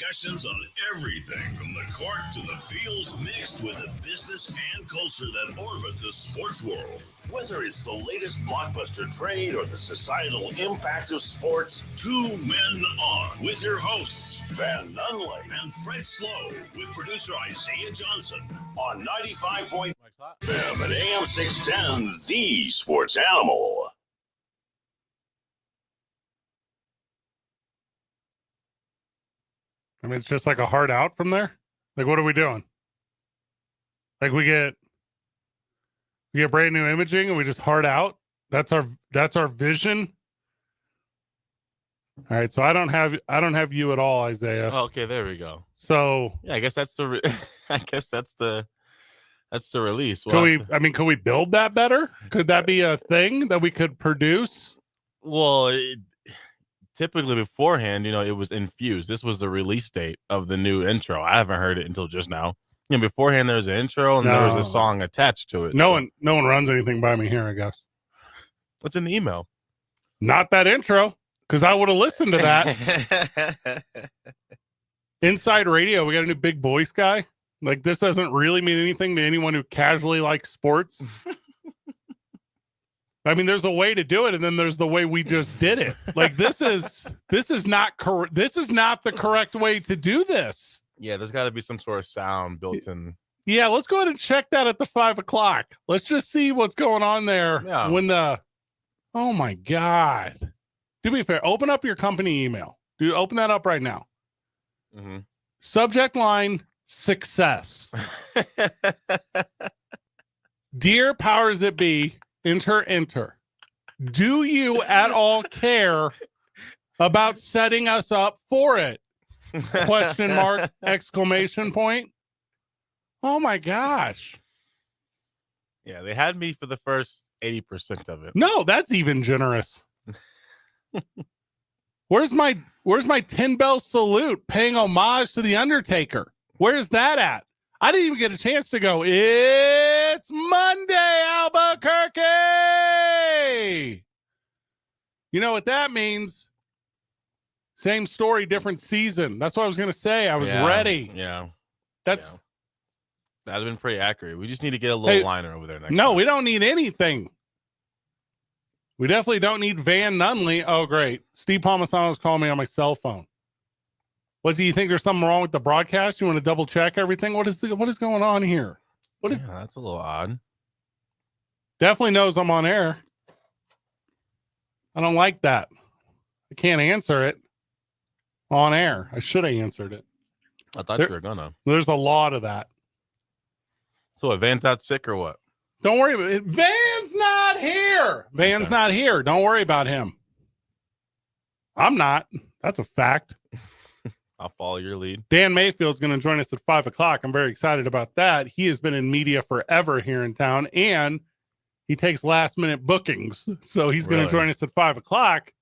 Discussions on everything from the court to the field, mixed with the business and culture that orbit the sports world. Whether it's the latest blockbuster trade or the societal impact of sports, Two Men On with your hosts, Van Nunley and Fred Slow, with producer Isaiah Johnson on 95.5 FM and AM 610, the sports animal. I mean, it's just like a hard out from there. Like, what are we doing? Like, we get brand new imaging and we just hard out. That's our vision. All right, so I don't have you at all, Isaiah. Oh, okay, there we go. So yeah, I guess that's the release. Could we build that better? Could that be a thing that we could produce? Well, typically beforehand, it was infused. This was the release date of the new intro. I haven't heard it until just now. Beforehand there was an intro and there was a song attached to it. No one runs anything by me here, I guess. What's in the email? Not that intro, because I would have listened to that. Inside Radio, we got a new big voice guy. Like, this doesn't really mean anything to anyone who casually likes sports. I mean, there's a way to do it, and then there's the way we just did it. Like, this is not correct. This is not the correct way to do this. Yeah, there's got to be some sort of sound built in. Yeah, let's go ahead and check that at the 5 o'clock. Let's just see what's going on there. Yeah. Oh my God. Do me a favor. Open up your company email. Dude, open that up right now. Mm-hmm. Subject line, success. Dear powers that be, enter. Do you at all care about setting us up for it? Question mark, exclamation point. Oh my gosh. Yeah, they had me for the first 80% of it. No, that's even generous. Where's my 10-bell salute paying homage to the Undertaker? Where's that at? I didn't even get a chance to go. It's Monday, Albuquerque. You know what that means? Same story, different season. That's what I was going to say. I was ready. Yeah. That'd have been pretty accurate. We just need to get a little liner over there next No, time. we don't need anything. We definitely don't need Van Nunley. Oh, great. Steve Palmisano's calling me on my cell phone. What, do you think there's something wrong with the broadcast? You want to double check everything? What is going on here? That's a little odd. Definitely knows I'm on air. I don't like that. I can't answer it on air. I should have answered it. I thought you were gonna. There's a lot of that. So what, Van's out sick or what? Don't worry about it. Van's not here. Van's not here. Don't worry about him. I'm not. That's a fact. I'll follow your lead. Dan Mayfield's going to join us at 5 o'clock. I'm very excited about that. He has been in media forever here in town, and he takes last-minute bookings. So he's going to join us at 5 o'clock.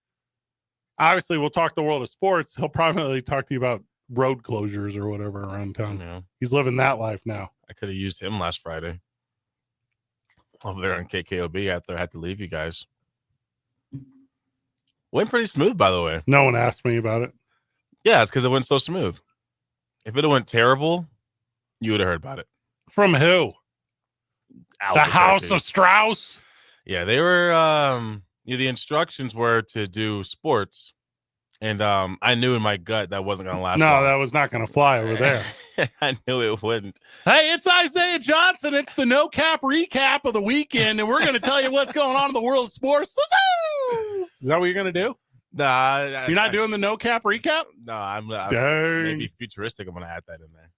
Obviously, we'll talk the world of sports. He'll probably talk to you about road closures or whatever around town. Yeah. He's living that life now. I could have used him last Friday. Over there on KKOB after I had to leave you guys. Went pretty smooth, by the way. No one asked me about it. Yeah, it's because it went so smooth. If it went terrible, you would have heard about it. From who? The House of Strauss? Yeah, they were the instructions were to do sports. And I knew in my gut that wasn't going to last long. That was not going to fly over there. I knew it wouldn't. Hey, it's Isaiah Johnson. It's the No Cap recap of the weekend, and we're going to tell you what's going on in the world of sports. Is that what you're going to do? Nah. You're not doing the No Cap recap? No, I'm maybe futuristic. I'm going to add that in there.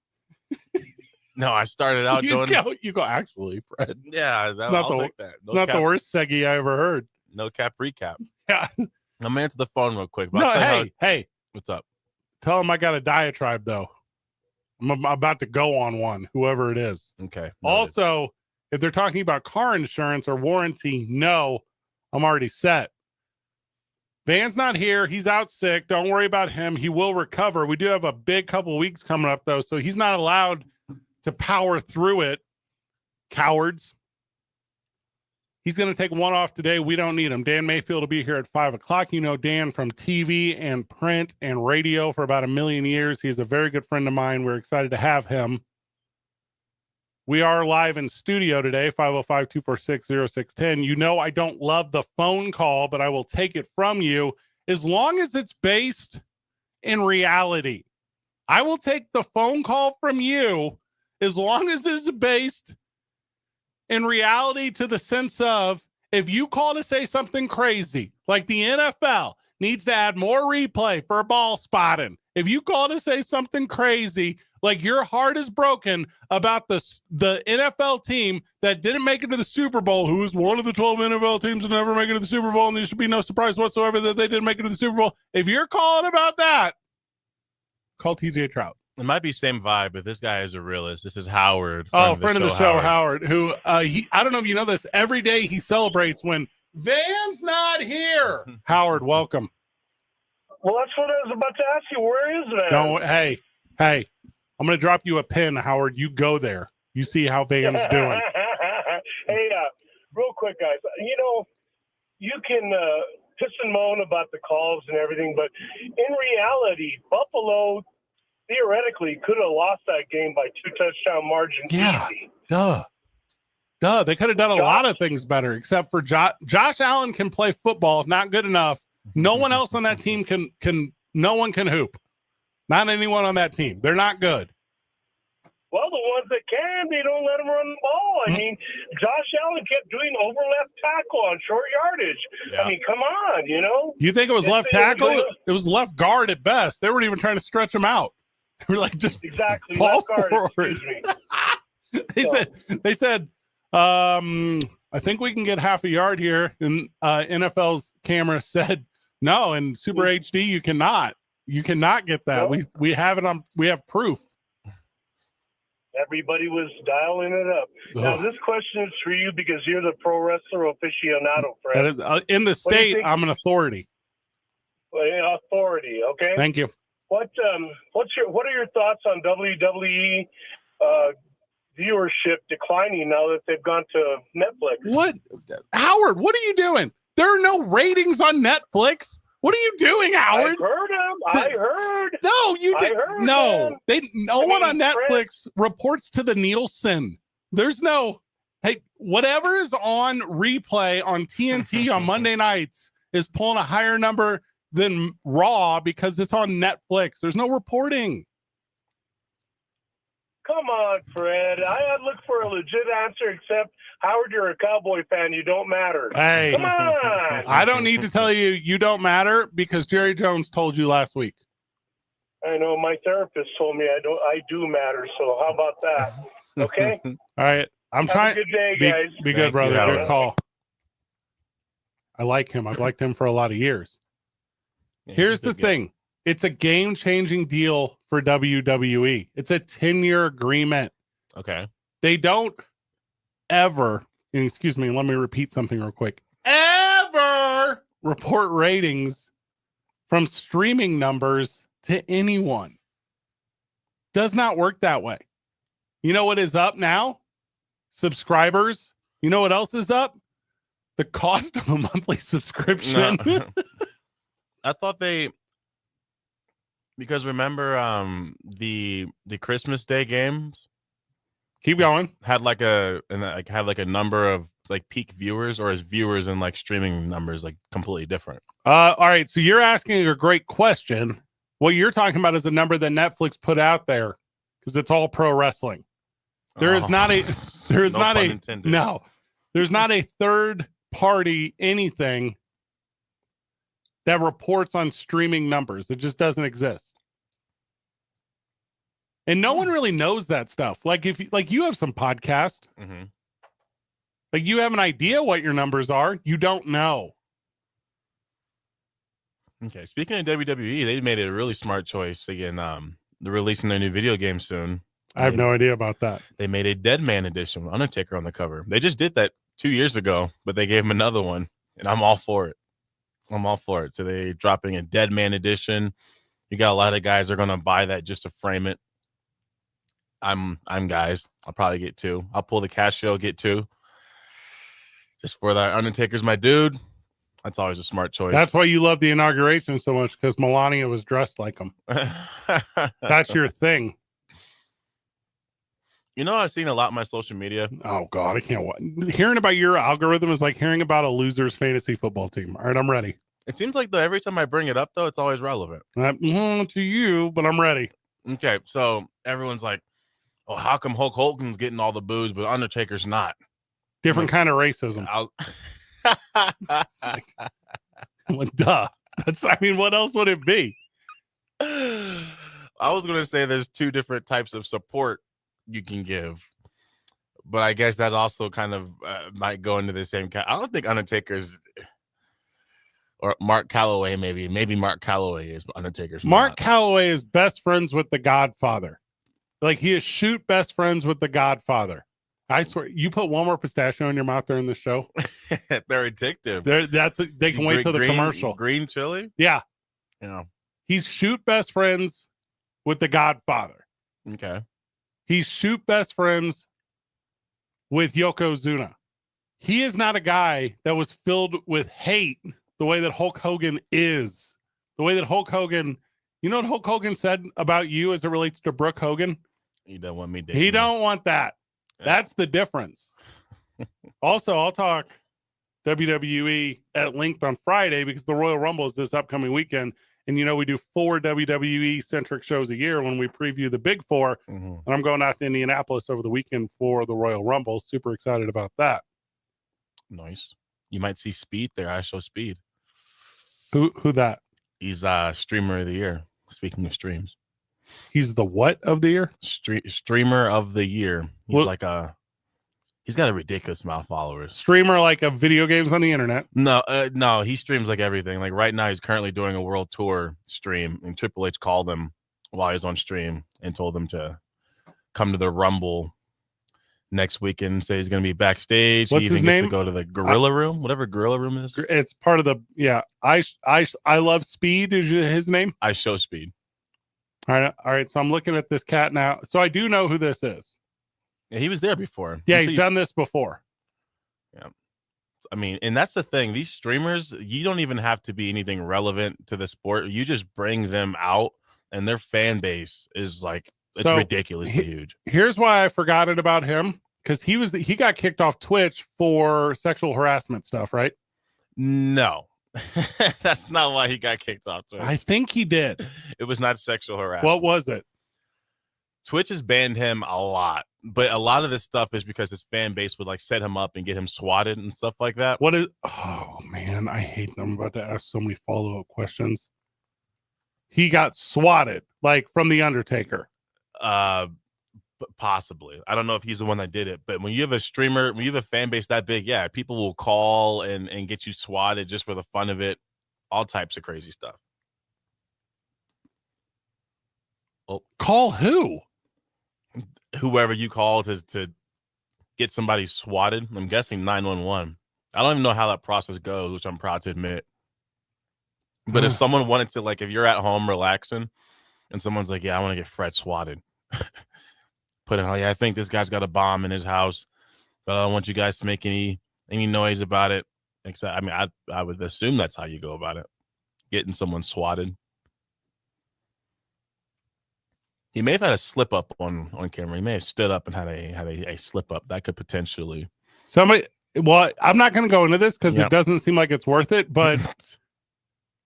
No, I started out doing... You go, actually, Fred. Yeah, I'll take that. It's not the worst segue I ever heard. No Cap recap. Yeah. I'm going to answer the phone real quick. Hey. What's up? Tell him I got a diatribe, though. I'm about to go on one, whoever it is. Okay. Also, if they're talking about car insurance or warranty, no, I'm already set. Van's not here. He's out sick. Don't worry about him. He will recover. We do have a big couple of weeks coming up, though, so he's not allowed to power through it. Cowards. He's going to take one off today. We don't need him. Dan Mayfield will be here at 5 o'clock. You know Dan from TV and print and radio for about 1 million years. He's a very good friend of mine. We're excited to have him. We are live in studio today, 505-246-0610. You know I don't love the phone call, but I will take it from you as long as it's based in reality. I will take the phone call from you as long as it's based in reality, to the sense of, if you call to say something crazy, like the NFL needs to add more replay for ball spotting. If you call to say something crazy, like your heart is broken about the NFL team that didn't make it to the Super Bowl, who is one of the 12 NFL teams to never make it to the Super Bowl, and there should be no surprise whatsoever that they didn't make it to the Super Bowl. If you're calling about that, call TJ Trout. It might be same vibe, but this guy is a realist. This is Howard. Friend of the show, Howard, who I don't know if you know this. Every day he celebrates when Van's not here. Howard, welcome. Well, that's what I was about to ask you. Where is Van? Don't. Hey, I'm going to drop you a pin, Howard. You go there. You see how Van's doing. Hey, real quick, guys. You know, you can piss and moan about the calls and everything, but in reality, Buffalo theoretically could have lost that game by 2 touchdown margin. Yeah. Easy. Duh. They could have done a lot of things better, except for Josh Allen can play football. Not good enough. No one else on that team can. No one can hoop. Not anyone on that team. They're not good. Well, the ones that can, they don't let them run the ball. I mean, Josh Allen kept doing over left tackle on short yardage. Yeah. I mean, come on, you know. You think it was left tackle? It was left guard at best. They weren't even trying to stretch him out. They were like, just exactly fall left guard. forward. Excuse me. They said, I think we can get half a yard here. And NFL's camera said, no, in Super HD, you cannot. You cannot get that. Nope. We have it on. We have proof. Everybody was dialing it up. Ugh. Now, this question is for you because you're the pro wrestler aficionado, Fred. That is, in the state, I'm an authority. Authority, okay. Thank you. What are your thoughts on WWE viewership declining now that they've gone to Netflix? What, Howard? What are you doing? There are no ratings on Netflix. What are you doing, Howard? I heard. No, you did. No, one on Netflix Fred, reports to the Nielsen. There's no. Hey, whatever is on replay on TNT on Monday nights is pulling a higher number than Raw because it's on Netflix. There's no reporting. Come on, Fred. I look for a legit answer, except Howard, you're a Cowboy fan. You don't matter. Hey, come on. I don't need to tell you you don't matter because Jerry Jones told you last week. I know my therapist told me I do matter. So how about that? Okay. All right. I'm Have trying. A good day, guys. Be good, brother. Good call. I like him. I've liked him for a lot of years. Yeah, here's the thing. It's a game-changing deal for WWE. It's a 10-year agreement. Okay. They don't ever, and excuse me, let me repeat something real quick. Ever report ratings from streaming numbers to anyone. Does not work that way. You know what is up now? Subscribers. You know what else is up? The cost of a monthly subscription. No. I thought because remember the Christmas Day games, keep going, had like a number of like peak viewers, or as viewers and like streaming numbers like completely different. All right, so you're asking a great question. What you're talking about is a number that Netflix put out there because it's all pro wrestling. There's not a third party anything that reports on streaming numbers. It just doesn't exist. And no one really knows that stuff. Like if you have some podcast, like you have an idea what your numbers are. You don't know. Okay. Speaking of WWE, they made a really smart choice. Again, they're releasing their new video game soon. I have no idea about that. They made a Dead Man edition with Undertaker on the cover. They just did that 2 years ago, but they gave him another one, and I'm all for it. So they're dropping a Dead Man edition. You got a lot of guys that are going to buy that just to frame it. I'm guys. I'll probably get 2. I'll pull the Casio, get 2. Just for that, Undertaker's my dude. That's always a smart choice. That's why you love the inauguration so much, because Melania was dressed like him. That's your thing. You know, I've seen a lot on my social media. Oh, God, I can't wait. Hearing about your algorithm is like hearing about a loser's fantasy football team. All right, I'm ready. It seems like, though, every time I bring it up, though, it's always relevant. To you, but I'm ready. Okay, so everyone's like, oh, how come Hulk Hogan's getting all the boos, but Undertaker's not? Different kind of racism. Well, duh. What else would it be? I was going to say there's two different types of support you can give, but I guess that also kind of might go into the same I don't think Undertaker's or Mark Calloway, maybe Mark Calloway is Undertaker's. Mark Calloway is best friends with the Godfather. Like, he is shoot best friends with the Godfather. I swear, you put one more pistachio in your mouth during the show. They're addictive. They can wait till the commercial. Green chili? Yeah. Yeah. He's shoot best friends with the Godfather. Okay. He's shoot best friends with Yokozuna. He is not a guy that was filled with hate the way that Hulk Hogan is. The way that Hulk Hogan, you know what Hulk Hogan said about you as it relates to Brooke Hogan? He don't want me dating. He don't want that. Yeah. That's the difference. Also, I'll talk WWE at length on Friday because the Royal Rumble is this upcoming weekend. And, you know, we do 4 WWE-centric shows a year when we preview the big 4. Mm-hmm. And I'm going out to Indianapolis over the weekend for the Royal Rumble. Super excited about that. Nice. You might see Speed there. I show Speed. Who that? He's streamer of the year. Speaking of streams. He's the what of the year? Streamer of the year. He's he's got a ridiculous amount of followers. Streamer like of video games on the internet? No, he streams like everything. Like right now, he's currently doing a world tour stream, and Triple H called him while he's on stream and told him to come to the Rumble next weekend and say he's going to be backstage. What's his name? To go to the Gorilla Room, whatever Gorilla Room is. It's part of the I Love Speed is his name. I Show Speed. All right. So I'm looking at this cat now. So I do know who this is. Yeah, he was there before. Yeah, he's done this before. Yeah. I mean, and that's the thing. These streamers, you don't even have to be anything relevant to the sport. You just bring them out, and their fan base is like, it's ridiculously huge. Here's why I forgot it about him, because he got kicked off Twitch for sexual harassment stuff, right? No. That's not why he got kicked off Twitch. I think he did. It was not sexual harassment. What was it? Twitch has banned him a lot, but a lot of this stuff is because his fan base would like set him up and get him swatted and stuff like that. Oh man, I hate them. I'm about to ask so many follow-up questions. He got swatted, like from the Undertaker. Possibly. I don't know if he's the one that did it, but when you have a streamer, when you have a fan base that big, yeah, people will call and get you swatted just for the fun of it. All types of crazy stuff. Well, call who? Whoever you call to get somebody swatted. I'm guessing 911. I don't even know how that process goes, which I'm proud to admit. But if someone wanted to, like, if you're at home relaxing and someone's like, yeah, I want to get Fred swatted. Put it, oh yeah, I think this guy's got a bomb in his house, but I don't want you guys to make any noise about it. Except, I mean, I would assume that's how you go about it, getting someone swatted. He may have had a slip up on camera. He may have stood up and had a slip up that could potentially. Somebody. Well, I'm not going to go into this because it doesn't seem like it's worth it. But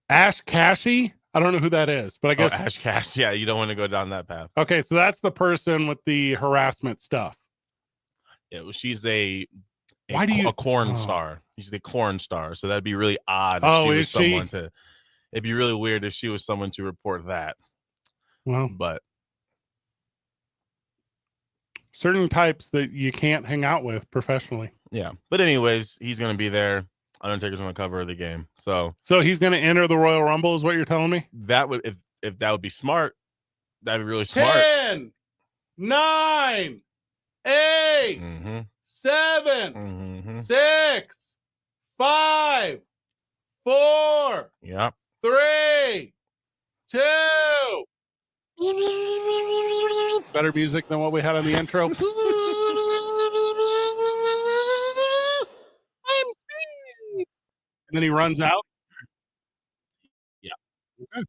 Ash Cashy. I don't know who that is, but I guess Ash Cash. Yeah, you don't want to go down that path. Okay, so that's the person with the harassment stuff. Yeah, well, she's a corn star. She's a corn star, so that'd be really odd. If it'd be really weird if she was someone to report that. Well, but certain types that you can't hang out with professionally. Yeah, but anyways, he's going to be there. Undertaker's on the cover of the game, so he's going to enter the Royal Rumble, is what you're telling me? That would, if that would be smart, that'd be really smart. 10, 9, 8, 7, 6, 5, 4, 3, 2. Better music than what we had on the intro. I'm then he runs out. Yeah. Okay.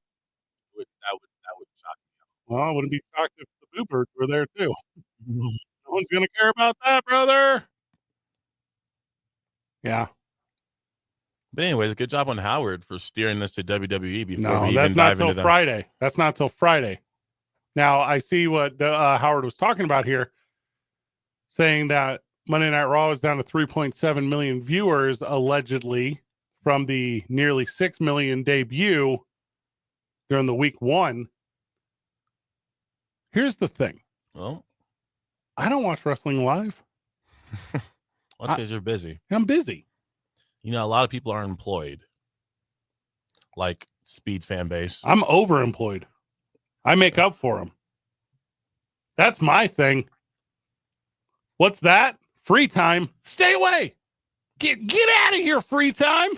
That would shock Well, I wouldn't be shocked if the Boo Birds were there too. me. No one's gonna care about that, brother. Yeah. But anyways, good job on Howard for steering us to WWE before No, we that's even not dive till into that. Friday. That's not till Friday. Now I see what Howard was talking about here, saying that Monday Night Raw is down to 3.7 million viewers allegedly from the nearly 6 million debut during the week 1. Here's the thing. Well, I don't watch wrestling live. that's because you're busy. I'm busy. You know, a lot of people are employed, like Speed fan base. I'm overemployed. I make up for them. That's my thing. What's that? Free time. Stay away. Get out of here, free time.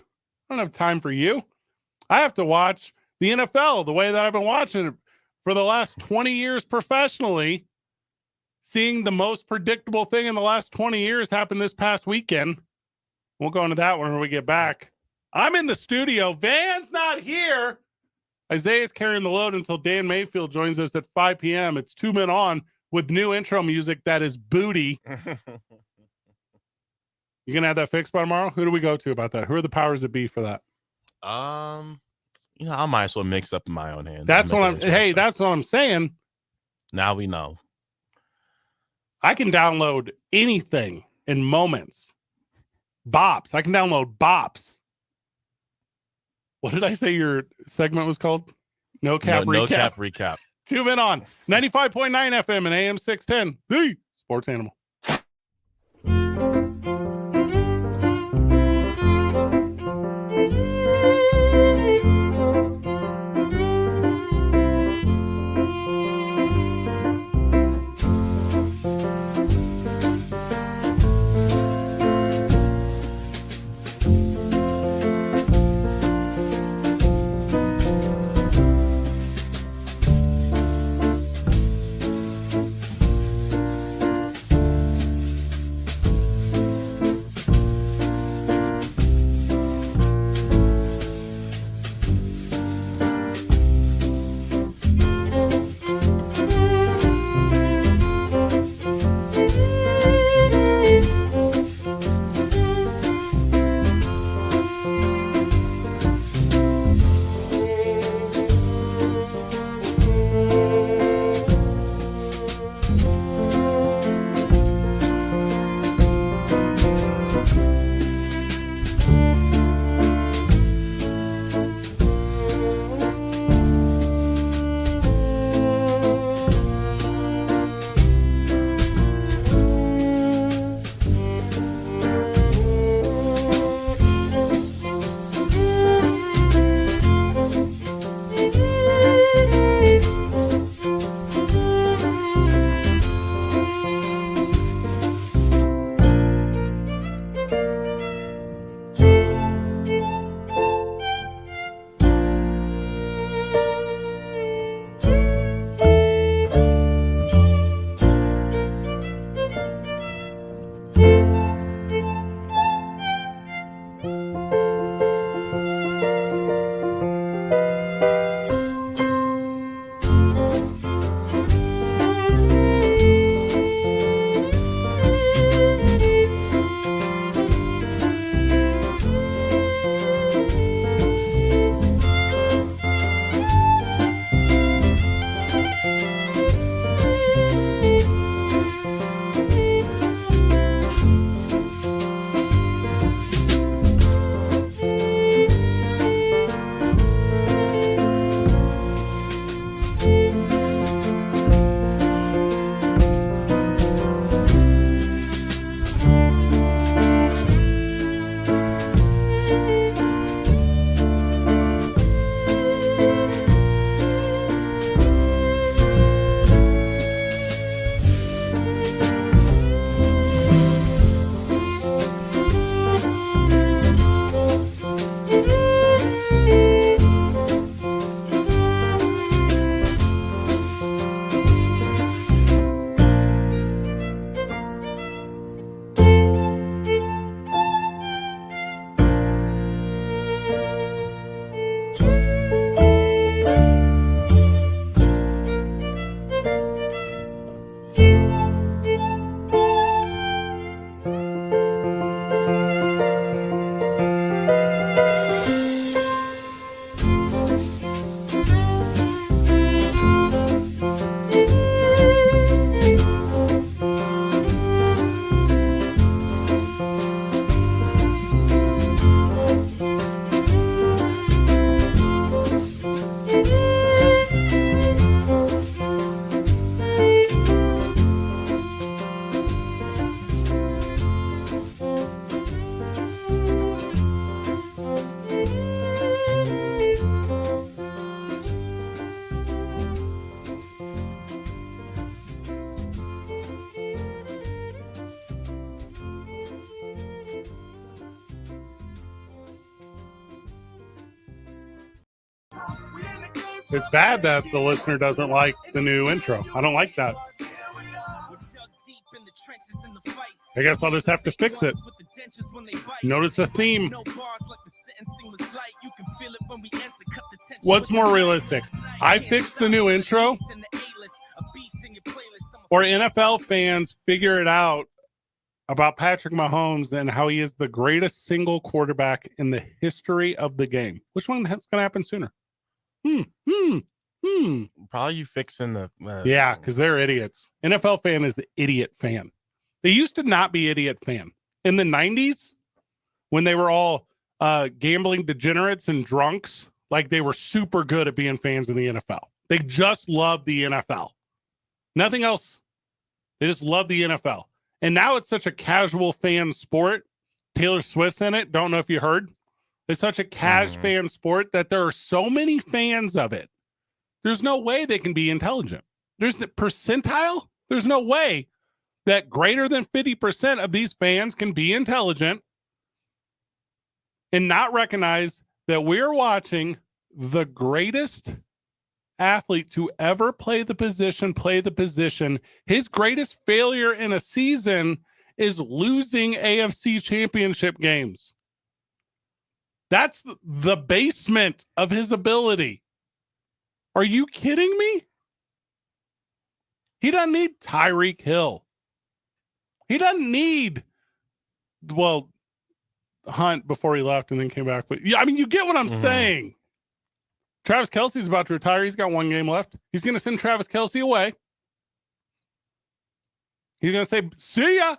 I don't have time for you. I have to watch the NFL the way that I've been watching it for the last 20 years professionally. Seeing the most predictable thing in the last 20 years happen this past weekend. We'll go into that when we get back. I'm in the studio. Van's not here. Isaiah's carrying the load until Dan Mayfield joins us at 5 p.m. It's 2 Men On with new intro music that is booty. You gonna have that fixed by tomorrow? Who do we go to about that? Who are the powers that be for that? You know, I might as well mix up in my own hands. That's what I'm. Hey, that's what I'm saying. Now we know. I can download anything in moments. Bops. I can download bops. What did I say your segment was called? No cap recap. No cap recap. 2 Men On 95.9 FM and AM 610. The Sports Animal. It's bad that the listener doesn't like the new intro. I don't like that. I guess I'll just have to fix it. Notice the theme. What's more realistic? I fix the new intro, or NFL fans figure it out about Patrick Mahomes and how he is the greatest single quarterback in the history of the game? Which one is going to happen sooner? Probably you fixing the yeah, because they're idiots. NFL fan is the idiot fan. They used to not be idiot fan. In the 90s, when they were all gambling degenerates and drunks, like they were super good at being fans in the NFL. They just loved the NFL. Nothing else. They just love the NFL. And now it's such a casual fan sport. Taylor Swift's in it. Don't know if you heard. It's such a fan sport that there are so many fans of it. There's no way they can be intelligent. There's the percentile. There's no way that greater than 50% of these fans can be intelligent and not recognize that we're watching the greatest athlete to ever play the position. His greatest failure in a season is losing AFC championship games. That's the basement of his ability. Are you kidding me? He doesn't need Tyreek Hill. He doesn't need, well, Hunt before he left and then came back. But yeah, I mean, you get what I'm saying. Travis Kelce's about to retire. He's got one game left. He's going to send Travis Kelce away. He's going to say, see ya.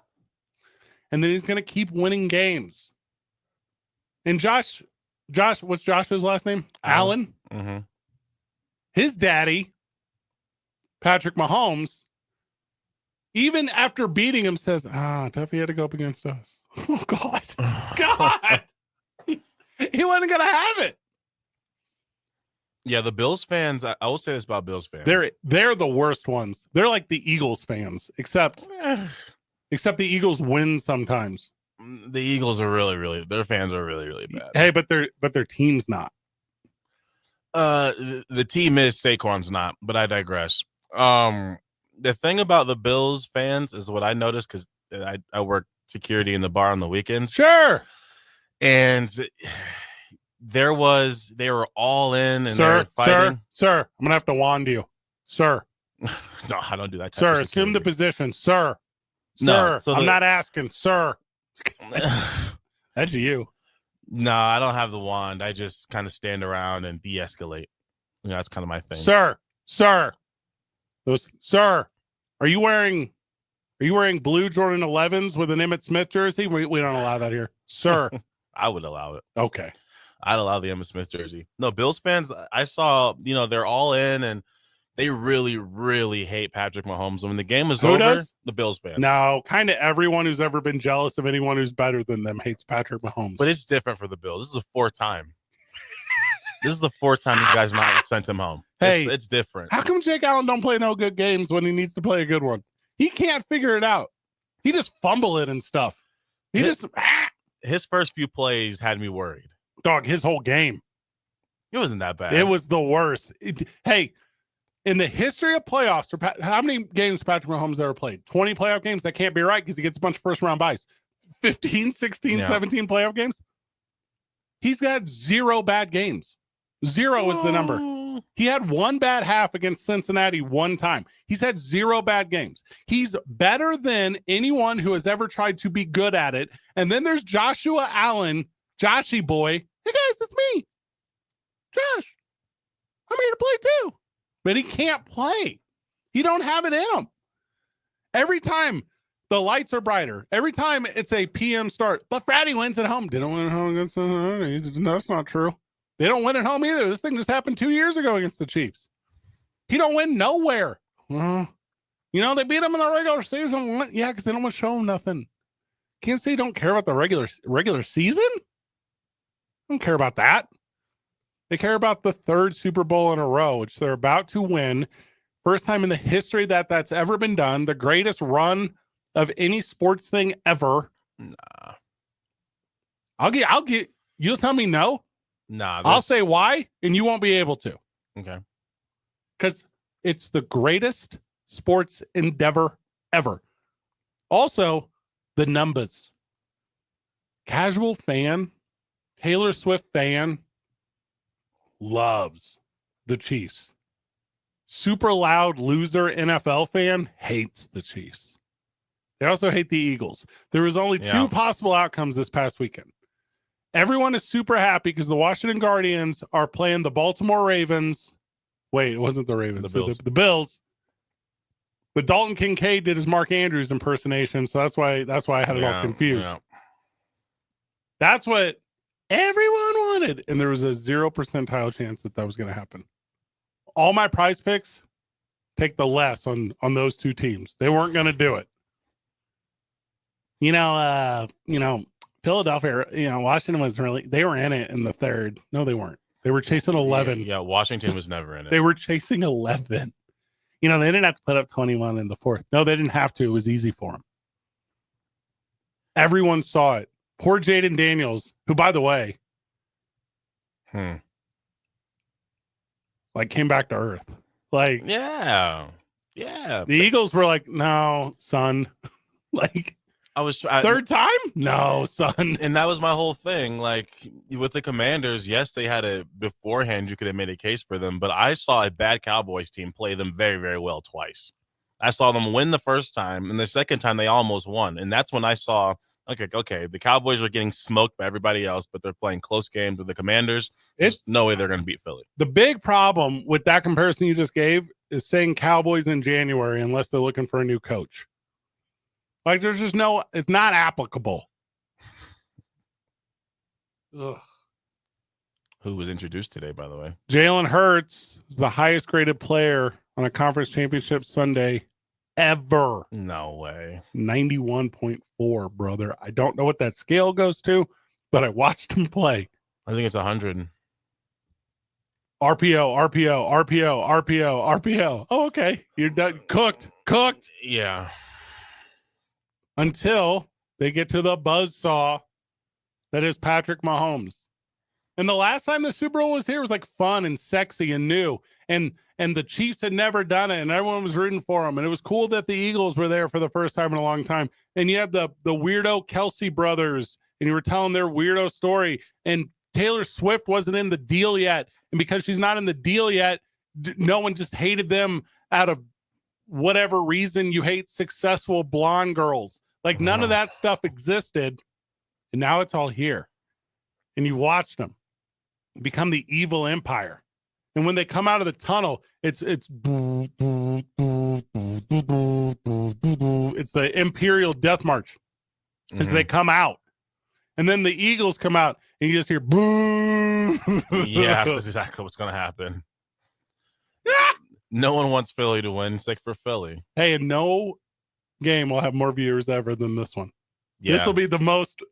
And then he's going to keep winning games. And Josh, what's Josh's last name? Allen. Mm-hmm. His daddy, Patrick Mahomes, even after beating him, says, tough he had to go up against us. Oh, God. God. He wasn't going to have it. Yeah, the Bills fans, I will say this about Bills fans. They're the worst ones. They're like the Eagles fans, except the Eagles win sometimes. The Eagles are really, their fans are really bad. Hey, but their team's not. The team is, Saquon's not, but I digress. The thing about the Bills fans is what I noticed, because I work security in the bar on the weekends. Sure. And they were all in and they're fighting. Sir, I'm gonna have to wand you. Sir. No, I don't do that. Sir, assume the position. Sir. No, I'm not asking, sir. That's you. No, I don't have the wand. I just kind of stand around and de-escalate. That's kind of my thing. Sir. Sir, are you wearing blue Jordan 11s with an Emmitt Smith jersey? We don't allow that here. Sir. I would allow it. Okay. I'd allow the Emmitt Smith jersey. No, Bills fans, I saw, they're all in and they really hate Patrick Mahomes. When the game is over, the Bills fans. No, kind of everyone who's ever been jealous of anyone who's better than them hates Patrick Mahomes. But it's different for the Bills. This is the fourth time. This guy's not sent him home. Hey, it's different. How come Jake Allen don't play no good games when he needs to play a good one? He can't figure it out. He just fumble it and stuff. His first few plays had me worried. Dog, his whole game. It wasn't that bad. It was the worst. Hey, in the history of playoffs, how many games Patrick Mahomes ever played? 20 playoff games? That can't be right because he gets a bunch of first-round buys. 15, 16, 17 playoff games? He's got 0 bad games. 0 is the number. He had one bad half against Cincinnati one time. He's had 0 bad games. He's better than anyone who has ever tried to be good at it. And then there's Joshua Allen, Joshy boy. Hey, guys, it's me. Josh. I'm here to play too. But he can't play. He don't have it in him. Every time the lights are brighter, every time it's a PM start, but Friday wins at home. Didn't win at home against that's not true. They don't win at home either. This thing just happened 2 years ago against the Chiefs. He don't win nowhere. They beat him in the regular season. Yeah, because they don't want to show him nothing. Can't say don't care about the regular season. Don't care about that. They care about the 3rd Super Bowl in a row, which they're about to win. First time in the history that's ever been done. The greatest run of any sports thing ever. Nah. You'll tell me no. Nah. I'll say why, and you won't be able to. Okay. because it's the greatest sports endeavor ever. Also, the numbers. Casual fan, Taylor Swift fan, loves the Chiefs. Super loud loser NFL fan hates the Chiefs. They also hate the Eagles. There was only two possible outcomes this past weekend. Everyone is super happy because the Washington Guardians are playing the Baltimore Ravens. Wait, it wasn't the Ravens. The Bills. The Bills. But Dalton Kincaid did his Mark Andrews impersonation, so that's why I had it all confused. Yeah. That's what everyone wanted, and there was a 0% chance that was going to happen. All my prize picks take the less on those two teams. They weren't going to do it. Philadelphia, Washington was they were in it in the third. No, they weren't. They were chasing 11. Yeah, Washington was never in it. They were chasing 11. They didn't have to put up 21 in the fourth. No, they didn't have to. It was easy for them. Everyone saw it. Poor Jaden Daniels, who, by the way, came back to earth. Yeah. The Eagles were like, no, son. Third time? No, son. And that was my whole thing. With the Commanders, yes, they had beforehand, you could have made a case for them, but I saw a bad Cowboys team play them very, very well twice. I saw them win the first time, and the second time they almost won. And that's when I saw, okay, the Cowboys are getting smoked by everybody else, but they're playing close games with the Commanders. There's no way they're going to beat Philly. The big problem with that comparison you just gave is saying Cowboys in January unless they're looking for a new coach. There's just it's not applicable. Ugh. Who was introduced today, by the way? Jalen Hurts is the highest graded player on a conference championship Sunday ever. No way. 91.4, brother. I don't know what that scale goes to, but I watched him play. I think it's 100. RPO. Oh, okay. You're done. Cooked. Yeah. Until they get to the buzzsaw that is Patrick Mahomes. And the last time the Super Bowl was here was fun and sexy and new. And the Chiefs had never done it, and everyone was rooting for them. And it was cool that the Eagles were there for the first time in a long time. And you have the weirdo Kelsey brothers, and you were telling their weirdo story. And Taylor Swift wasn't in the deal yet. And because she's not in the deal yet, no one just hated them out of whatever reason you hate successful blonde girls. None of that stuff existed, and now it's all here. And you watch them become the evil empire. And when they come out of the tunnel, it's the Imperial Death March as they come out. And then the Eagles come out, and you just hear boo. Yeah, that's exactly what's going to happen. No one wants Philly to win. It's for Philly. Hey, and no game will have more viewers ever than this one. Yeah. This will be the most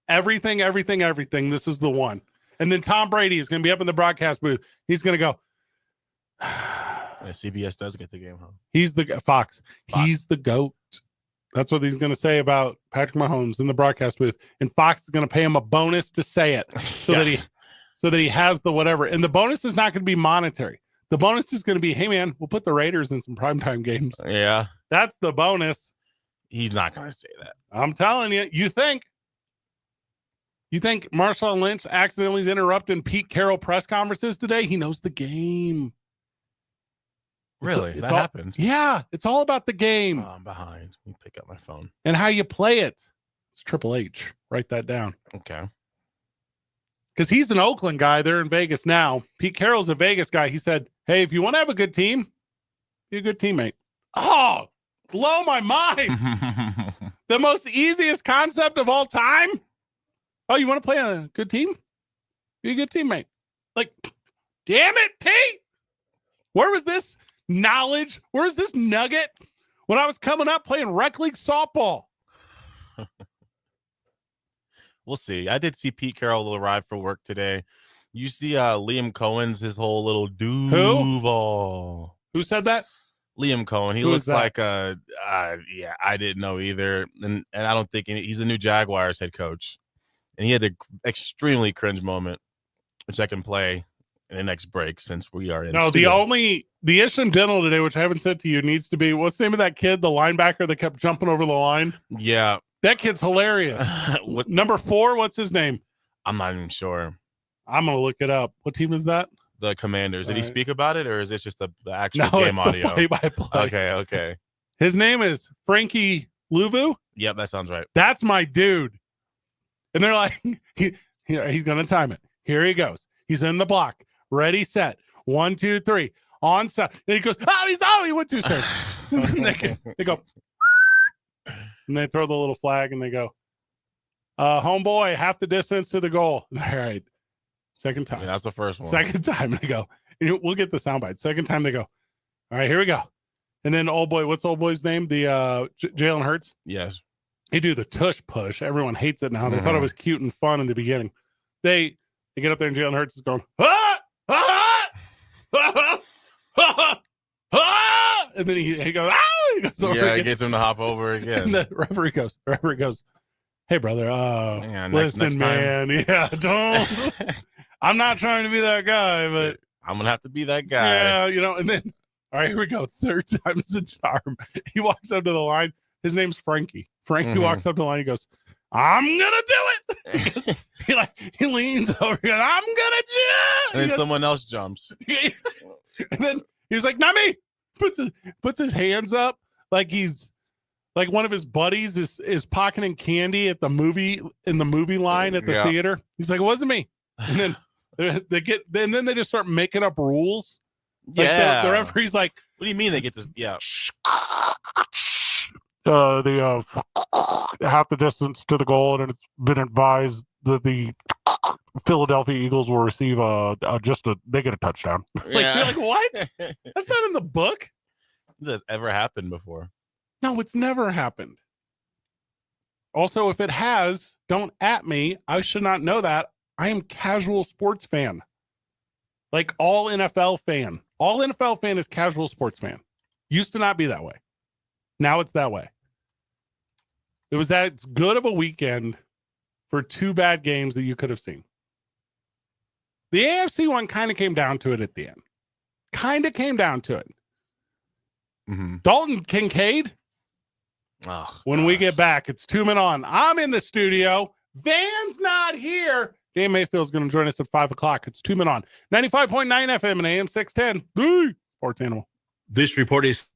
everything. This is the one. And then Tom Brady is going to be up in the broadcast booth. He's going to go. CBS does get the game, huh? He's the Fox. He's the GOAT. That's what he's going to say about Patrick Mahomes in the broadcast booth. And Fox is going to pay him a bonus to say it so that he has the whatever. And the bonus is not going to be monetary. The bonus is going to be, hey, man, we'll put the Raiders in some primetime games. Yeah. That's the bonus. He's not going to say that. I'm telling you. You think Marshawn Lynch accidentally is interrupting Pete Carroll press conferences today? He knows the game. Really? That happened? Yeah. It's all about the game. Oh, I'm behind. Let me pick up my phone. And how you play it. It's Triple H. Write that down. Okay. Because he's an Oakland guy. They're in Vegas now. Pete Carroll's a Vegas guy. He said, hey, if you want to have a good team, be a good teammate. Oh, blow my mind. The most easiest concept of all time. Oh, you want to play on a good team? Be a good teammate. Damn it, Pete. Where was this knowledge? Where was this nugget when I was coming up playing rec league softball? We'll see. I did see Pete Carroll arrive for work today. You see Liam Cohen's his whole little Duval. Who said that? Liam Cohen. He looks like I didn't know either. And I don't think he's a new Jaguars head coach. And he had an extremely cringe moment, which I can play in the next break since we are in. No, studio. the Isham Dental today, which I haven't said to you, needs to be, what's the name of that kid, the linebacker that kept jumping over the line? Yeah. That kid's hilarious. Number 4, what's his name? I'm not even sure. I'm gonna look it up. What team is that? The Commanders. Did he Right. speak about it, or is this just the actual No, game it's audio? the play-by-play. Okay. His name is Frankie Louvu. Yep, that sounds right. That's my dude. And they're like, he's going to time it. Here he goes. He's in the block. Ready, set. 1, 2, 3. On set. And he goes, he went too soon. they go, and they throw the little flag and they go, homeboy, half the distance to the goal. All right. Second time. Yeah, that's the first one. Second time they go. We'll get the soundbite. Second time they go. All right, here we go. And then old boy, what's old boy's name? The Jalen Hurts. Yes. They do the tush push. Everyone hates it now. They thought it was cute and fun in the beginning. They get up there and Jalen Hurts is going, and then he goes, he goes over Yeah, it again. gets him to hop over again. And the referee goes, hey brother, next listen, time. man, yeah, don't. I'm not trying to be that guy, but I'm gonna have to be that guy. yeah, and then all right, here we go. Third time's the charm. He walks up to the line. His name's Frankie. Frankie walks up to the line. He goes, I'm gonna do it. He leans over. He goes, I'm gonna do it. And then someone else jumps. And then he was like, not me. Puts his hands up like he's like one of his buddies is pocketing candy at the movie line at the theater. He's like, it wasn't me. And then they just start making up rules. Like the referee's like, what do you mean they get this? Yeah. Half the distance to the goal, and it's been advised that the Philadelphia Eagles will receive they get a touchdown. You're like, what? That's not in the book. This ever happened before? No, it's never happened. Also, if it has, don't at me. I should not know that. I am casual sports fan. Like all NFL fan. All NFL fan is casual sports fan. Used to not be that way. Now it's that way. It was that good of a weekend for 2 bad games that you could have seen. The AFC one kind of came down to it at the end. Kind of came down to it. Mm-hmm. Dalton Kincaid. Oh, when we get back, it's 2 men on. I'm in the studio. Van's not here. Dan Mayfield's going to join us at 5 o'clock. It's 2 men on 95.9 FM and AM 610. The Sports Animal. This report is.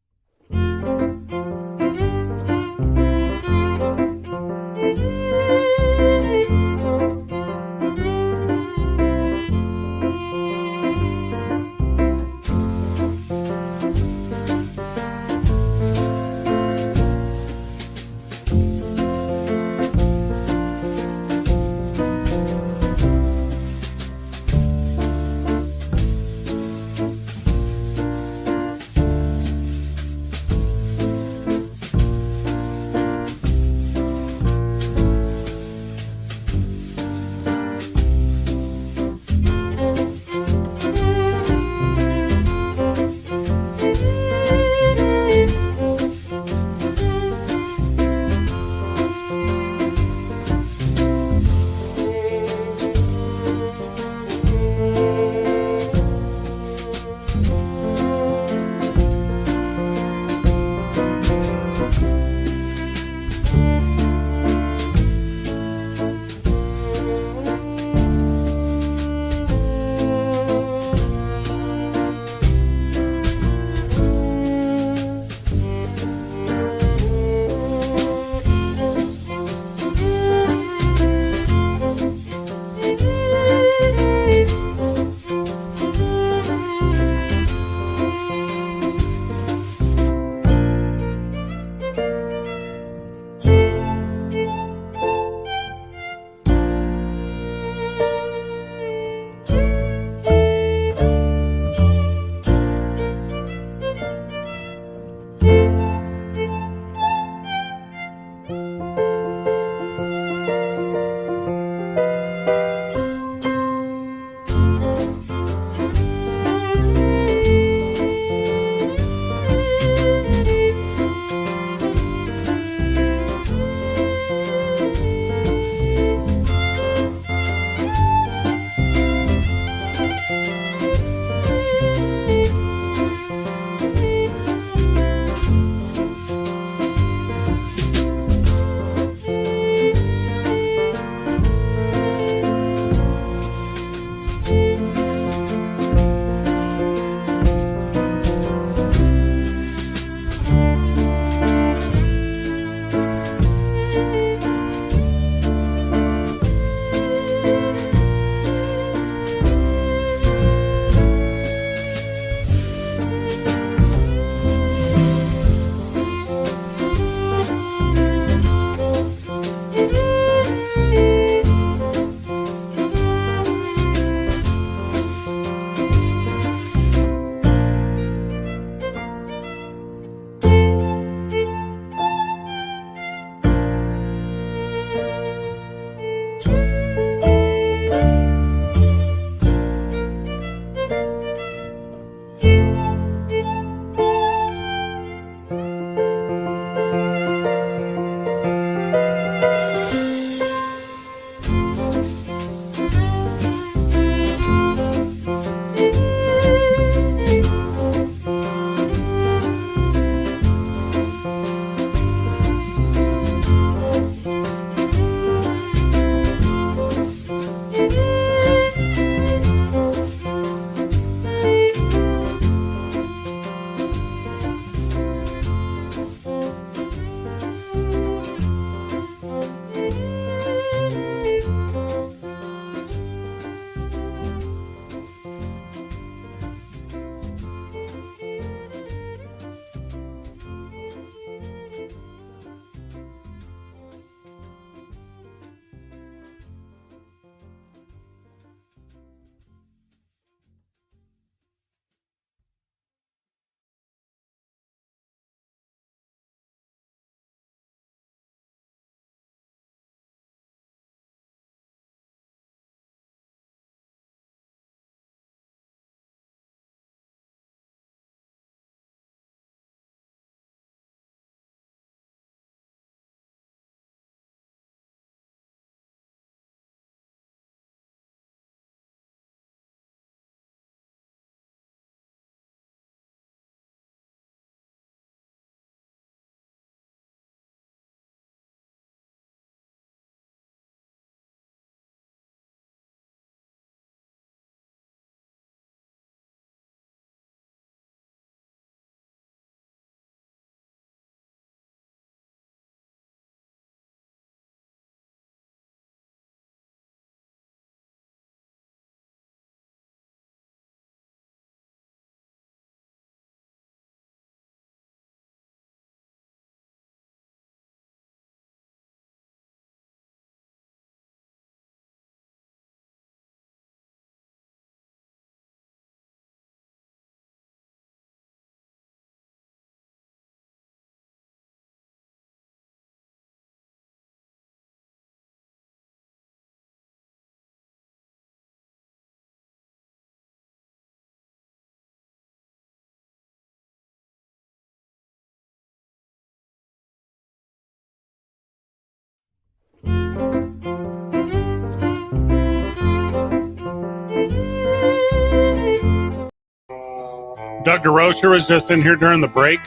Doug DeRocher was just in here during the break.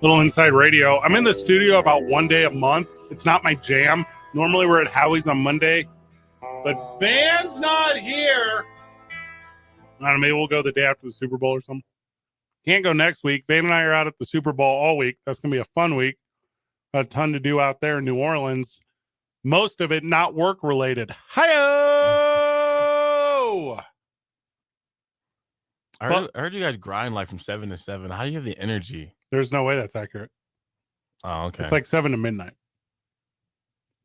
Little inside radio. I'm in the studio about one day a month. It's not my jam. Normally we're at Howie's on Monday, but Van's not here. I don't know, maybe we'll go the day after the Super Bowl or something. Can't go next week. Van and I are out at the Super Bowl all week. That's going to be a fun week. A ton to do out there in New Orleans. Most of it not work related. Hi-oh! I heard you guys grind like from 7 to 7. How do you have the energy? There's no way that's accurate. Oh, okay. It's like 7 to midnight.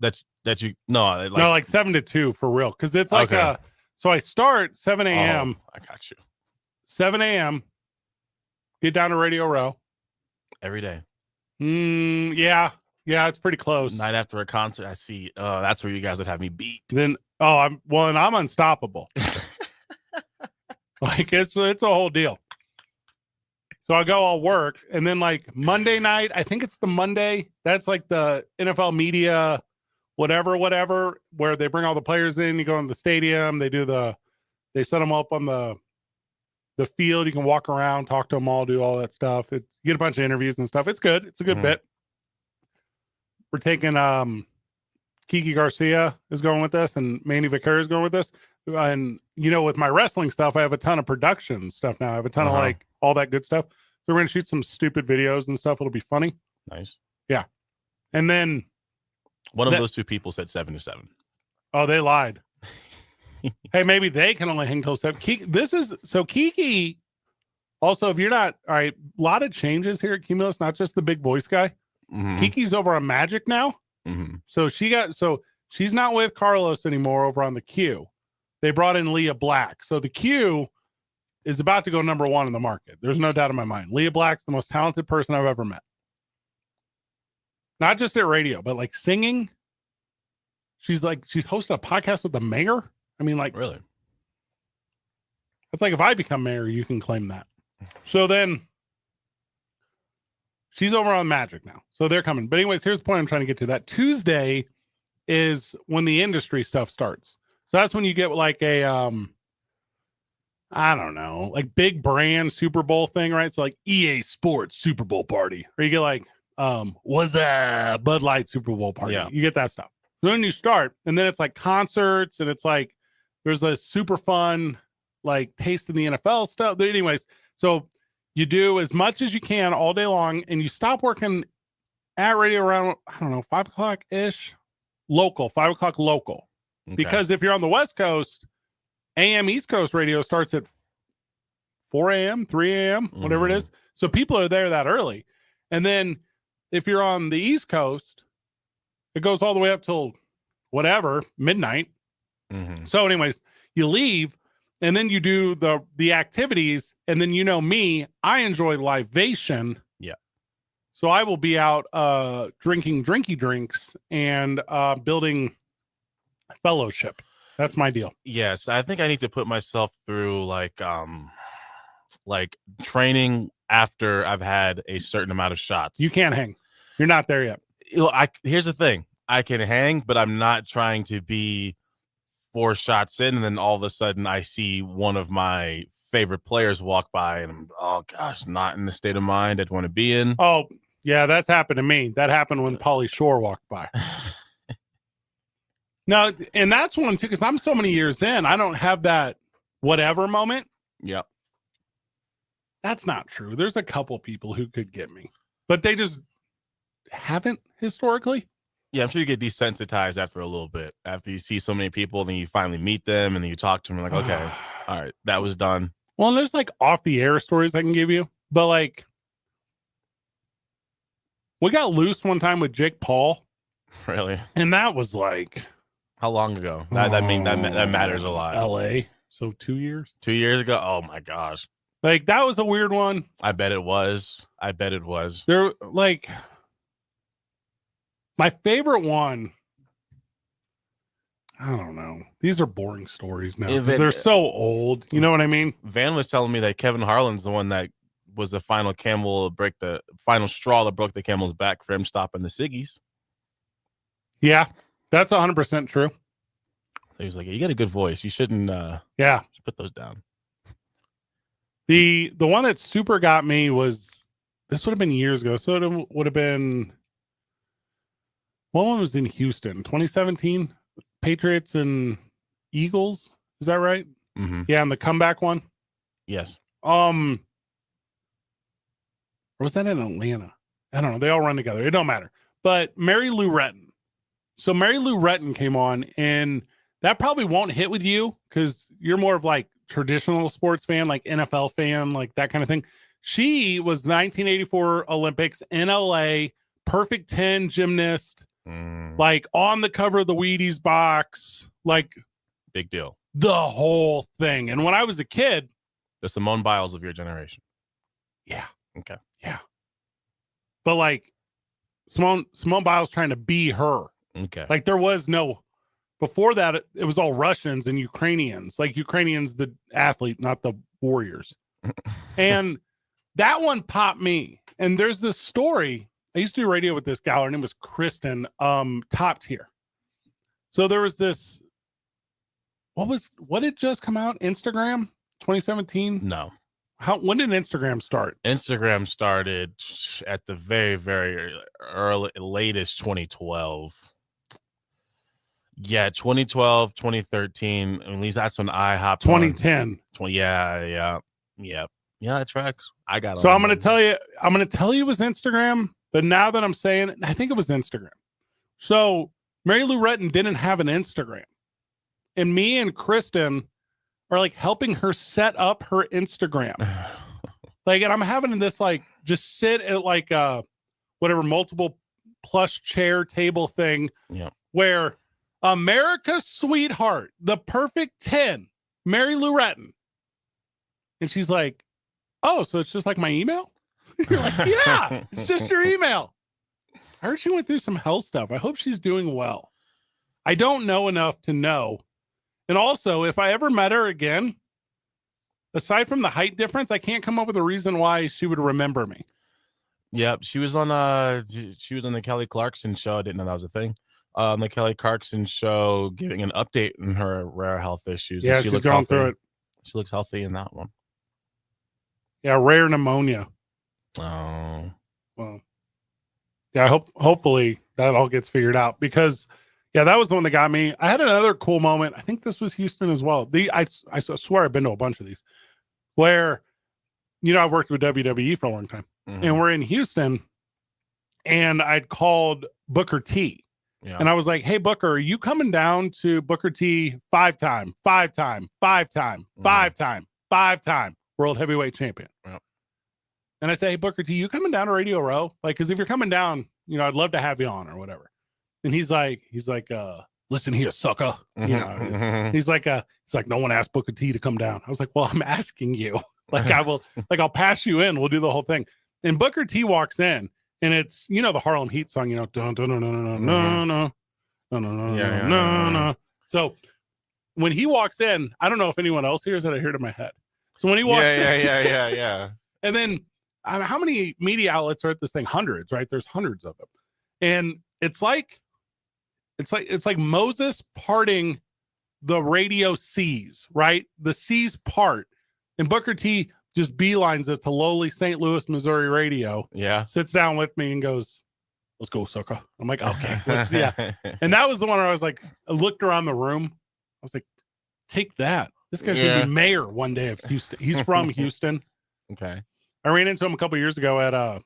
Like 7 to 2 for real. Because it's like okay. So I start 7 a.m. I got you. 7 a.m. Get down to Radio Row. Every day. Yeah, it's pretty close. Night after a concert, I see. That's where you guys would have me beat. Then I'm unstoppable. Like it's a whole deal. So I go, I'll work, and then like Monday night, I think it's the Monday. That's like the NFL media, whatever, where they bring all the players in. You go in the stadium. They set them up on the field. You can walk around, talk to them all, do all that stuff. You get a bunch of interviews and stuff. It's good. It's a good bit. We're taking Kiki Garcia is going with us, and Manny Vaquero is going with us. And with my wrestling stuff, I have a ton of production stuff now. I have a ton of like all that good stuff. So we're gonna shoot some stupid videos and stuff. It'll be funny. Nice. Yeah. And then one of those two people said 7 to 7. Oh, they lied. Hey, maybe they can only hang till 7. Kiki. Also, if you're not all right, a lot of changes here at Cumulus, not just the big voice guy. Mm-hmm. Kiki's over on Magic now. Mm-hmm. So she's not with Carlos anymore over on the Q. They brought in Leah Black. So the Q is about to go number 1 in the market. There's no doubt in my mind. Leah Black's the most talented person I've ever met. Not just at radio, but like singing. She's hosted a podcast with the mayor. I mean, like, really? It's like if I become mayor, you can claim that. So then she's over on Magic now. So they're coming. But anyways, here's the point I'm trying to get to. That Tuesday is when the industry stuff starts. So that's when you get like a, I don't know, like big brand Super Bowl thing, right? So like EA Sports Super Bowl party, or you get like, was a Bud Light Super Bowl party. Yeah. You get that stuff. So then you start, and then it's like concerts, and it's like, there's a super fun, like tasting the NFL stuff. But anyways, so you do as much as you can all day long, and you stop working at radio around, I don't know, 5 o'clock ish, 5 o'clock local. Okay. Because if you're on the West Coast, AM East Coast radio starts at 4 a.m., 3 a.m., whatever it is. So people are there that early. And then if you're on the East Coast, it goes all the way up till whatever, midnight. Mm-hmm. So anyways, you leave and then you do the activities. And then me, I enjoy libation. Yeah. So I will be out drinking drinky drinks and building fellowship. That's my deal. Yes, I think I need to put myself through like training after I've had a certain amount of shots. You can't hang. You're not there yet. Here's the thing. I can hang, but I'm not trying to be 4 shots in, and then all of a sudden I see one of my favorite players walk by, and I'm, oh gosh, not in the state of mind I'd want to be in. Oh, yeah, that's happened to me. That happened when Pauly Shore walked by. No, and that's one too, because I'm so many years in, I don't have that whatever moment. Yep. That's not true. There's a couple people who could get me, but they just haven't historically. Yeah, I'm sure you get desensitized after a little bit. After you see so many people, then you finally meet them, and then you talk to them, like, okay, all right, that was done. Well, and there's like off the air stories I can give you, but like we got loose one time with Jake Paul. Really? And that was like, how long ago? That matters a lot. LA. So 2 years. 2 years ago. Oh my gosh. Like that was a weird one. I bet it was. There, like, my favorite one. I don't know. These are boring stories now. They're so old. You know what I mean? Van was telling me that Kevin Harlan's the one that was the final final straw that broke the camel's back for him stopping the Siggies. Yeah, that's 100% true. So he was like, "You got a good voice. You shouldn't. Yeah, put those down." The one that super got me was, this would have been years ago. So it would have been, one was in Houston, 2017, Patriots and Eagles. Is that right? Mm-hmm. Yeah, and the comeback one. Yes. Or was that in Atlanta? I don't know. They all run together. It don't matter. But Mary Lou Retton. So Mary Lou Retton came on, and that probably won't hit with you because you're more of like traditional sports fan, like NFL fan, like that kind of thing. She was 1984 Olympics in LA, perfect 10 gymnast, like on the cover of the Wheaties box, like big deal. The whole thing. And when I was a kid, the Simone Biles of your generation. Yeah. Okay. Yeah. But like Simone Biles trying to be her. Okay. Like there was no, before that, it was all Russians and Ukrainians, like Ukrainians, the athlete, not the warriors. And that one popped me. And there's this story. I used to do radio with this gal. Her name was Kristen, Top Tier. So there was this, what had just come out? Instagram 2017? No. When did Instagram start? Instagram started at the very, very latest 2012. Yeah, 2012, 2013. At least that's when I hopped 2010. On. Yeah, that tracks. I got So I'm going to tell you it was Instagram, but now that I'm saying it, I think it was Instagram. So Mary Lou Retton didn't have an Instagram. And me and Kristen are like helping her set up her Instagram. Like, and I'm having this like just sit at like whatever multiple plush chair table thing. Yeah. Where America's sweetheart, the perfect 10, Mary Lou Retton. And she's like, oh, so it's just like my email? You're like, yeah, it's just your email. I heard she went through some health stuff. I hope she's doing well. I don't know enough to know. And also, if I ever met her again, aside from the height difference, I can't come up with a reason why she would remember me. Yep, she was on the Kelly Clarkson show. I didn't know that was a thing. On the Kelly Clarkson show, giving an update on her rare health issues. Yeah, she's going through it. She looks healthy in that one. Yeah, rare pneumonia. Oh. Well, yeah, hopefully that all gets figured out because, yeah, that was the one that got me. I had another cool moment. I think this was Houston as well. I swear I've been to a bunch of these where, you know, I worked with WWE for a long time. Mm-hmm. And we're in Houston and I'd called Booker T. Yeah. And I was like, hey, Booker, are you coming down to Booker T five-time world heavyweight champion? Yeah. And I say, hey, Booker T, you coming down to Radio Row? Like, because if you're coming down, you know, I'd love to have you on or whatever. And he's like, listen here, sucker. You know, he's like, no one asked Booker T to come down. I was like, well, I'm asking you. Like, I'll pass you in. We'll do the whole thing. And Booker T walks in, and it's, you know, the Harlem Heat song, you know, dun dun dun dun dun dun dun. So when he walks in, I don't know if anyone else hears it. I hear it in my head. So when he walks in, yeah. And then how many media outlets are at this thing? Hundreds, right? There's hundreds of them, and it's like Moses parting the radio seas, right? The seas part, and Booker T just beelines it to lowly St. Louis, Missouri radio. Yeah, sits down with me and goes, "Let's go, sucker." I'm like, "Okay, yeah." And that was the one where I was like, I looked around the room. I was like, "Take that! This guy's gonna be mayor one day of Houston. He's from Houston." Okay. I ran into him a couple years ago at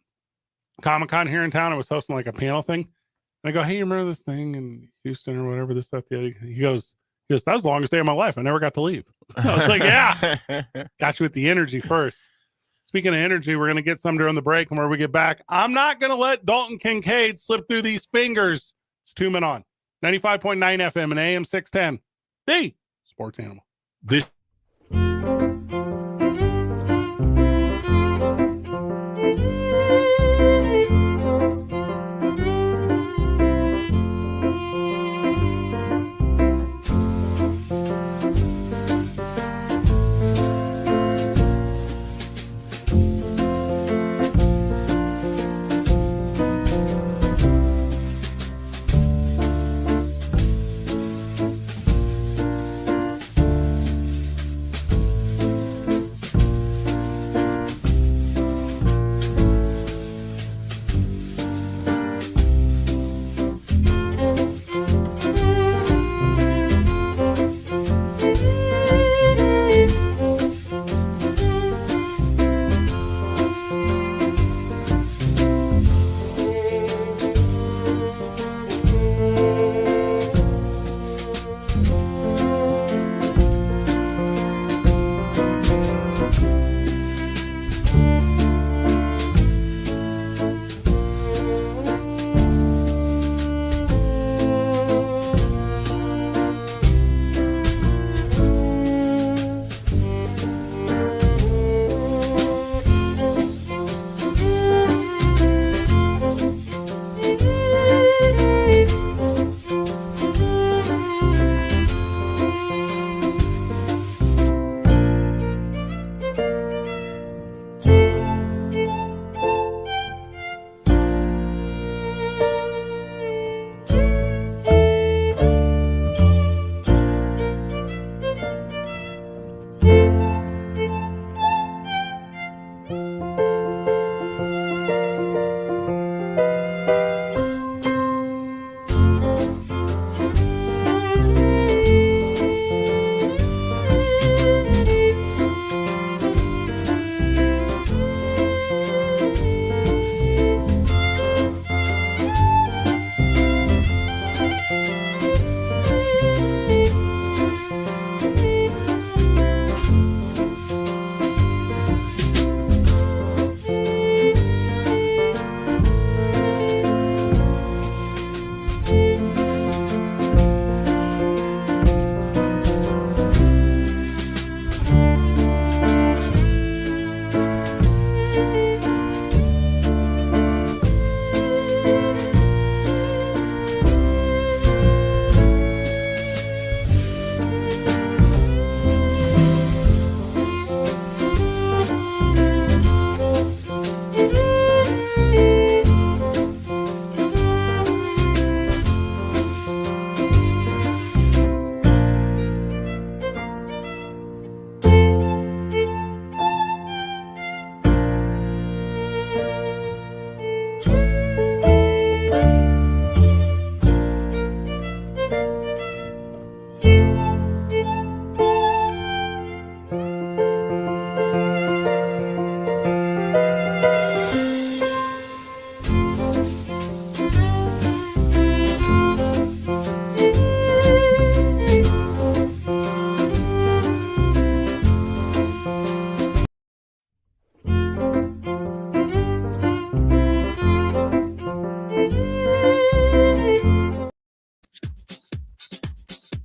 Comic-Con here in town. I was hosting like a panel thing. And I go, hey, you remember this thing in Houston or whatever, this, that, the other? He goes, that was the longest day of my life. I never got to leave. I was like, yeah. Got you with the energy first. Speaking of energy, we're going to get some during the break. And when we get back, I'm not going to let Dalton Kincaid slip through these fingers. It's 2 Men On. 95.9 FM and AM 610. The Sports Animal. This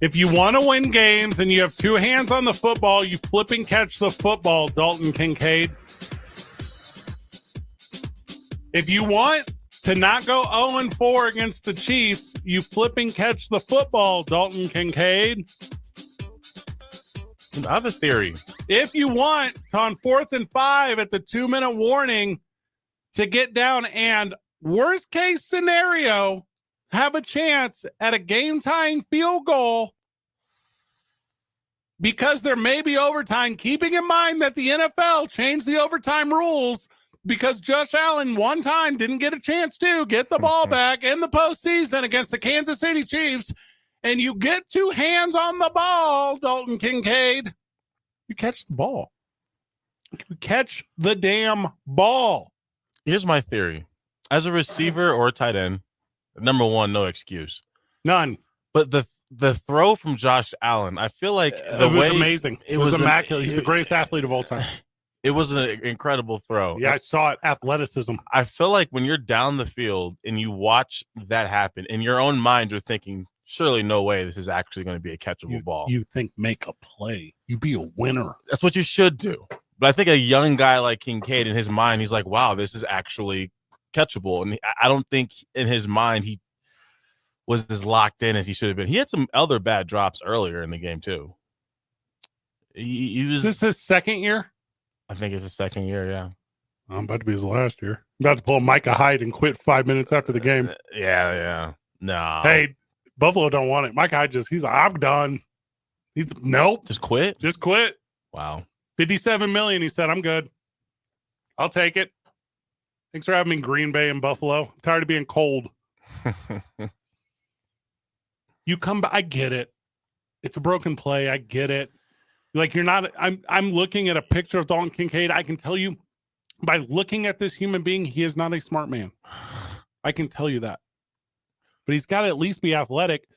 If you want to win games and you have two hands on the football, you flip and catch the football, Dalton Kincaid. If you want to not go 0-4 against the Chiefs, you flip and catch the football, Dalton Kincaid. I have a theory. If you want to, on 4th and 5 at the 2-minute warning, to get down and, worst case scenario, have a chance at a game-tying field goal because there may be overtime, keeping in mind that the NFL changed the overtime rules because Josh Allen one time didn't get a chance to get the ball back in the postseason against the Kansas City Chiefs, and you get two hands on the ball, Dalton Kincaid, you catch the ball. You catch the damn ball. Here's my theory. As a receiver or a tight end, number one, no excuse. None. But the throw from Josh Allen, I feel like it was amazing. It was immaculate. He's the greatest athlete of all time. It was an incredible throw. Yeah, I saw it. Athleticism. I feel like when you're down the field and you watch that happen, in your own mind, you're thinking, surely no way this is actually going to be a catchable ball. You think make a play. You be a winner. That's what you should do. But I think a young guy like Kincaid, in his mind, he's like, wow, this is actually catchable. And I don't think in his mind he was as locked in as he should have been. He had some other bad drops earlier in the game, too. He was. Is this his second year? I think it's his second year, yeah. I'm about to be his last year. I'm about to pull Micah Hyde and quit 5 minutes after the game. Yeah. No. Hey, Buffalo don't want it. Micah Hyde he's like, I'm done. Nope. Just quit? Just quit. Wow. $57 million. He said, I'm good. I'll take it. Thanks for having me in Green Bay and Buffalo. I'm tired of being cold. You come back. I get it. It's a broken play. I get it. Like you're not, I'm looking at a picture of Dalton Kincaid. I can tell you by looking at this human being, he is not a smart man. I can tell you that. But he's got to at least be athletic.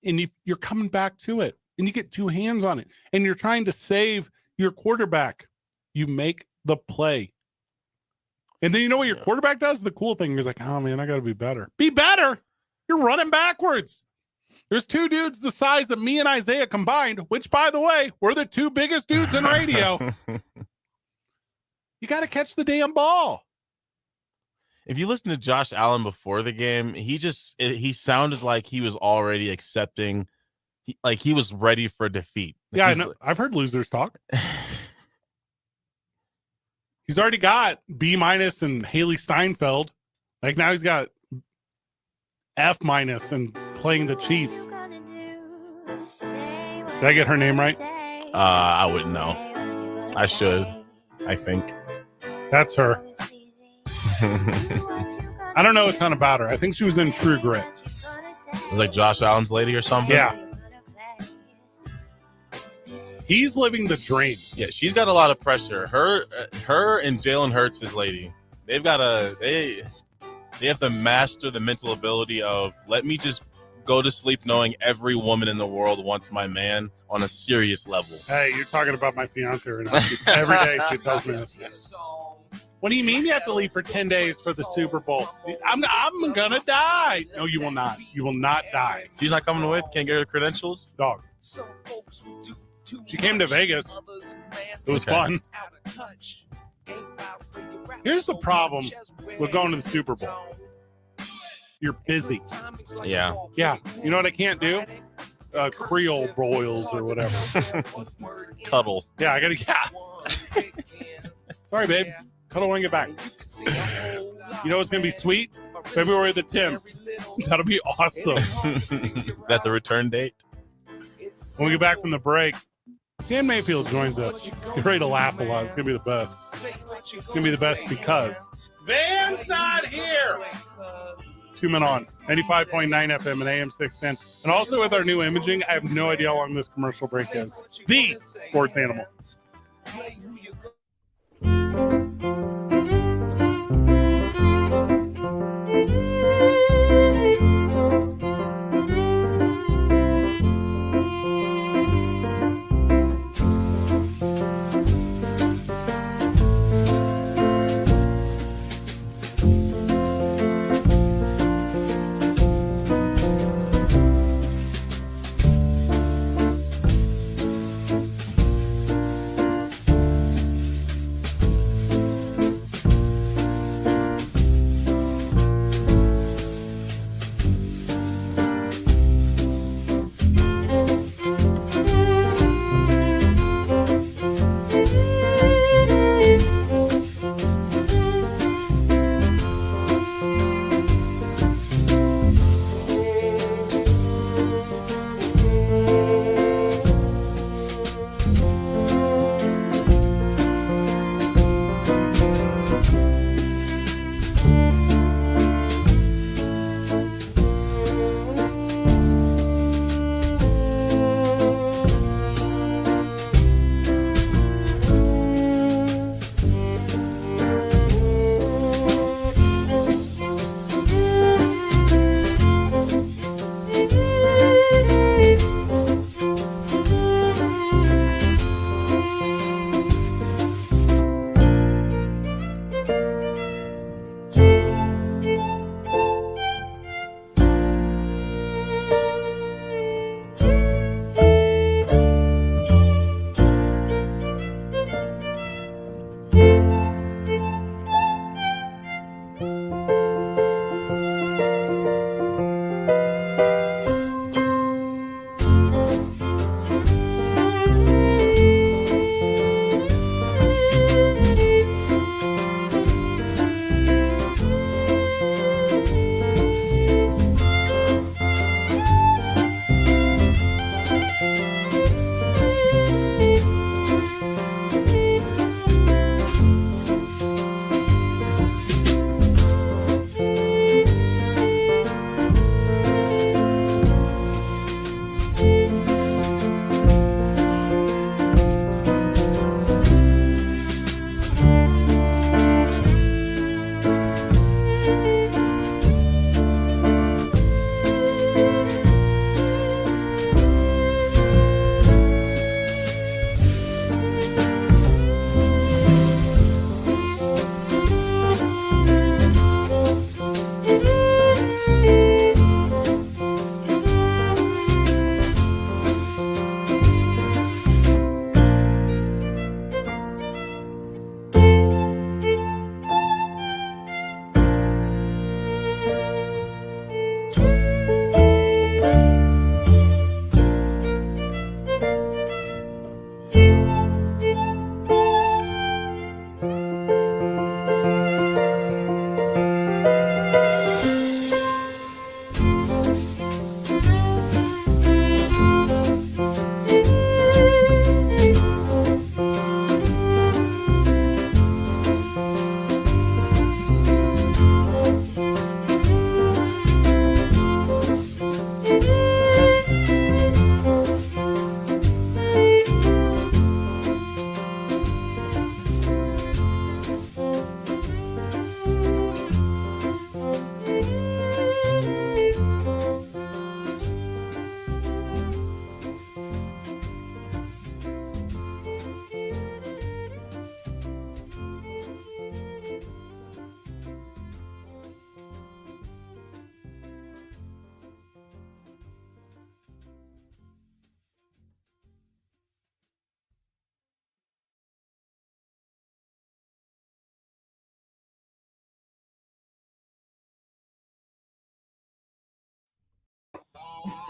And if you're coming back to it and you get two hands on it and you're trying to save your quarterback, you make the play. And then you know what your quarterback does? The cool thing is like, oh man, I got to be better. Be better. You're running backwards. There's two dudes the size of me and Isaiah combined, which, by the way, we're the two biggest dudes in radio. You got to catch the damn ball. If you listen to Josh Allen before the game, he sounded like he was already accepting, like he was ready for defeat. Like yeah, I know. I've heard losers talk. He's already got B- and Haley Steinfeld. Like now he's got F- and playing the Chiefs. Did I get her name right? I wouldn't know. I should. I think. That's her. I don't know a ton about her. I think she was in True Grit. It was like Josh Allen's lady or something? Yeah. He's living the dream. Yeah, she's got a lot of pressure. Her and Jalen Hurts, his lady, they have to master the mental ability of let me just go to sleep knowing every woman in the world wants my man on a serious level. Hey, you're talking about my fiance right now. Every day she tells me this. What do you mean you have to leave for 10 days for the Super Bowl? I'm gonna die. No, you will not. You will not die. She's not coming with? Can't get her credentials? Dog. She came to Vegas. It was fun. Here's the problem with going to the Super Bowl. You're busy. Yeah. Yeah. You know what I can't do? Creole broils or whatever. Cuddle. Yeah, I gotta. Yeah. Sorry, babe. Cuddle when I get back. You know what's gonna be sweet? February the 10th. That'll be awesome. Is that the return date? When we get back from the break, Dan Mayfield joins us. Get ready to laugh a lot. It's gonna be the best. It's gonna be the best because Van's not here. 2 men on 95.9 FM and AM 610. And also with our new imaging, I have no idea how long this commercial break is. The Sports Animal.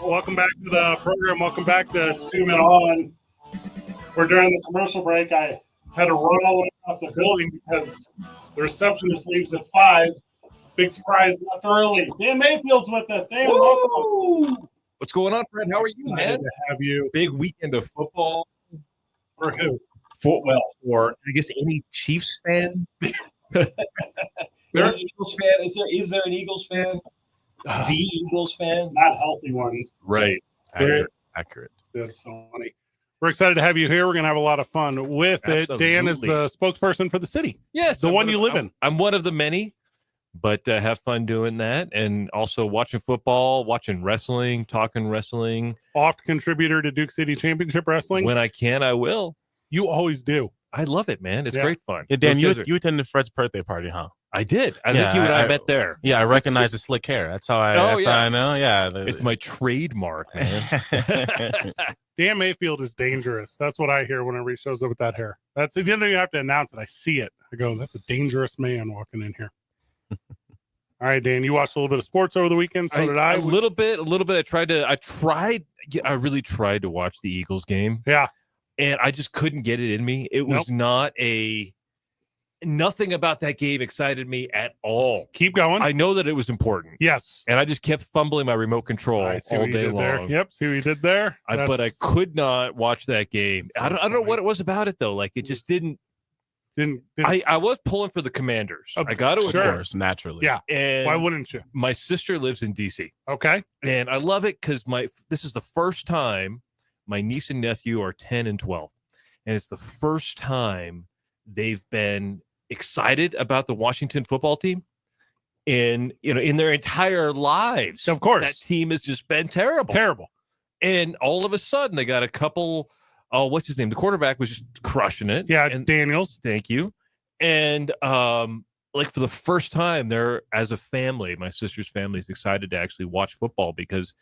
Welcome back to the program. Welcome back to Zoom It On. We're during the commercial break. I had to run all the way across the building because the receptionist leaves at 5. Big surprise, left early. Dan Mayfield's with us. Dan, welcome. What's going on, Fred? How are you, Excited man? to have you. Big weekend of football. For who? Or I guess any Chiefs fan. Any Eagles fan? Is there an Eagles fan? The Eagles fan? Not healthy ones. Right. Accurate. That's so funny. We're excited to have you here. We're going to have a lot of fun with it. Dan is Absolutely. the spokesperson for the city. Yes. The one you live in. I'm one of the many, but have fun doing that. And also watching football, watching wrestling, talking wrestling. Oft contributor to Duke City Championship Wrestling. When I can, I will. You always do. I love it, man. It's Yeah. great fun. Yeah, Dan, Those you guys are- you attended Fred's birthday party, huh? I did. I Yeah, think you and I I- met there. Yeah, I recognize the slick hair. That's how I. Oh, that's yeah. how I know. Yeah, It's my trademark, man. Dan Mayfield is dangerous. That's what I hear whenever he shows up with that hair. That's he didn't even have to announce it. I see it. I go, that's a dangerous man walking in here. All right, Dan, you watched a little bit of sports over the weekend. So did I. A little bit. I really tried to watch the Eagles game. Yeah. And I just couldn't get it in me. It was nothing about that game excited me at all. Keep going. I know that it was important. Yes. And I just kept fumbling my remote control I see all what you day did there. long. Yep. See what you did there. But I could not watch that game. So I don't know funny. what it was about it though. Like it just didn't. didn't I was pulling for the Commanders. Oh, I got to sure. Of admit. course, naturally. Yeah. And Why wouldn't you? my sister lives in DC. Okay. And I love it because this is the first time my niece and nephew are 10 and 12. And it's the first time they've been excited about the Washington football team in their entire lives. Of course. That team has just been terrible. Terrible. And all of a sudden they got a couple, what's his name? The quarterback was just crushing it. Yeah. And Daniels. thank you. And like for the first time, they're as a family, my sister's family is excited to actually watch football because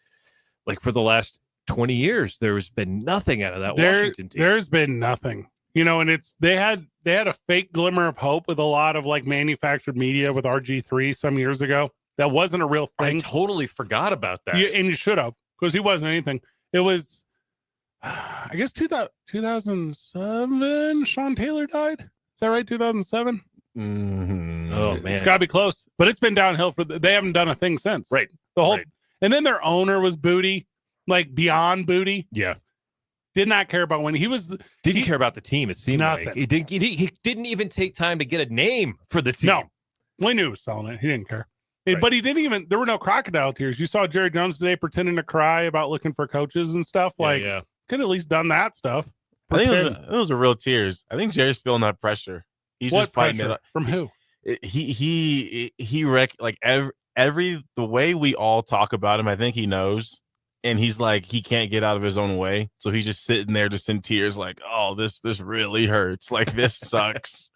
like for the last 20 years, there's been nothing out of that Washington team. There's been nothing. And they had a fake glimmer of hope with a lot of like manufactured media with RG3 some years ago. That wasn't a real I thing. totally forgot about that. And you should have, because he wasn't anything. It was, I guess, 2007. Sean Taylor died. Is that right? 2007. Mhm. Oh, man. It's got to be close. But it's been downhill they haven't done a thing since. Right. The whole, Right. And then their owner was booty, like beyond booty. Yeah. Did not care about when he was. Didn't care about the team. It seemed Nothing. like he didn't even take time to get a name for the team. No, we knew he was selling it. He didn't care. Right. But he didn't even. There were no crocodile tears. You saw Jerry Jones today pretending to cry about looking for coaches and stuff. Yeah. Could at least done that stuff. I think Pretend. those are real tears. I think Jerry's feeling that pressure. He's What just fighting pressure? it. From who? He like every the way we all talk about him. I think he knows, and he's like he can't get out of his own way, so he's just sitting there, just in tears, like, oh, this really hurts. Like this sucks.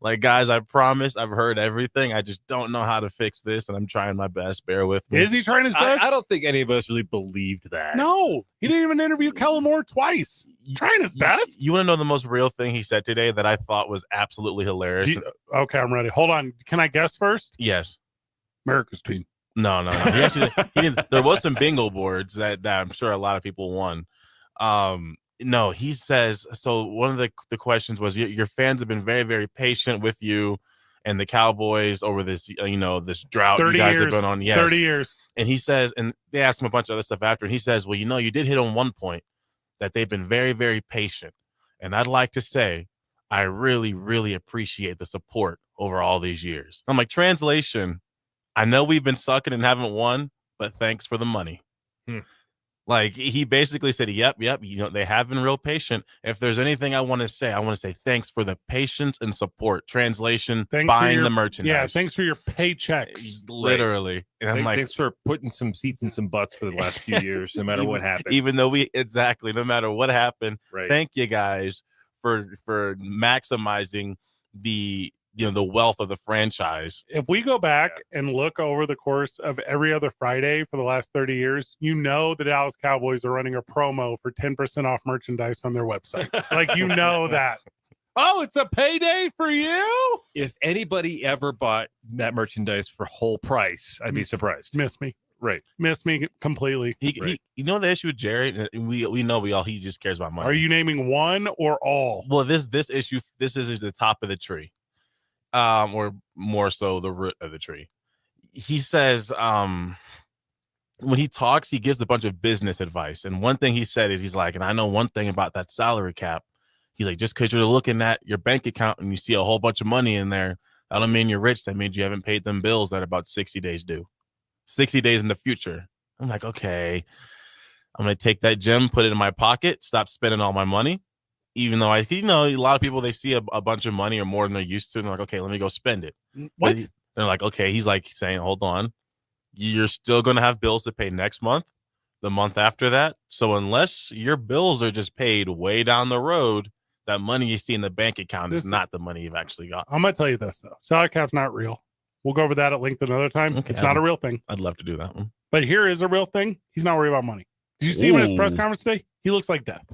Like, guys, I promise I've heard everything. I just don't know how to fix this, and I'm trying my best. Bear with me. Is he trying his best? I don't think any of us really believed that. No, he didn't even interview Kellen Moore twice. Trying his best. You want to know the most real thing he said today that I thought was absolutely hilarious? Okay, I'm ready. Hold on. Can I guess first? Yes. America's team. No. He actually, there was some bingo boards that I'm sure a lot of people won. No, he says, so one of the questions was your fans have been very, very patient with you and the Cowboys over this, this drought 30 you guys years, have been on. Yes. 30 years. And he says, and they asked him a bunch of other stuff after, and he says, well, you did hit on one point that they've been very, very patient. And I'd like to say, I really, really appreciate the support over all these years. I'm like, translation, I know we've been sucking and haven't won, but thanks for the money. Like he basically said, yep. They have been real patient. If there's anything I want to say thanks for the patience and support. Translation, buying the merchandise. Yeah, thanks for your paychecks. Literally. And I'm like, thanks for putting some seats in some butts for the last few years, no matter what happened. Even though no matter what happened, Right. Thank you guys for maximizing the wealth of the franchise. If we go back and look over the course of every other Friday for the last 30 years, the Dallas Cowboys are running a promo for 10% off merchandise on their website. Like, that. Oh, it's a payday for you? If anybody ever bought that merchandise for whole price, I'd be surprised. Miss me. Right. Missed me completely. You know the issue with Jerry. We know he just cares about money. Are you naming one or all? Well, this issue, this is the top of the tree, or more so the root of the tree. He says, when he talks, he gives a bunch of business advice, and one thing he said is, he's like, and I know one thing about that salary cap. He's like, just because you're looking at your bank account and you see a whole bunch of money in there, that don't mean you're rich. That means you haven't paid them bills that are about 60 days due, 60 days in the future. I'm like, okay, I'm gonna take that gem, put it in my pocket, stop spending all my money. Even though a lot of people, they see a bunch of money or more than they're used to, and they're like, okay, let me go spend it. What? They're like, okay, he's like saying, hold on, you're still gonna have bills to pay next month, the month after that. So unless your bills are just paid way down the road, that money you see in the bank account is not the money you've actually got. I'm gonna tell you this though, salary cap's not real. We'll go over that at length another time. Okay, It's not a real thing. I'd love to do that one. But here is a real thing. He's not worried about money. Did you see him in his press conference today? He looks like death.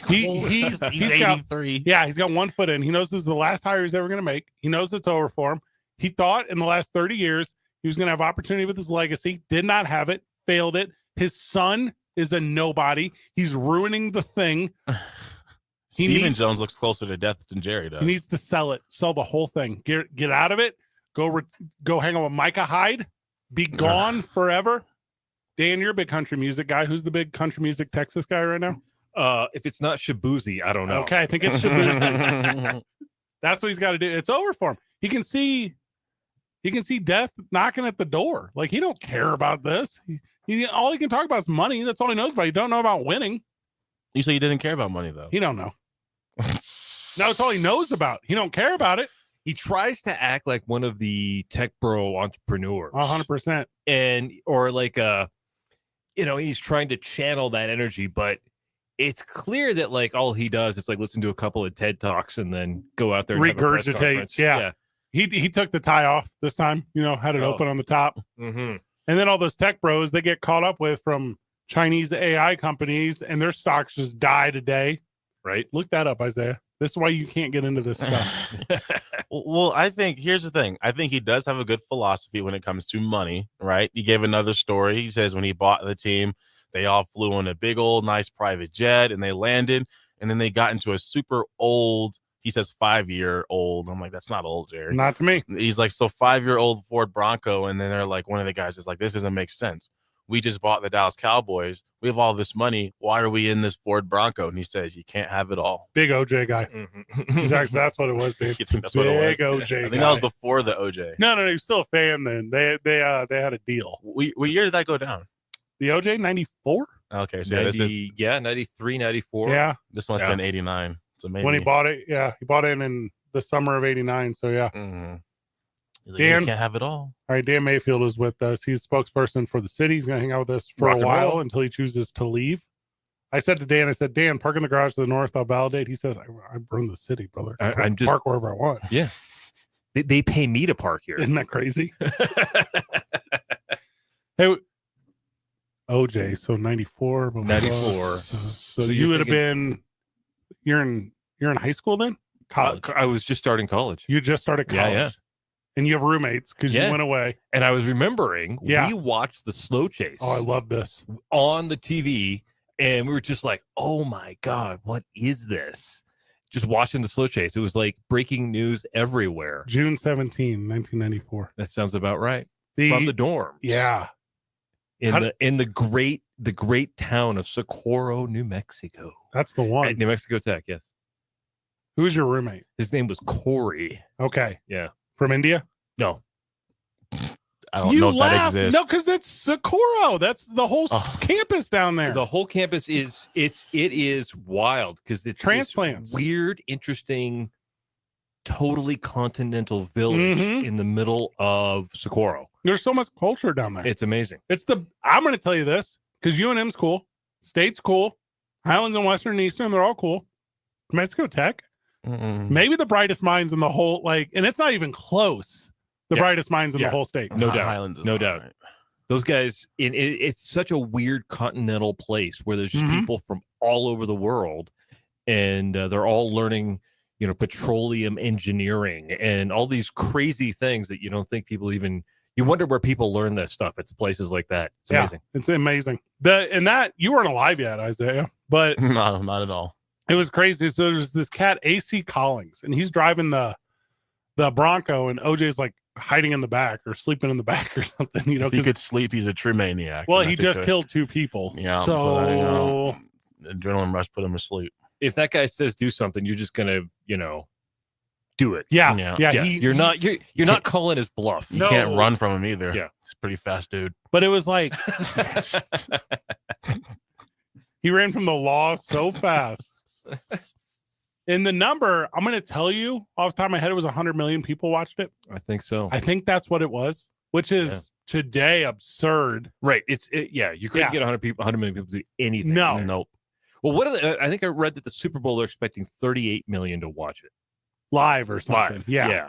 He's 83. Yeah, he's got 1 foot in. He knows this is the last hire he's ever going to make. He knows it's over for him. He thought in the last 30 years he was going to have opportunity with his legacy. Did not have it. Failed it. His son is a nobody. He's ruining the thing. Stephen Jones looks closer to death than Jerry does. He needs to sell it. Sell the whole thing. Get out of it. Go hang out with Micah Hyde. Be gone forever. Dan, you're a big country music guy. Who's the big country music Texas guy right now? If it's not Shabuzi, I don't know. Okay, I think it's Shabuzi. That's what he's got to do. It's over for him. He can see death knocking at the door. Like, he don't care about this. All he can talk about is money. That's all he knows about. He don't know about winning. You say he doesn't care about money, though. He don't know. No, that's all he knows about. He don't care about it. He tries to act like one of the tech bro entrepreneurs. 100%. Or like he's trying to channel that energy, but it's clear that like all he does is like listen to a couple of TED Talks and then go out there and regurgitate. Yeah. He took the tie off this time, had it open on the top. Mm-hmm. And then all those tech bros, they get caught up with from Chinese AI companies, and their stocks just die today. Right. Look that up, Isaiah. This is why you can't get into this stuff. Well, I think here's the thing. I think he does have a good philosophy when it comes to money, right? He gave another story. He says when he bought the team, they all flew in a big old nice private jet and they landed, and then they got into a super old, he says 5-year-old. I'm like, that's not old, Jerry. Not to me. He's like, so 5-year-old Ford Bronco. And then they're like, one of the guys is like, this doesn't make sense. We just bought the Dallas Cowboys. We have all this money. Why are we in this Ford Bronco? And he says, you can't have it all. Big OJ guy. Mm-hmm. Exactly. That's what it was, dude. You think that's what it was? Big OJ I think guy. that was before the OJ. No, he was still a fan then. They had a deal. What year did that go down? The OJ, 94? Okay, so 93, 94. Yeah. this must have been 89. So maybe When he bought it, he bought it in the summer of 89. So, yeah. Mm-hmm. Like, Dan, you can't have it all. All right, Dan Mayfield is with us. He's a spokesperson for the city. He's going to hang out with us for Rock a and while roll. until he chooses to leave. I said to Dan, Dan, park in the garage to the north. I'll validate. He says, I run the city, brother. I'm just park wherever I want. Yeah. They pay me to park here. Isn't that crazy? Hey, OJ, so 94. Blah, blah, blah. 94. So So you you're would have been, you're in high school then? College. I was just starting college. You just started college. Yeah. And you have roommates because you Yeah. went away. And I was remembering we watched the slow chase Oh, I love this. on the TV, and we were just like, oh my God, what is this? Just watching the slow chase. It was like breaking news everywhere. June 17, 1994. That sounds about right. From the dorms. Yeah. In the great town of Socorro, New Mexico. That's the At one. New Mexico Tech, yes. Who was your roommate? His name was Corey. Okay. Yeah. From India? No. I don't know if that exists. No, because it's Socorro. That's the whole campus down there. The whole campus it is wild because it's Transplants. this weird, interesting, totally continental village Mhm. in the middle of Socorro. There's so much culture down there. It's amazing. I'm going to tell you this because UNM's cool. State's cool. Highlands and Western and Eastern, they're all cool. Mexico Tech, maybe the brightest minds in the whole, and it's not even close. The Yeah. brightest minds in the whole state. No doubt. Highlands is No all doubt. right. Those guys, it's such a weird continental place where there's just Mhm. people from all over the world, and they're all learning, petroleum engineering and all these crazy things that you don't think people even You wonder where people learn this stuff. It's places like that. It's amazing. It's amazing. That you weren't alive yet, Isaiah, but No, not at all. it was crazy. So there's this cat, AC Collins, and he's driving the Bronco, and OJ's like hiding in the back or sleeping in the back or something. You know, if he could sleep, he's a true maniac. well, And I he think just killed 2 people. Yeah, So but, you know, adrenaline rush put him to sleep. If that guy says do something, you're just gonna, do it. yeah. Yeah, you're not calling his bluff. You No. can't run from him either. Yeah. He's a pretty fast dude. But it was like he ran from the law so fast. And the number, I'm going to tell you off the top of my head, it was 100 million people watched it. I think so. I think that's what it was, which is today absurd. Right. You couldn't get 100 million people to do anything. No. Nope. Well, I think I read that the Super Bowl, they're expecting 38 million to watch it. Live or something. Live. Yeah.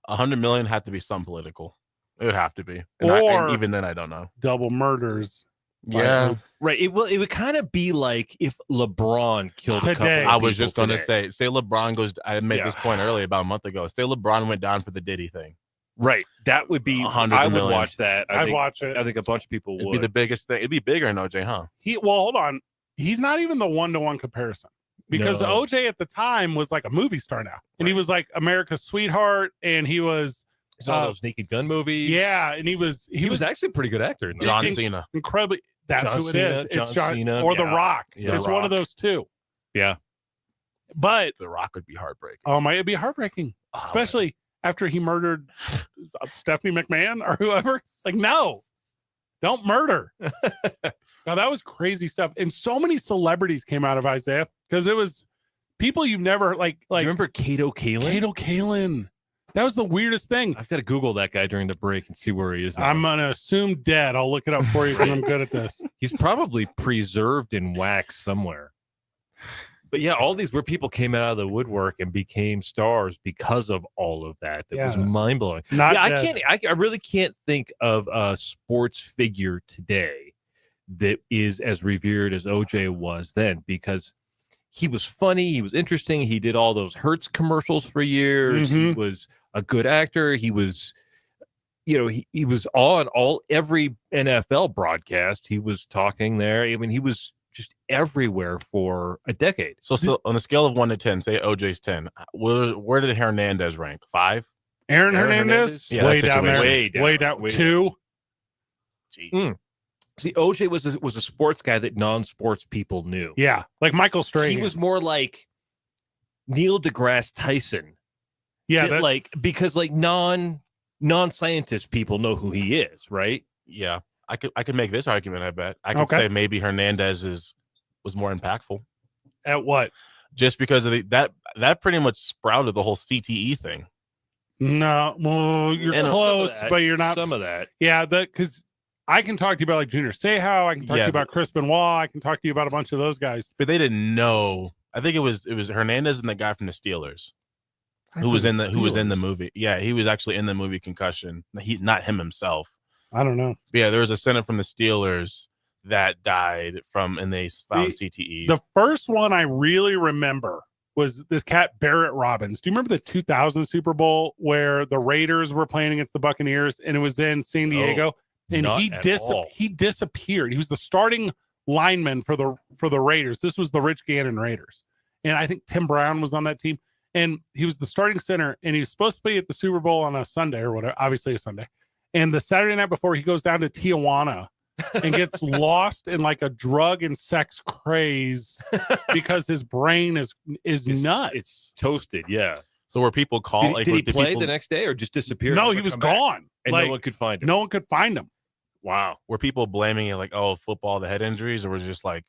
100 million had to be some political. It would have to be. Or- and even then, I don't know. Double murders. Yeah. Right. It would kind of be like if LeBron killed a couple Today. of I was people just going to today. say LeBron goes. I made Yeah. this point earlier about a month ago. Say LeBron went down for the Diddy thing. Right. That would be. 100 I would million. watch that. I'd watch it. I think a bunch of people It'd would. be the biggest thing. It'd be bigger than OJ, huh? Hold on. He's not even the 1-to-1 comparison because No. OJ at the time was like a movie star now. And he Right. was like America's sweetheart. And he was, It's all those Naked Gun movies. yeah. And he was actually a pretty good actor. In those. John Just Cena. incredibly. That's John who it Cena, is. It's John John Cena, or The yeah. Rock. Yeah, It's The one of Rock. those two. Yeah. But The Rock would be heartbreaking. it'd be heartbreaking, Oh, especially after he murdered Stephanie McMahon or whoever. Like, no, don't murder. Now that was crazy stuff, and so many celebrities came out of Isaiah because it was people you've never Do you remember Kato Kaelin? Kato Kaelin. That was the weirdest thing. I've got to Google that guy during the break and see where he is now. I'm gonna assume dead. I'll look it up for you because I'm good at this. He's probably preserved in wax somewhere. But yeah, all these where people came out of the woodwork and became stars because of all of that. That was Yeah. mind blowing. Not Yeah, dead. I really can't think of a sports figure today that is as revered as OJ was then, because he was funny, he was interesting, he did all those Hertz commercials for years. He Mhm. was a good actor. He was, he was on every NFL broadcast. He was talking there. I mean, he was just everywhere for a decade. So on a scale of 1 to 10, say OJ's 10. Where did Hernandez rank? 5? Aaron Aaron Hernandez, Hernandez? Yeah, way that down there, situation. Way down, way 2. Jeez. Mm. See, OJ was a sports guy that non-sports people knew. Yeah, like Michael Strahan. He was more like Neil deGrasse Tyson. yeah, Because non-scientist people know who he is, right? Yeah. I could make this argument, I bet. I could Okay. say maybe Hernandez was more impactful. at what? Just because of that pretty much sprouted the whole CTE thing. No, well, you're And some of close, but you're not. Some of that. Yeah, because I can talk to you about like Junior Seau. I can talk to Yeah, you about Chris Benoit. I can talk to you about a bunch of those guys. But they didn't know. I think it was Hernandez and the guy from the Steelers who was in the movie. Yeah, he was actually in the movie Concussion. Not him himself. I don't know. But yeah, there was a center from the Steelers that died and they found CTE. The first one I really remember was this cat Barrett Robbins. Do you remember the 2000 Super Bowl where the Raiders were playing against the Buccaneers and it was in San Diego? And not he at all. he disappeared. He was the starting lineman for the Raiders. This was the Rich Gannon Raiders. And I think Tim Brown was on that team. And he was the starting center. And he was supposed to be at the Super Bowl on a Sunday or whatever, obviously a Sunday. And the Saturday night before, he goes down to Tijuana and gets lost in like a drug and sex craze because his brain is nuts. It's toasted. Yeah. So were people call? Did he play the next day or just disappear? No, Never he was come back? gone. And Like, no one could find him. no one could find him. Wow. Were people blaming it like, oh, football, the head injuries, or was it just like,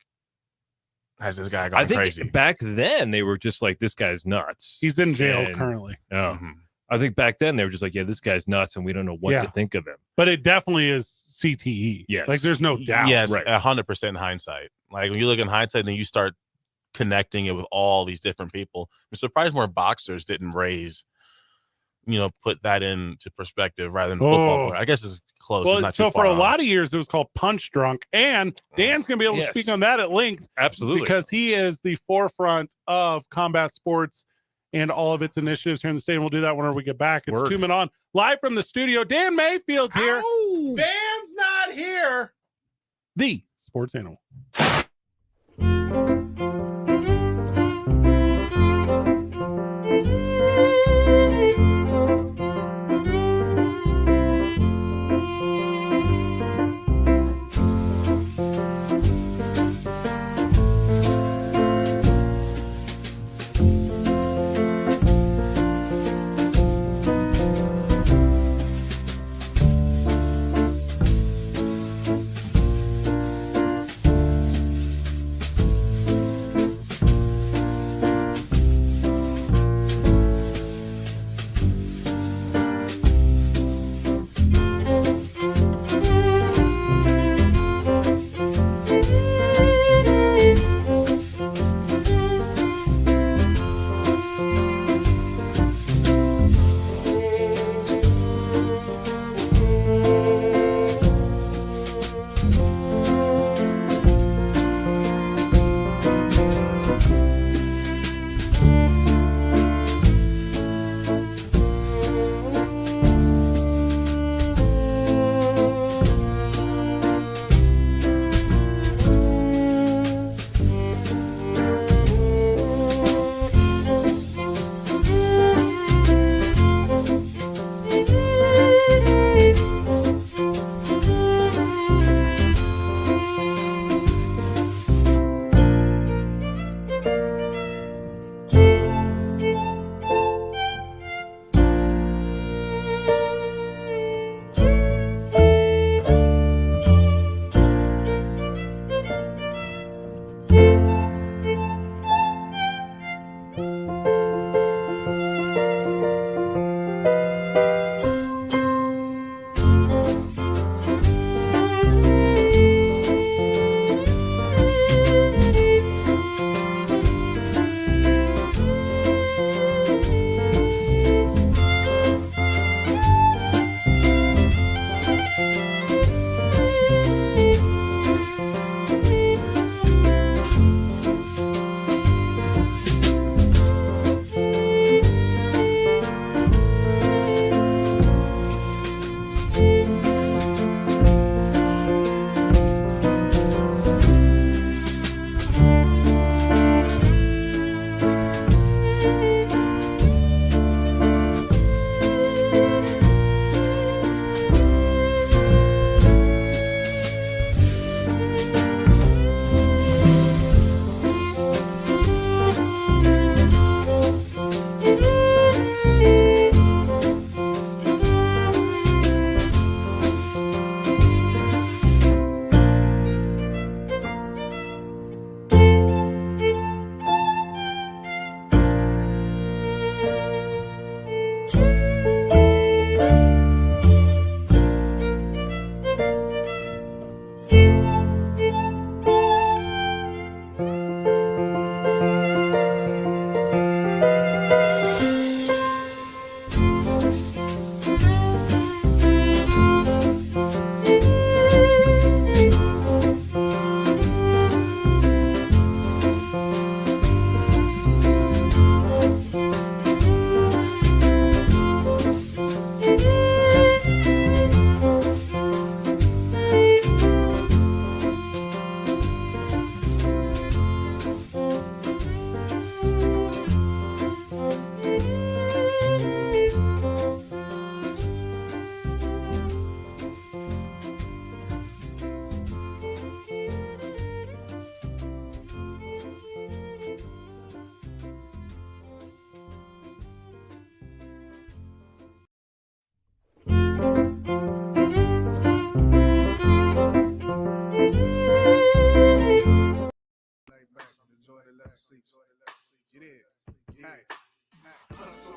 has this guy gone I think crazy? back then they were just like, this guy's nuts. He's in jail And- currently. Yeah. Mhm. I think back then they were just like, yeah, this guy's nuts and we don't know what Yeah. to think of him. But it definitely is CTE. Yes. Like there's no doubt. Yes, right. 100% hindsight. Like when you look in hindsight, then you start connecting it with all these different people. I'm surprised more boxers didn't put that into perspective rather than football. Oh. player. I guess it's close. It's Well, not so too for far a off. lot of years, it was called Punch Drunk. And Dan's going to be able to Yes. speak on that at length Absolutely. because he is the forefront of combat sports and all of its initiatives here in the state. And we'll do that whenever we get back. It's Word. 2 Men On live from the studio. Dan Mayfield's here. Ow! Van's not here. The Sports Animal.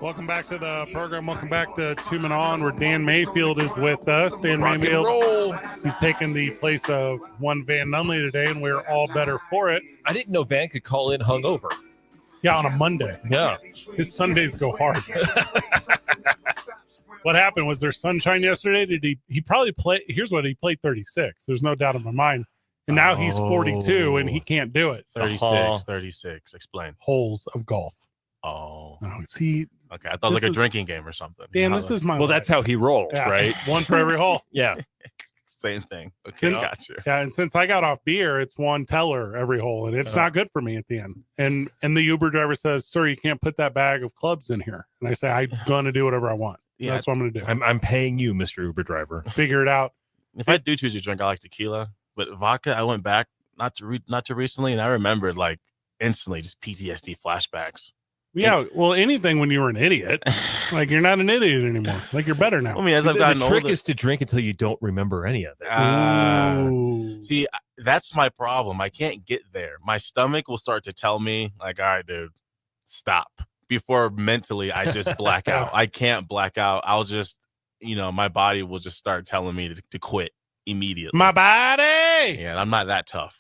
Welcome back to the program. Welcome back to 2 Men On, where Dan Mayfield is with us. Dan Rock and Mayfield, roll. he's taking the place of one Van Nunley today, and we're all better for it. I didn't know Van could call in hungover. Yeah, on a Monday. Yeah. His Sundays go hard. What happened? Was there sunshine yesterday? Did he probably play? Here's what he played 36. There's no doubt in my mind. And now he's 42 and he can't do it. 36, Uh-huh. 36. Explain. Holes of golf. Oh, see, okay. I thought it was This like a is- drinking game or something. Dan, No, this is my Well, that's life. how he rolls, Yeah. right? One for every hole. Yeah. same thing. Okay, Yeah. gotcha. Yeah, and since I got off beer, it's one teller every hole, and it's not good for me at the end. And the Uber driver says, "Sir, you can't put that bag of clubs in here." And I say, "I'm gonna do whatever I want. Yeah. That's what I'm gonna do. I'm paying you, Mr. Uber driver. Figure it out." If I do choose to drink, I like tequila, but vodka. I went back not too recently, and I remembered like instantly just PTSD flashbacks. Yeah, well, anything when you were an idiot, like you're not an idiot anymore. Like you're better now. I mean, as I've The gotten trick older, is to drink until you don't remember any of it. Ooh. see, that's my problem. I can't get there. My stomach will start to tell me, like, all right, dude, stop. Before mentally, I just black out. I can't black out. I'll just, my body will just start telling me to quit immediately. My body. Yeah, I'm not that tough.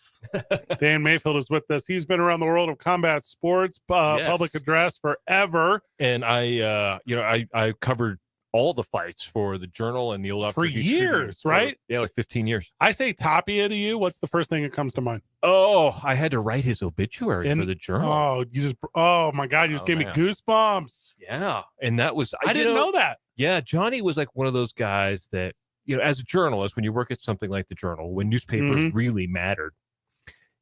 Dan Mayfield is with us. He's been around the world of combat sports, Yes. public address forever. And I covered all the fights for the Journal and the Old For Tribune years, for, right? Yeah, like 15 years. I say Tapia to you. What's the first thing that comes to mind? Oh, I had to write his obituary In- for the Journal. Oh my God, you just Oh, gave me man. goosebumps. Yeah, and that was I didn't know that. Yeah, Johnny was like one of those guys that, as a journalist, when you work at something like the Journal, when newspapers Mhm. really mattered,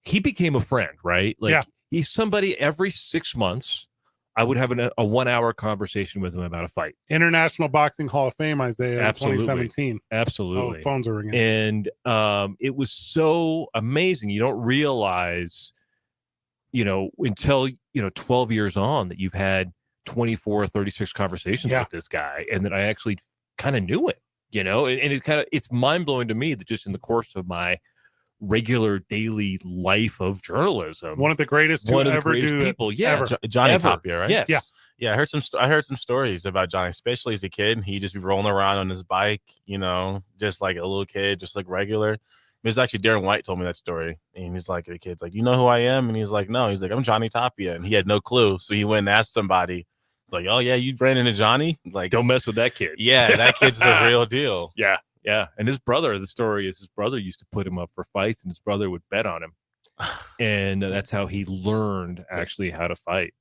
he became a friend, right? Like Yeah. he's somebody every 6 months. I would have a 1 hour conversation with him about a fight. International Boxing Hall of Fame, Isaiah, in Absolutely. 2017. Absolutely. Oh, phones are ringing. And it was so amazing. You don't realize, until 12 years on, that you've had 24 or 36 conversations Yeah. with this guy, and that I actually kind of knew it, and it's mind-blowing to me that just in the course of my regular daily life of journalism, One of the greatest to one of the ever greatest do it. people, yeah, ever. Johnny Ever. Tapia, right? Yes. Yeah. Yeah, I heard some stories about Johnny, especially as a kid. He'd just be rolling around on his bike, just like a little kid, just like regular. It was actually Darren White told me that story. And he's like, the kid's like, "You know who I am?" And he's like, "No." He's like, "I'm Johnny Tapia." And he had no clue. So he went and asked somebody, like, "Oh, yeah, you ran into Johnny?" Like, Don't mess with that kid. yeah, that kid's the real deal. Yeah. Yeah. And his brother, the story is his brother used to put him up for fights, and his brother would bet on him. And that's how he learned actually how to fight.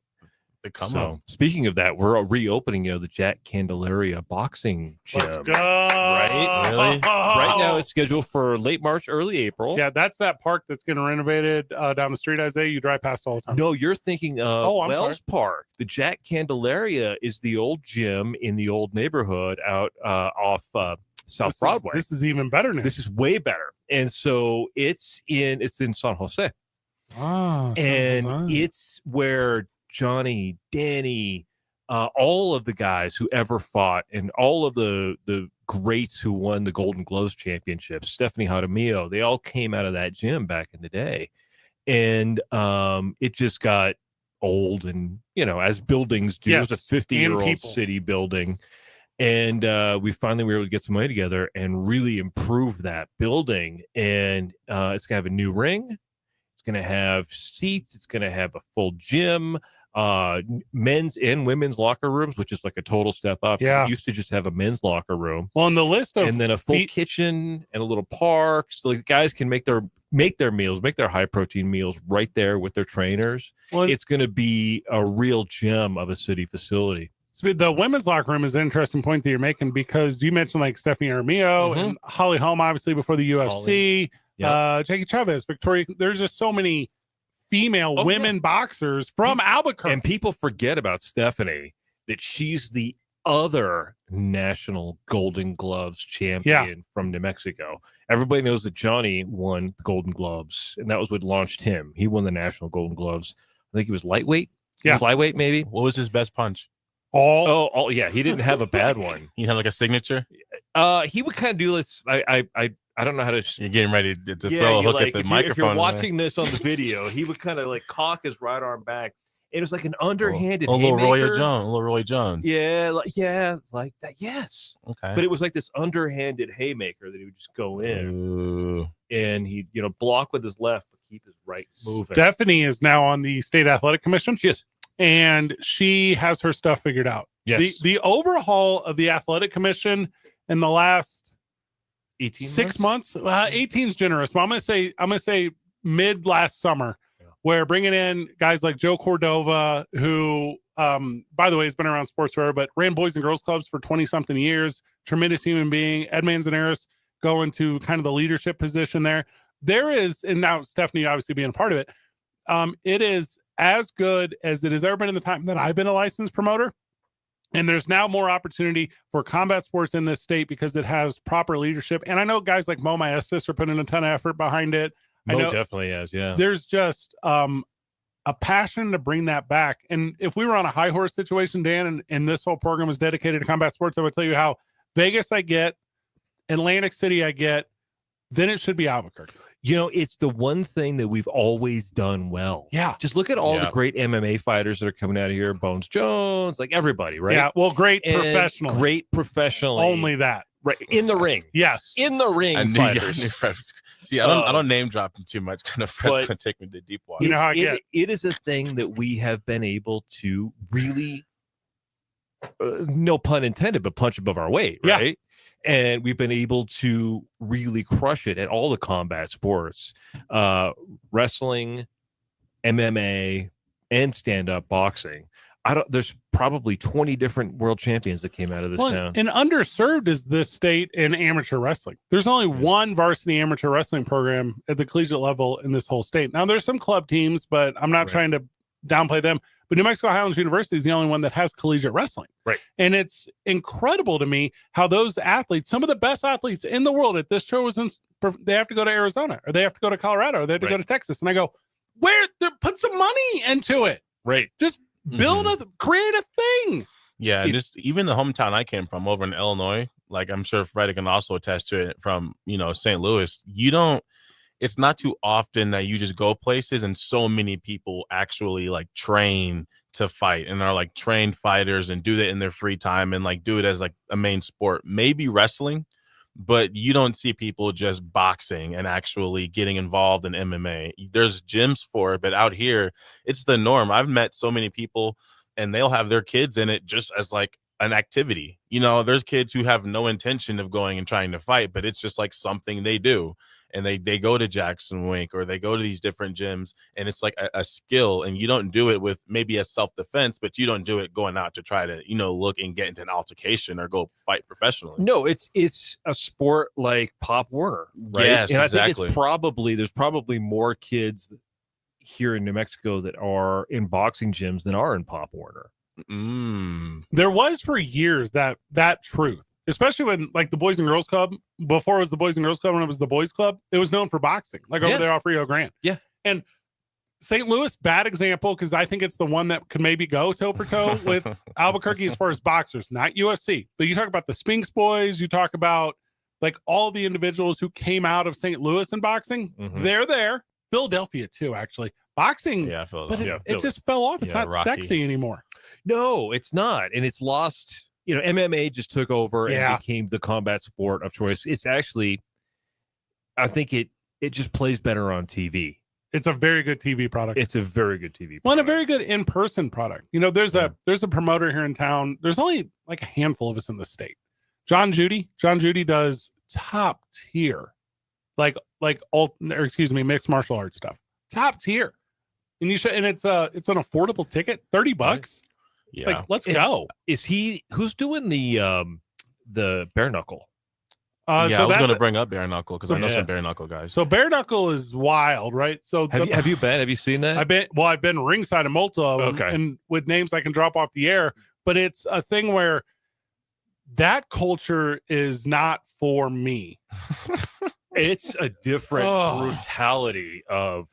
Come Speaking of that, we're reopening, the Jack Candelaria boxing gym. Let's go. Right? Really? Right now, it's scheduled for late March, early April. Yeah, that's that park that's getting renovated down the street, Isaiah. You drive past all the time. No, you're thinking of Oh, I'm Wells Park. The Jack Candelaria is the old gym in the old neighborhood out off South Broadway. This is even better now. This is way better. And so it's in San Jose. Ah, And it's where Johnny, Danny, all of the guys who ever fought, and all of the greats who won the Golden Gloves championship, Stephanie Jaramillo, they all came out of that gym back in the day. And it just got old, and as buildings do. It was a Yes, 50-year-old people. city building. And we finally were able to get some money together and really improve that building. And it's gonna have a new ring. It's going to have seats. It's going to have a full gym, men's and women's locker rooms, which is like a total step up. 'Cause Yeah. It used to just have a men's locker room, Well, on the list of and then a full kitchen and a little park. So the guys can make their meals, make their high protein meals right there with their trainers. well, It's going to be a real gem of a city facility. so the women's locker room is an interesting point that you're making, because you mentioned like Stephanie Armio and Holly Holm, obviously before the UFC, Jackie Chavez, Victoria. There's just so many female women boxers from Albuquerque. And people forget about Stephanie, that she's the other national Golden Gloves champion from New Mexico. Everybody knows that Johnny won the Golden Gloves, and that was what launched him. He won the national Golden Gloves. I think he was lightweight, flyweight, maybe. What was his best punch? all Yeah, he didn't have a bad one. He had like a signature. He would kind of do this. I don't know how to. You're getting ready to throw a you're hook like, at the if microphone. you're watching this on the video, he would kind of like cock his right arm back. It was like an underhanded little haymaker. Roy Jones. Yeah, like that. Yes. Okay. But it was like this underhanded haymaker that he would just go in Ooh. and he'd, block with his left, but keep his right moving. Stephanie is now on the state athletic commission. She is. And she has her stuff figured out. Yes. The overhaul of the athletic commission in the last 18 6 months, 18 is generous, but I'm gonna say mid last summer, where bringing in guys like Joe Cordova, who by the way, he's been around sports forever, but ran boys and girls clubs for 20 something years. Tremendous human being. Ed Manzanares going to kind of the leadership position there. There is, and now Stephanie obviously being a part of it. It is as good as it has ever been in the time that I've been a licensed promoter. And there's now more opportunity for combat sports in this state because it has proper leadership. And I know guys like Mo, my assist, are putting a ton of effort behind it. Mo I know definitely has, yeah. There's just a passion to bring that back. And if we were on a high horse situation, Dan, and this whole program was dedicated to combat sports, I would tell you how Vegas I get, Atlantic City I get, then it should be Albuquerque. You know, it's the one thing that we've always done well. Yeah. Just look at all the great MMA fighters that are coming out of here. Bones Jones, like everybody, right? Yeah. Well, great And professional. Great professionally. Only that. Right. In the ring. Yes. In the ring I knew fighters. See, I don't name drop him too much. Kind of Fred's gonna take me to deep water. You know how I get. It is a thing that we have been able to really, no pun intended, but punch above our weight, Yeah. right? And we've been able to really crush it at all the combat sports, wrestling, MMA, and stand-up boxing. There's probably 20 different world champions that came out of this town. And underserved is this state in amateur wrestling. There's only one varsity amateur wrestling program at the collegiate level in this whole state. Now there's some club teams, but I'm not trying to downplay them. But New Mexico Highlands University is the only one that has collegiate wrestling. Right. And it's incredible to me how those athletes, some of the best athletes in the world at this chosen, they have to go to Arizona or they have to go to Colorado or they have to go to Texas. And I go, put some money into it. Right. Just build create a thing. Yeah, and just even the hometown I came from over in Illinois, like I'm sure Fred can also attest to it from, St. Louis. It's not too often that you just go places and so many people actually like train to fight and are like trained fighters and do that in their free time and like do it as like a main sport. Maybe wrestling, but you don't see people just boxing and actually getting involved in MMA. There's gyms for it, but out here it's the norm. I've met so many people and they'll have their kids in it just as like an activity. There's kids who have no intention of going and trying to fight, but it's just like something they do. And they go to Jackson Wink or they go to these different gyms and it's like a skill, and you don't do it with maybe a self-defense, but you don't do it going out to try to, look and get into an altercation or go fight professionally. No, it's a sport like Pop Warner, right? Yes, and exactly. I think there's probably more kids here in New Mexico that are in boxing gyms than are in Pop Warner. There was for years that truth. Especially when like the Boys and Girls Club, before it was the Boys and Girls Club, when it was the Boys Club, it was known for boxing, like over there off Rio Grande. Yeah. And St. Louis, bad example, because I think it's the one that could maybe go toe for toe with Albuquerque as far as boxers, not UFC. But you talk about the Spinks boys, you talk about like all the individuals who came out of St. Louis in boxing, they're there. Philadelphia too, actually. Boxing, but it just fell off. It's not sexy anymore. No, it's not. And it's lost. MMA just took over and became the combat sport of choice. It's actually, I think it just plays better on TV. It's a very good TV product. It's a very good TV product. Well, and a very good in-person product. There's a promoter here in town. There's only like a handful of us in the state. John Judy does top tier, mixed martial arts stuff. Top tier. And it's an affordable ticket, $30. Yeah. Like, let's go. Who's doing the bare knuckle? I was going to bring up bare knuckle because I know some bare knuckle guys. So bare knuckle is wild, right? So have you been? Have you seen that? I've been ringside in multiple of them, and with names I can drop off the air. But it's a thing where that culture is not for me. It's a different brutality of.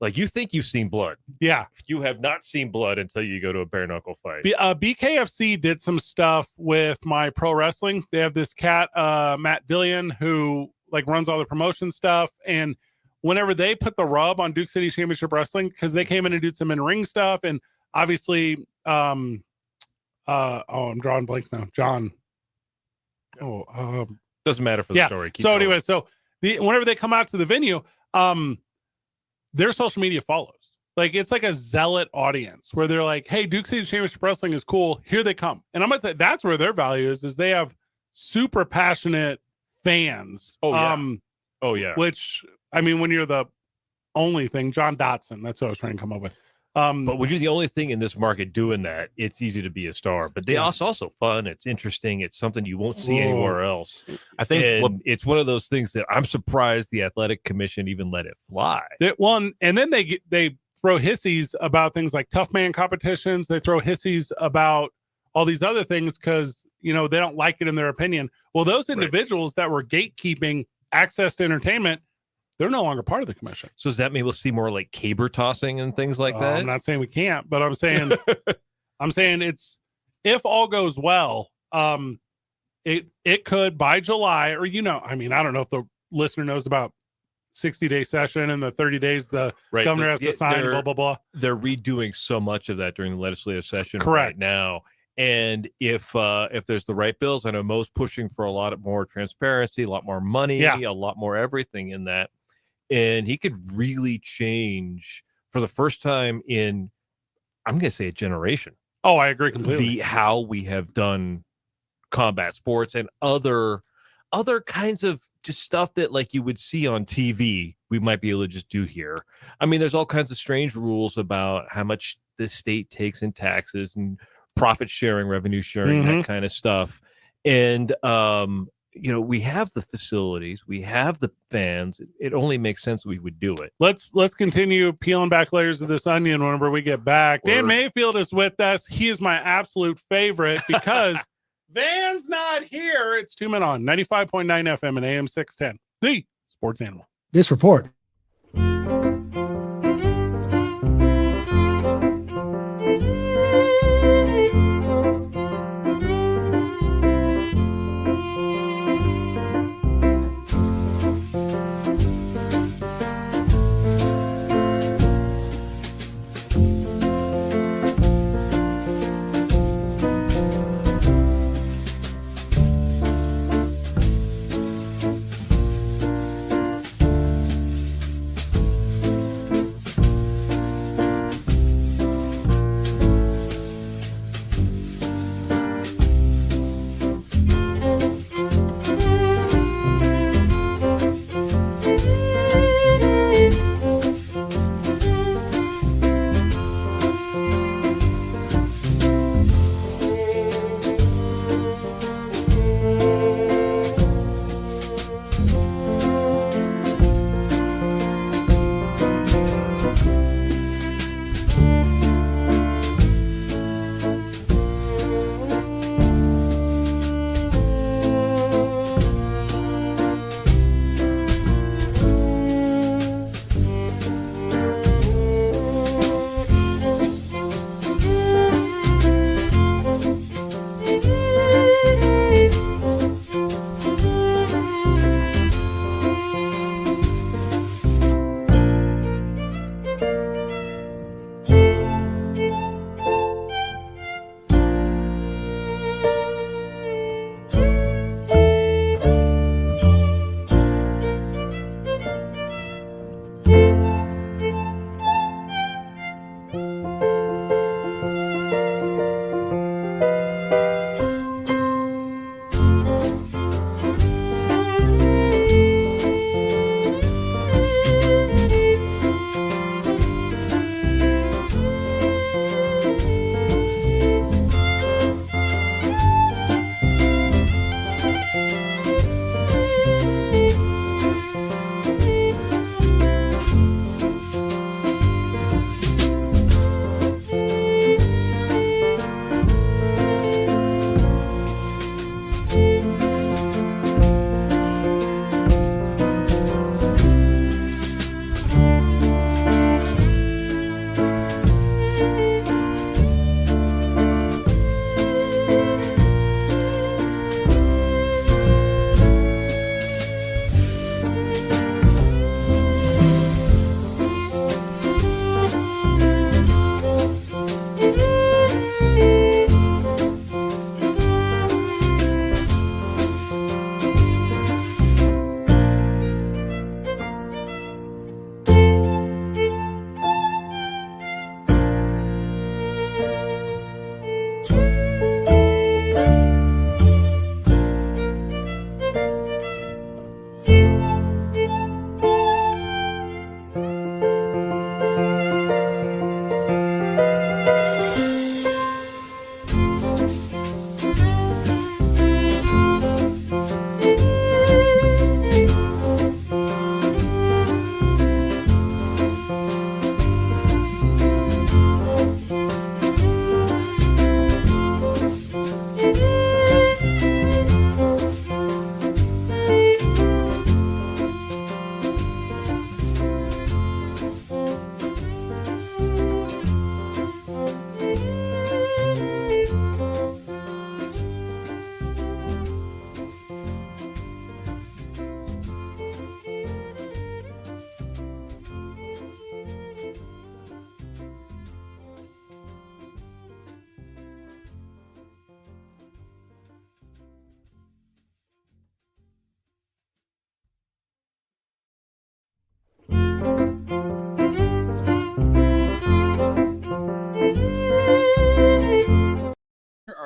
Like, you think you've seen blood. Yeah. You have not seen blood until you go to a bare knuckle fight. BKFC did some stuff with my pro wrestling. They have this cat, Matt Dillion, who like runs all the promotion stuff. And whenever they put the rub on Duke City Championship Wrestling, because they came in and did some in-ring stuff. And obviously, I'm drawing blanks now. John. Doesn't matter for the story. Keep going. Anyway, whenever they come out to the venue, their social media follows. Like, it's like a zealot audience where they're like, hey, Duke City Championship Wrestling is cool. Here they come. And I'm going to say that's where their value is they have super passionate fans. Oh, yeah. Which, I mean, when you're the only thing, John Dotson, that's what I was trying to come up with. But when you're the only thing in this market doing that, it's easy to be a star. But they also fun. It's interesting. It's something you won't see anywhere else. I think it's one of those things that I'm surprised the Athletic Commission even let it fly. And then they throw hissies about things like tough man competitions. They throw hissies about all these other things because, they don't like it in their opinion. Well, those individuals that were gatekeeping access to entertainment, they're no longer part of the commission. So does that mean we'll see more like caber tossing and things like that? I'm not saying we can't, but I'm saying it's, if all goes well, it could by July, or I don't know if the listener knows about 60-day session and the 30 days the governor has to sign, blah blah blah. They're redoing so much of that during the legislative session right now. And if there's the right bills, I know Mo's pushing for a lot more transparency, a lot more money, a lot more everything in that. And he could really change for the first time in, I'm going to say, a generation. Oh, I agree completely. How we have done combat sports and other kinds of just stuff that like you would see on TV, we might be able to just do here. I mean, there's all kinds of strange rules about how much the state takes in taxes and profit sharing, revenue sharing, that kind of stuff. And, we have the facilities, we have the fans. It only makes sense we would do it. Let's continue peeling back layers of this onion whenever we get back. Dan Mayfield is with us. He is my absolute favorite because Van's not here. It's 2 Men On 95.9 FM and AM 610, the Sports Animal. This report.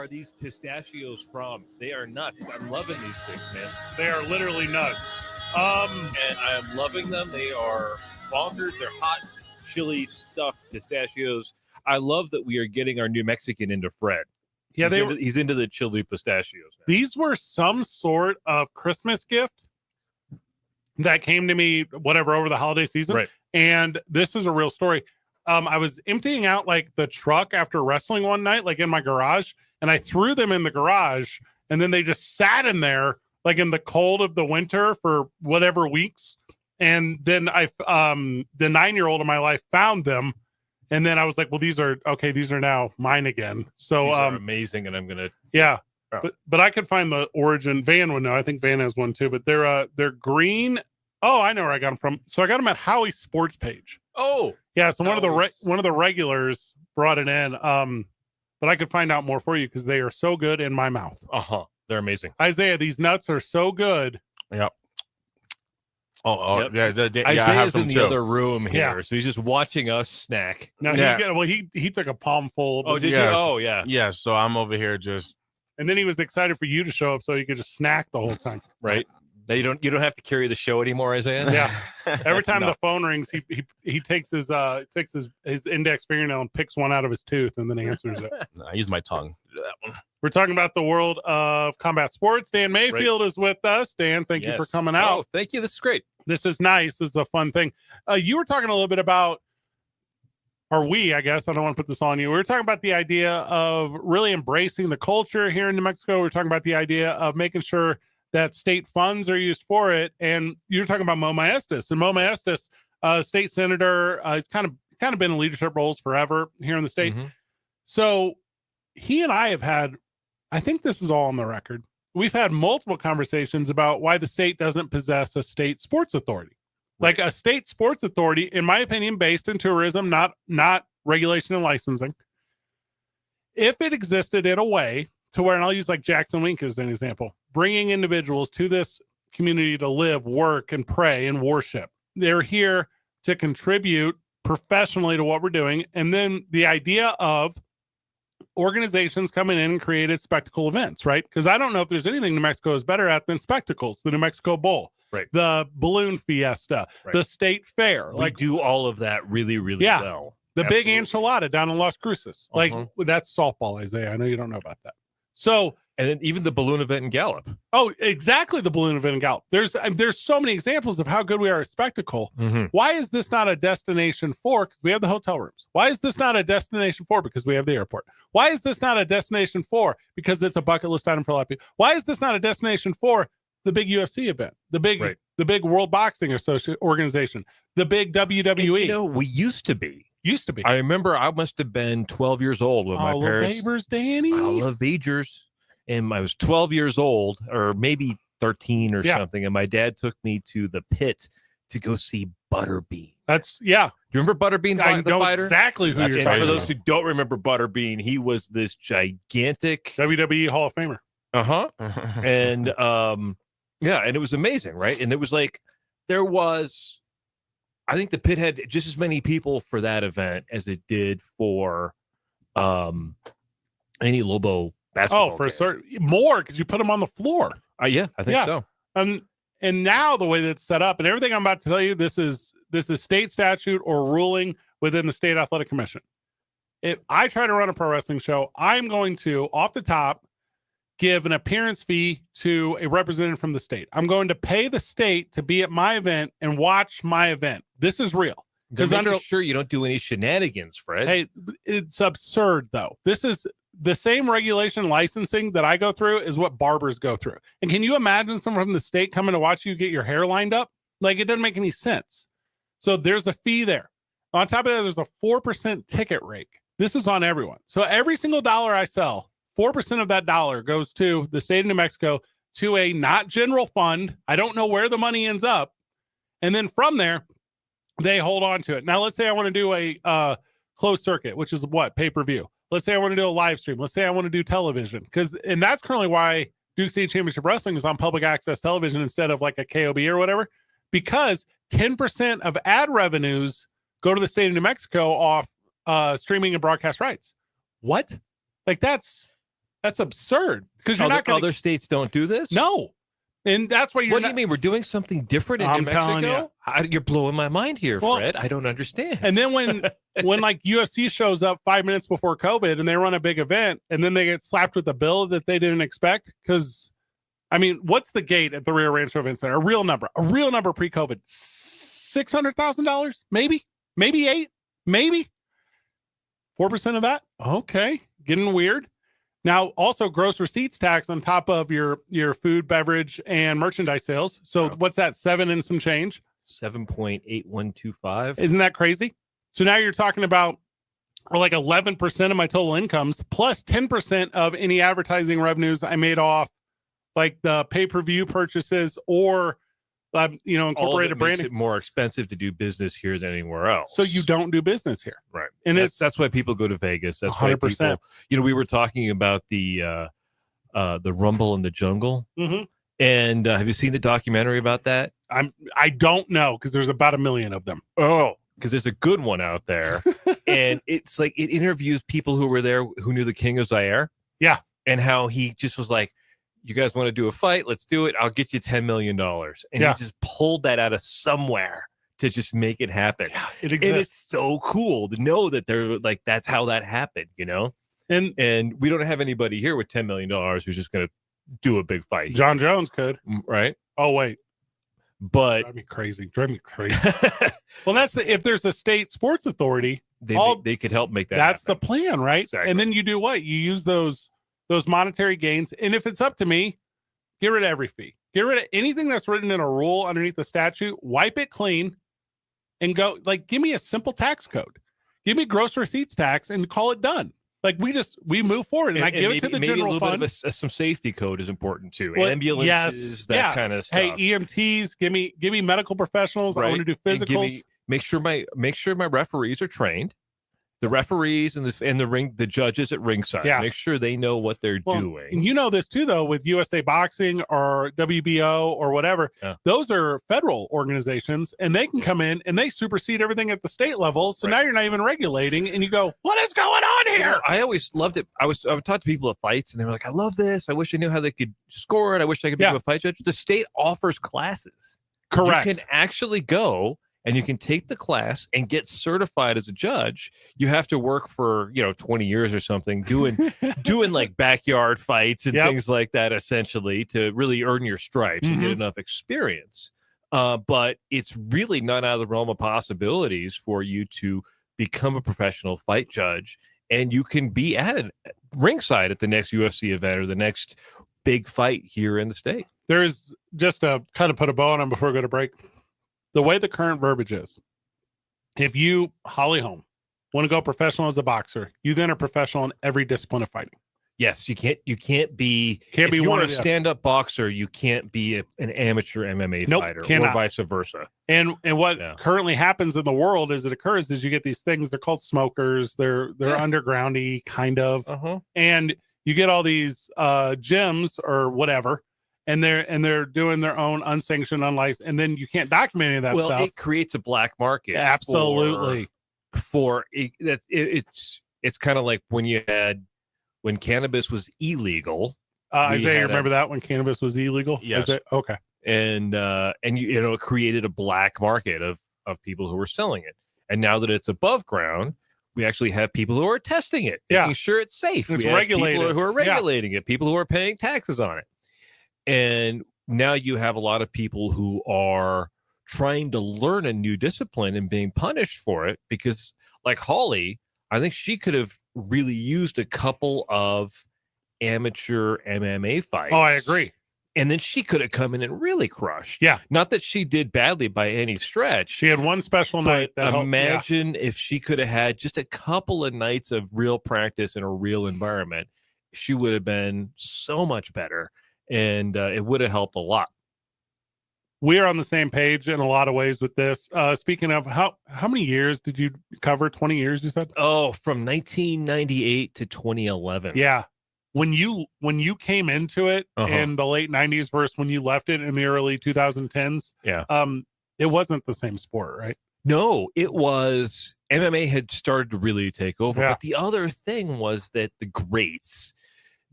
are these pistachios from? They are nuts. I'm loving these things, man. They are literally nuts. And I am loving them. They are bonkers. They're hot, chili stuffed pistachios. I love that we are getting our New Mexican into Fred. Yeah, he's into the chili pistachios now. These were some sort of Christmas gift that came to me, whatever, over the holiday season. Right. And this is a real story. I was emptying out like the truck after wrestling one night, like in my garage, and I threw them in the garage, and then they just sat in there like in the cold of the winter for whatever weeks. And then the 9-year-old in my life found them. And then I was like, well, these are now mine again. So These are amazing. And I'm going to, yeah, Oh. but I could find the origin. Van would know. I think Van has one too, but they're green. Oh, I know where I got them from. So I got them at Howie's Sports Page. oh, Yeah, so one of Nice. the regulars brought it in. But I could find out more for you because they are so good in my mouth. they're amazing. Isaiah, these nuts are so good. Yep. Oh, Yep. yeah. I have Isaiah's some in the too. other room here, Yeah. so he's just watching us snack. Now Yeah. he took a palm full. Oh, did Yes. you? Oh, yeah. Yeah, so I'm over here just And then he was excited for you to show up so he could just snack the whole time. Right. Now you don't have to carry the show anymore, Isaiah. Yeah. Every time No. the phone rings, he takes his index fingernail and picks one out of his tooth and then answers it. No, I use my tongue to do that one. We're talking about the world of combat sports. Dan Mayfield is with us. Dan, thank you for Yes. coming out. Oh, thank you. This is great. This is nice. This is a fun thing. You were talking a little bit about, or we, I guess, I don't want to put this on you. We were talking about the idea of really embracing the culture here in New Mexico. We're talking about the idea of making sure that state funds are used for it. And you're talking about Mo Maestas. And Mo Maestas, state senator, he's kind of been in leadership roles forever here in the state. Mhm. So he and I have had, I think this is all on the record, we've had multiple conversations about why the state doesn't possess a state sports authority. Like a state sports authority, in my opinion, based in tourism, not regulation and licensing. If it existed in a way to where, and I'll use like Jackson Wink as an example, bringing individuals to this community to live, work, and pray and worship. They're here to contribute professionally to what we're doing. And then the idea of organizations coming in and created spectacle events, right? Because I don't know if there's anything New Mexico is better at than spectacles, the New Mexico Bowl, Right. the balloon fiesta, Right. the state fair, We like do all of that really, really Yeah. well. the big Absolutely. enchilada down in Las Cruces. Like that's softball, Isaiah. I know you don't know about that. So, And then even the balloon event in Gallup. oh, exactly, the balloon event in Gallup. There's so many examples of how good we are at spectacle. Why is this not a destination for? Because we have the hotel rooms. Why is this not a destination for? Because we have the airport. Why is this not a destination for? Because it's a bucket list item for a lot of people. Why is this not a destination for the big UFC event, the big World Boxing Organization, the big WWE? And, you know, we used to be. Used to be. I remember I must have been 12 years old when my parents. Babers, Danny. Olive Agers. And I was 12 years old, or maybe 13 or something. And my dad took me to the pit to go see Butterbean. That's yeah. Do you remember Butterbean, I the know fighter? exactly who And you're for talking those about. who don't remember Butterbean, he was this gigantic WWE Hall of Famer. and yeah, and it was amazing, right? And it was like I think the pit had just as many people for that event as it did for any Lobo basketball. Oh, for game. certain more because you put them on the floor. Yeah, I think Yeah. so. And now the way that's set up and everything I'm about to tell you, this is state statute or ruling within the state athletic commission. If I try to run a pro wrestling show, I'm going to off the top give an appearance fee to a representative from the state. I'm going to pay the state to be at my event and watch my event. This is real. Because under sure you don't do any shenanigans, Fred. Hey, it's absurd though. This is the same regulation licensing that I go through is what barbers go through. And can you imagine someone from the state coming to watch you get your hair lined up? Like it doesn't make any sense. So there's a fee there. On top of that, there's a 4% ticket rate. This is on everyone. So every single dollar I sell, 4% of that dollar goes to the state of New Mexico to a not general fund. I don't know where the money ends up. And then from there, they hold on to it. Now, let's say I want to do a closed circuit, which is what? Pay-per-view. Let's say I want to do a live stream. Let's say I want to do television. And that's currently why Duke City Championship Wrestling is on public access television instead of like a KOB or whatever, because 10% of ad revenues go to the state of New Mexico off streaming and broadcast rights. What? Like that's That's absurd because you're other, not going other states don't do this. No. And that's why you're What do you mean? We're doing something different in I'm New telling Mexico? You're blowing my mind here, Well, Fred. I don't understand. And then when like UFC shows up 5 minutes before COVID and they run a big event and then they get slapped with a bill that they didn't expect. Because I mean, what's the gate at the Rio Rancho Event Center? A real number pre-COVID, $600,000, maybe eight, maybe 4% of that. Okay, getting weird. Now, also gross receipts tax on top of your food, beverage, and merchandise sales. So what's that? 7 and some change. 7.8125. Isn't that crazy? So now you're talking about like 11% of my total incomes plus 10% of any advertising revenues I made off like the pay-per-view purchases or incorporated branding. Makes it more expensive to do business here than anywhere else. So you don't do business here. Right. And that's why people go to Vegas. That's 100%. why people, we were talking about the Rumble in the Jungle. Mm-hmm. And have you seen the documentary about that? I don't know because there's about 1 million of them. Oh, because there's a good one out there. And it's like it interviews people who were there who knew the King of Zaire. Yeah. And how he just was like, you guys want to do a fight? Let's do it. I'll get you $10 million. And he just pulled that out of somewhere to just make it happen. Yeah, it exists. And it's so cool to know that they're like, that's how that happened, And we don't have anybody here with $10 million who's just going to do a big fight. John Jones could. Right. Oh, wait. But Drive me crazy. Well, if there's a state sports authority, they could help make that That's happen. the plan, right? Exactly. And then you do what? You use those monetary gains. And if it's up to me, get rid of every fee. Get rid of anything that's written in a rule underneath the statute, wipe it clean and go give me a simple tax code. Give me gross receipts tax and call it done. Like we move forward and I give it to the general maybe a little fund. bit of some safety code is important too. Well, ambulances, that kind of stuff. Hey, EMTs, give me medical professionals. Right. I want to do physicals. Make sure my referees are trained. The referees and the judges at ringside. Yeah. Make sure they know what they're doing. And you know this too, though, with USA Boxing or WBO or whatever. Yeah. Those are federal organizations, and they can come in and they supersede everything at the state level. So now you're not even regulating, and you go, "What is going on here?" I always loved it. I would talk to people at fights, and they were like, "I love this. I wish I knew how they could score it. I wish I could become a fight judge." The state offers classes. Correct. You can actually go. And you can take the class and get certified as a judge. You have to work for 20 years or something, doing like backyard fights and things like that, essentially, to really earn your stripes and get enough experience. But it's really not out of the realm of possibilities for you to become a professional fight judge, and you can be at it ringside at the next UFC event or the next big fight here in the state. There's just to kind of put a bow on them before we go to break. The way the current verbiage is, if you, Holly Holm, want to go professional as a boxer, you then are professional in every discipline of fighting. Yes, you can't be if you're a stand-up boxer, you can't be an amateur MMA fighter or vice versa. And what currently happens in the world as it occurs is you get these things, they're called smokers, they're undergroundy kind of, and you get all these gyms or whatever. And they're doing their own unsanctioned, unlicensed, and then you can't document any of that stuff. Well, it creates a black market. Absolutely. It's kind of like when cannabis was illegal. Isaiah, remember that when cannabis was illegal? Yes. Okay. And it created a black market of people who were selling it. And now that it's above ground, we actually have people who are testing it, making sure it's safe. It's we have regulated. People who are regulating it. People who are paying taxes on it. And now you have a lot of people who are trying to learn a new discipline and being punished for it because, like Holly, I think she could have really used a couple of amateur MMA fights. Oh, I agree. And then she could have come in and really crushed. Yeah. Not that she did badly by any stretch. She had one special night. Imagine if she could have had just a couple of nights of real practice in a real environment. She would have been so much better. And it would have helped a lot. We are on the same page in a lot of ways with this. Speaking of, how many years did you cover? 20 years, you said? Oh, from 1998 to 2011. Yeah. When you came into it in the late 90s versus when you left it in the early 2010s, it wasn't the same sport, right? No, it was. MMA had started to really take over. Yeah. But the other thing was that the greats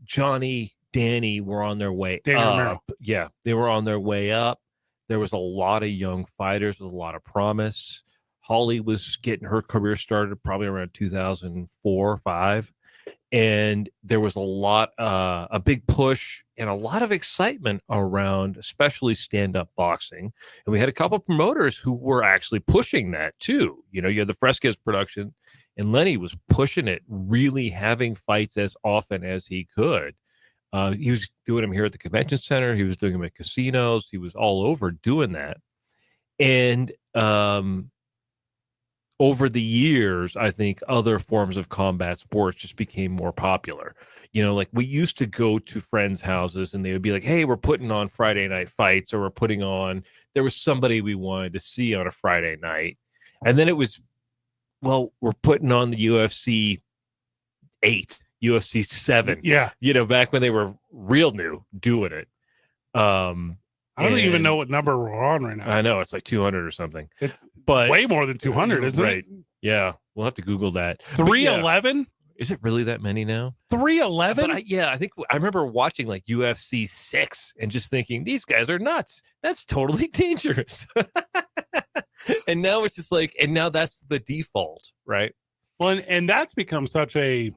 Johnny, Danny were on their way Danny Romero. up. Yeah, they were on their way up. There was a lot of young fighters with a lot of promise. Holly was getting her career started probably around 2004 or 5. And there was a big push and a lot of excitement around, especially stand-up boxing. And we had a couple of promoters who were actually pushing that too. You know, you had the Fresquez production, and Lenny was pushing it, really having fights as often as he could. He was doing them here at the convention center. He was doing them at casinos. He was all over doing that. And over the years, I think other forms of combat sports just became more popular. You know, like we used to go to friends' houses and they would be like, hey, we're putting on Friday night fights, or there was somebody we wanted to see on a Friday night. And then it was, well, we're putting on the UFC 8, UFC 7. Yeah. You know, back when they were real new doing it. I don't even know what number we're on right now. I know it's like 200 or something. It's but way more than 200, isn't right. it? Yeah, we'll have to Google that. 311? Is it really that many now? 311? I think I remember watching like UFC 6 and just thinking, these guys are nuts. That's totally dangerous. And now it's just like, and now that's the default, right? Well, and that's become such a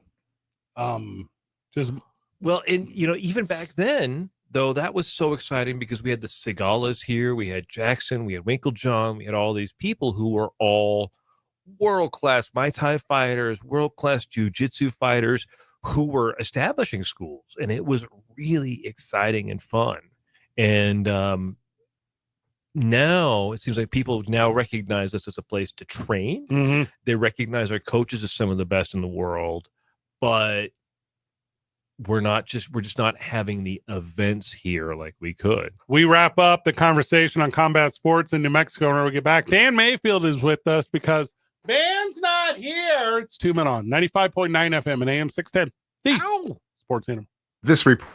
just well, and you know, even back then, though, that was so exciting because we had the Segalas here, we had Jackson, we had Winklejohn, we had all these people who were all world-class Muay Thai fighters, world-class jiu-jitsu fighters who were establishing schools, and it was really exciting and fun. And now it seems like people now recognize this as a place to train. mm-hmm. They recognize our coaches as some of the best in the world, but we're just not having the events here like we could. We wrap up the conversation on combat sports in New Mexico when we get back. Dan Mayfield is with us because Van's not here. It's 2 Men On 95.9 FM and AM 610. The Sports Animal. This report.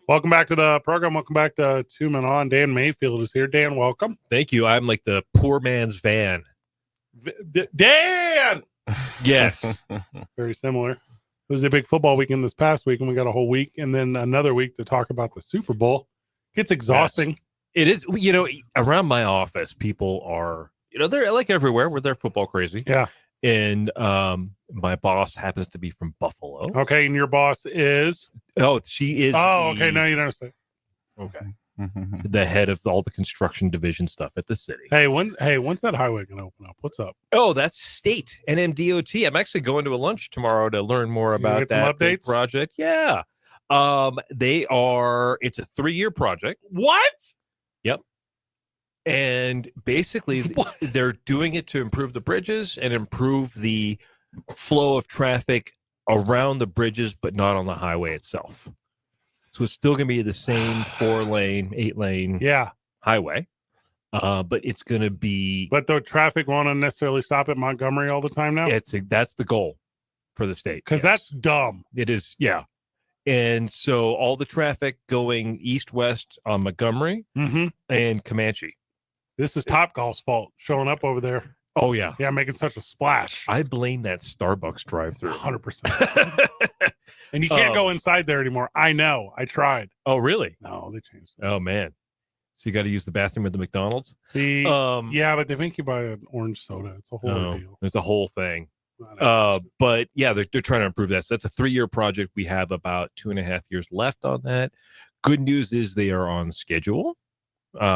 Welcome back to the program. Welcome back to Two Men On. Dan Mayfield is here. Dan, welcome. Thank you. I'm like the poor man's van. Dan! Yes. Very similar. It was a big football weekend this past week, and we got a whole week and then another week to talk about the Super Bowl. It's exhausting. Yes. It is. You know, around my office, people are, you know, they're like everywhere where they're football crazy. Yeah. And my boss happens to be from Buffalo. Okay. And your boss is? Oh, she is. Oh, okay. No, you don't say. Okay. The head of all the construction division stuff at the city. Hey, when's that highway going to open up? What's up? Oh, that's state NMDOT. I'm actually going to a lunch tomorrow to learn more about that big project. Yeah. It's a 3-year project. What? Yep. And basically they're doing it to improve the bridges and improve the flow of traffic around the bridges, but not on the highway itself. So it's still going to be the same 4-lane, 8-lane highway. But it's going to be. But the traffic won't necessarily stop at Montgomery all the time now? That's the goal for the state. Because that's dumb. It is. Yeah. And so all the traffic going east-west on Montgomery and Comanche. This is Topgolf's fault showing up over there. Oh, yeah. Yeah, making such a splash. I blame that Starbucks drive-thru. 100%. And you can't go inside there anymore. I know. I tried. Oh, really? No, they changed it. Oh, man. So you got to use the bathroom at the McDonald's? Yeah, but they make you buy an orange soda. It's a whole deal. There's a whole thing. But yeah, they're trying to improve that. So that's a 3-year project. We have about 2.5 years left on that. Good news is they are on schedule,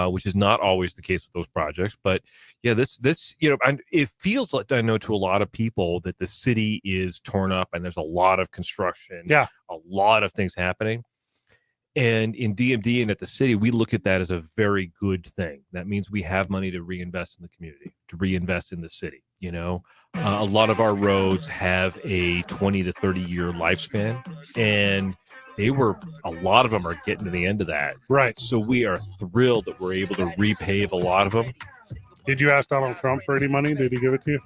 which is not always the case with those projects. But yeah, this you know, it feels like, I know to a lot of people, that the city is torn up and there's a lot of construction. Yeah, a lot of things happening. And in DMD and at the city, we look at that as a very good thing. That means we have money to reinvest in the community, to reinvest in the city. You know, a lot of our roads have a 20 to 30 year lifespan, and a lot of them are getting to the end of that. Right. So we are thrilled that we're able to repave a lot of them. Did you ask Donald Trump for any money? Did he give it to you?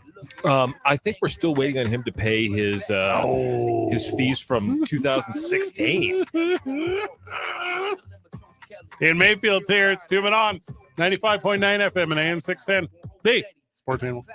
I think we're still waiting on him to pay his fees from 2016. In Mayfield's here. It's Two Men On 95.9 FM and AM 610. The Sports Animal.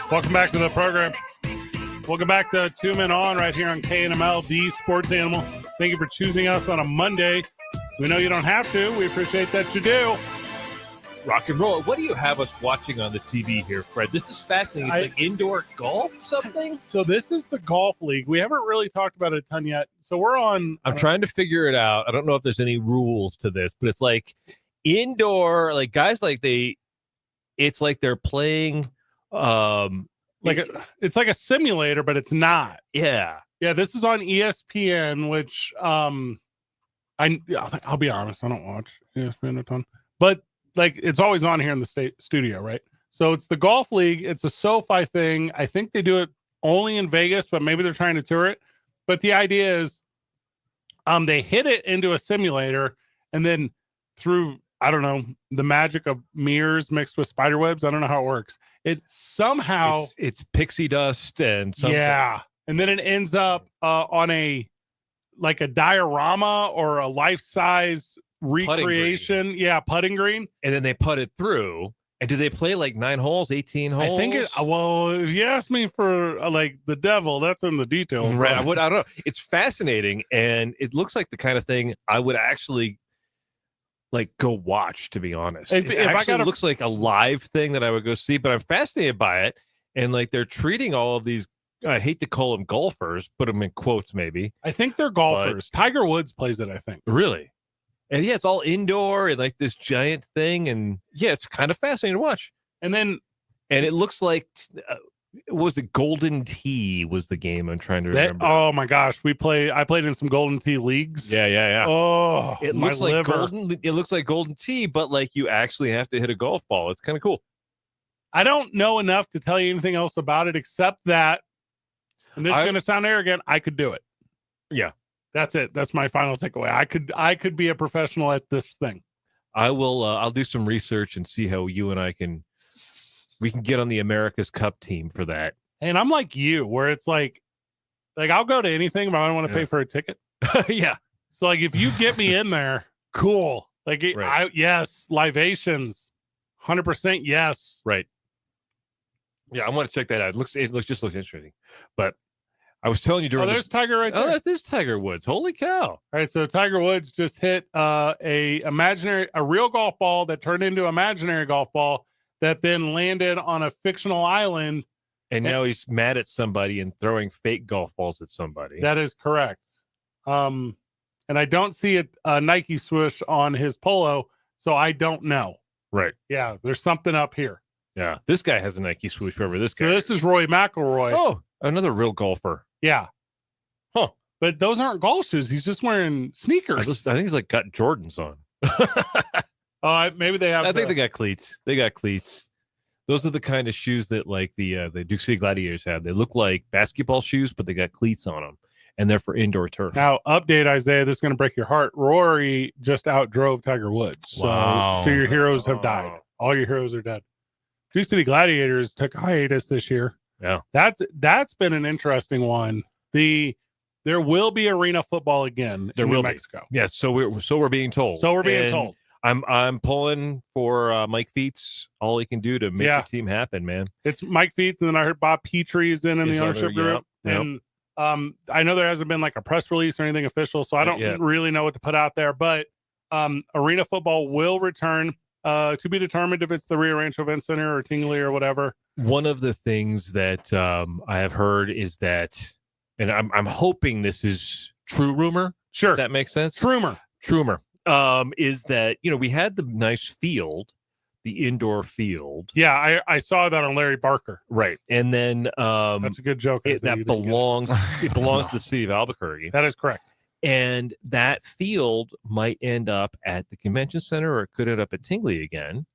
Welcome back to the program. Welcome back to 2 Men On right here on KNML, the Sports Animal. Thank you for choosing us on a Monday. We know you don't have to. We appreciate that you do. Rock and roll. What do you have us watching on the TV here, Fred? This is fascinating. It's like indoor golf something? So this is the Golf League. We haven't really talked about it a ton yet. So we're on. I'm trying to figure it out. I don't know if there's any rules to this, but it's like indoor, like guys it's like they're playing it's like a simulator, but it's not. Yeah. Yeah, this is on ESPN, which I'll be honest, I don't watch ESPN a ton. But like it's always on here in the studio, right? So it's the Golf League. It's a SoFi thing. I think they do it only in Vegas, but maybe they're trying to tour it. But the idea is they hit it into a simulator and then through, I don't know, the magic of mirrors mixed with spider webs. I don't know how it works. It somehow it's pixie dust and something. Yeah. And then it ends up on a diorama or a life-size recreation. Putting green. And then they put it through. And do they play like 9 holes, 18 holes? I think if you ask me for like the devil, that's in the details. Right. I don't know. It's fascinating. And it looks like the kind of thing I would actually like go watch, to be honest. It looks like a live thing that I would go see, but I'm fascinated by it. And like they're treating all of these, I hate to call them golfers, put them in quotes maybe. I think they're golfers. Tiger Woods plays it, I think. Really? And yeah, it's all indoor and like this giant thing. And yeah, it's kind of fascinating to watch. And it looks like, what was it? Golden Tee was the game I'm trying to remember. Oh my gosh. I played in some Golden Tee leagues. Yeah. Oh, it looks like Golden Tee, but like you actually have to hit a golf ball. It's kind of cool. I don't know enough to tell you anything else about it except that, and this is going to sound arrogant, I could do it. Yeah. That's it. That's my final takeaway. I could be a professional at this thing. I will. I'll do some research and see how you and I we can get on the America's Cup team for that. And I'm like you, where it's like I'll go to anything, but I don't want to pay for a ticket. Yeah. So like, if you get me in there, cool. Like, right. Yes, libations, 100% yes. Right. Yeah, I want to check that out. It looks interesting. But I was telling you during. There's Tiger right there. Oh, that's Tiger Woods. Holy cow! All right, so Tiger Woods just hit a real golf ball that turned into an imaginary golf ball that then landed on a fictional island. And now he's mad at somebody and throwing fake golf balls at somebody. That is correct. And I don't see a Nike swoosh on his polo, so I don't know. Right. Yeah, there's something up here. Yeah, this guy has a Nike swoosh over this guy. So this is Rory McIlroy. Oh, another real golfer. Yeah. Huh. But those aren't golf shoes. He's just wearing sneakers. I think he's like got Jordans on. Maybe they have. I think they got cleats. Those are the kind of shoes that like the Duke City Gladiators have. They look like basketball shoes, but they got cleats on them, and they're for indoor turf. Now, update, Isaiah. This is going to break your heart. Rory just outdrove Tiger Woods. So your heroes have died. All your heroes are dead. Duke City Gladiators took a hiatus this year. Yeah, that's been an interesting one. There will be arena football again in New Mexico. Yes, so we're being told. I'm pulling for Mike Feets. All he can do to make the team happen, man. It's Mike Feets, and then I heard Bob Petrie is in the ownership group. Yep. And I know there hasn't been like a press release or anything official, so I don't really know what to put out there. But arena football will return. To be determined if it's the Rio Rancho Event Center or Tingley or whatever. One of the things that I have heard is that, and I'm hoping this is true rumor. Sure, if that makes sense. True rumor. Is that we had the nice field, the indoor field. Yeah, I saw that on Larry Barker. Right, and then that's a good joke. It belongs to the city of Albuquerque. That is correct. And that field might end up at the convention center, or it could end up at Tingley again.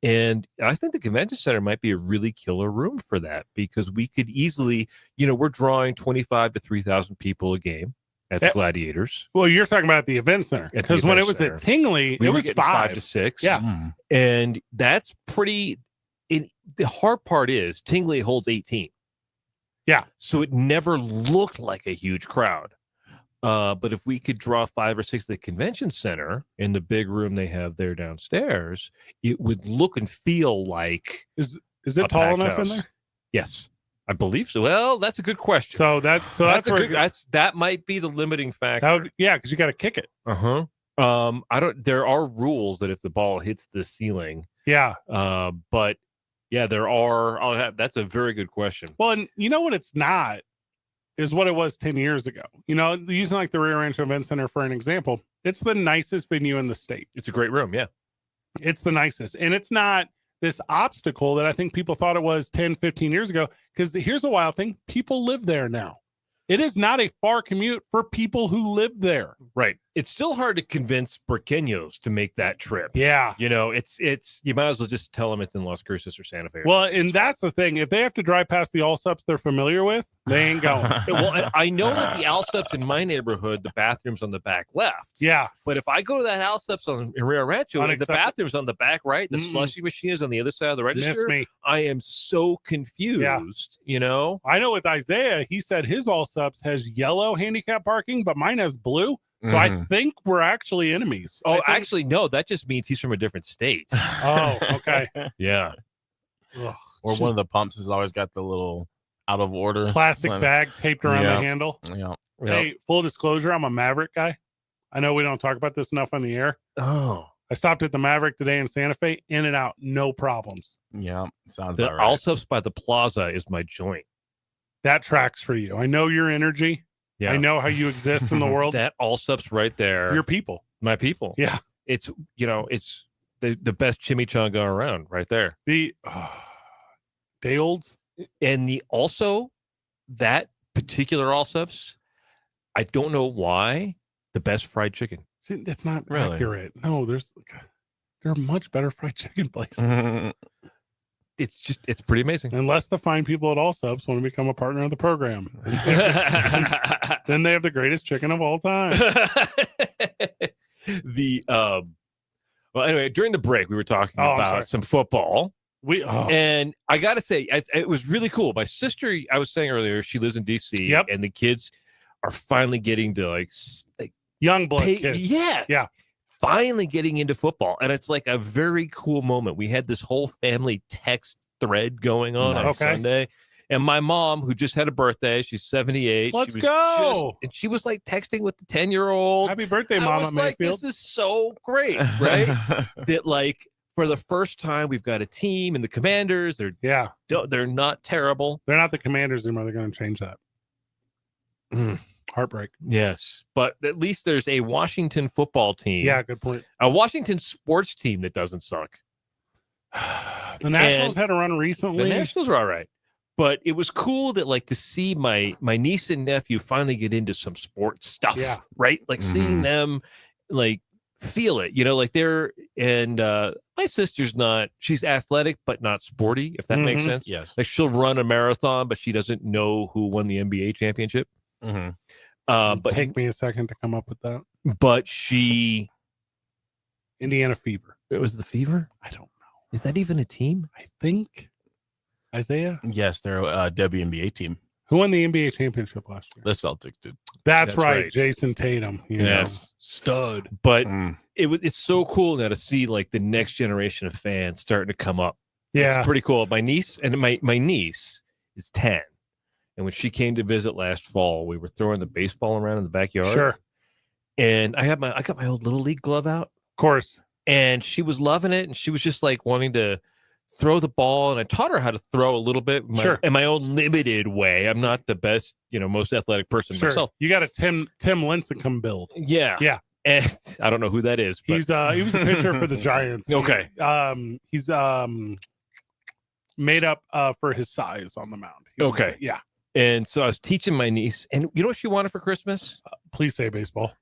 And I think the convention center might be a really killer room for that, because we could easily, we're drawing 25 to 3,000 people a game at the Gladiators. Well, you're talking about the event center, because when it was at Tingley, it was 5 to 6. Yeah. And that's pretty. The hard part is Tingley holds 18. Yeah. So it never looked like a huge crowd. But if we could draw 5 or 6 at the convention center in the big room they have there downstairs, it would look and feel like is it tall enough in there? Yes, I believe so. Well, that's a good question. So that's a where good, that might be the limiting factor. because you got to kick it. I don't. There are rules that if the ball hits the ceiling, Yeah. but yeah, there are. That's a very good question. Well, and you know what it's not is what it was 10 years ago. You know, using like the Rio Rancho Event Center for an example, it's the nicest venue in the state. It's a great room. Yeah. It's the nicest. And it's not this obstacle that I think people thought it was 10, 15 years ago. Because here's a wild thing. People live there now. It is not a far commute for people who live there. Right. It's still hard to convince Burqueños to make that trip. Yeah. You know, it's you might as well just tell them it's in Las Cruces or Santa Fe. Well, and that's the thing. If they have to drive past the Allsups they're familiar with, they ain't going. Well, I know that the Allsups in my neighborhood, the bathroom's on the back left. Yeah. But if I go to that Allsups in Rio Rancho, the Unacceptable. bathroom's on the back right, the slushy machine is on the other side of the register. Miss me. I am so confused, you know? I know with Isaiah, he said his Allsups has yellow handicap parking, but mine has blue. So I think we're actually enemies. Oh, actually, no, that just means he's from a different state. Oh, okay. Yeah. Ugh. Or one of the pumps has always got the little out of order Plastic bag taped around Yeah. the handle. Yeah. Hey, full disclosure, I'm a Maverick guy. I know we don't talk about this enough on the air. Oh. I stopped at the Maverick today in Santa Fe, in and out, no problems. Yeah. Sounds The about right. Allsups by the Plaza is my joint. That tracks for you. I know your energy. Yeah. I know how you exist in the world. That Allsups right there. Your people. My people. Yeah. It's, you know, it's the best chimichanga around right there. The day olds. And also that particular Allsups, I don't know why, the best fried chicken. See, that's not Really? accurate. No, there are much better fried chicken places. It's pretty amazing. Unless the fine people at Allsups want to become a partner of the program. Then they have the greatest chicken of all time. Well, anyway, during the break, we were talking Oh, I'm sorry. about some football. Oh, And I got to say, it was really cool. My sister, I was saying earlier, she lives in DC. Yep. And the kids are finally getting to like young blood pay- kids. Yeah. Finally getting into football. And it's like a very cool moment. We had this whole family text thread going on Okay. Sunday. And my mom, who just had a birthday, she's 78. Let's she was go. and she was like texting with the 10-year-old. Happy birthday, I Mama was like, Mayfield. this is so great, right? That like for the first time we've got a team and the Commanders, they're not terrible. They're not the Commanders anymore. They're going to change that. Heartbreak. Yes, but at least there's a Washington football team. Yeah, good point. A Washington sports team that doesn't suck. The Nationals And had a run recently. The Nationals are all right. But it was cool that like to see my niece and nephew finally get into some sports stuff. Yeah. Right. Like seeing them like feel it, you know, like my sister's she's athletic, but not sporty, if that makes sense. Yes. Like she'll run a marathon, but she doesn't know who won the NBA championship. But Take me a second to come up with that. But she Indiana Fever. it was the Fever. I don't know. Is that even a team? I think Isaiah. Yes, they're a WNBA team. Who won the NBA championship last year? The Celtics did. That's right. right. Jason Tatum. You know, Yes. stud. But it's so cool now to see like the next generation of fans starting to come up. Yeah. It's pretty cool. My niece my niece is 10. And when she came to visit last fall, we were throwing the baseball around in the backyard. Sure. And I got my old Little League glove out. Of course. And she was loving it. And she was just like wanting to throw the ball. And I taught her how to throw a little bit in my own limited way. I'm not the best, most athletic person myself. You got a Tim Lincecum build. Yeah. Yeah. And I don't know who that is. But He was a pitcher for the Giants. Okay. He's made up for his size on the mound. Okay. Yeah. And so I was teaching my niece, and you know what she wanted for Christmas? Please say baseball.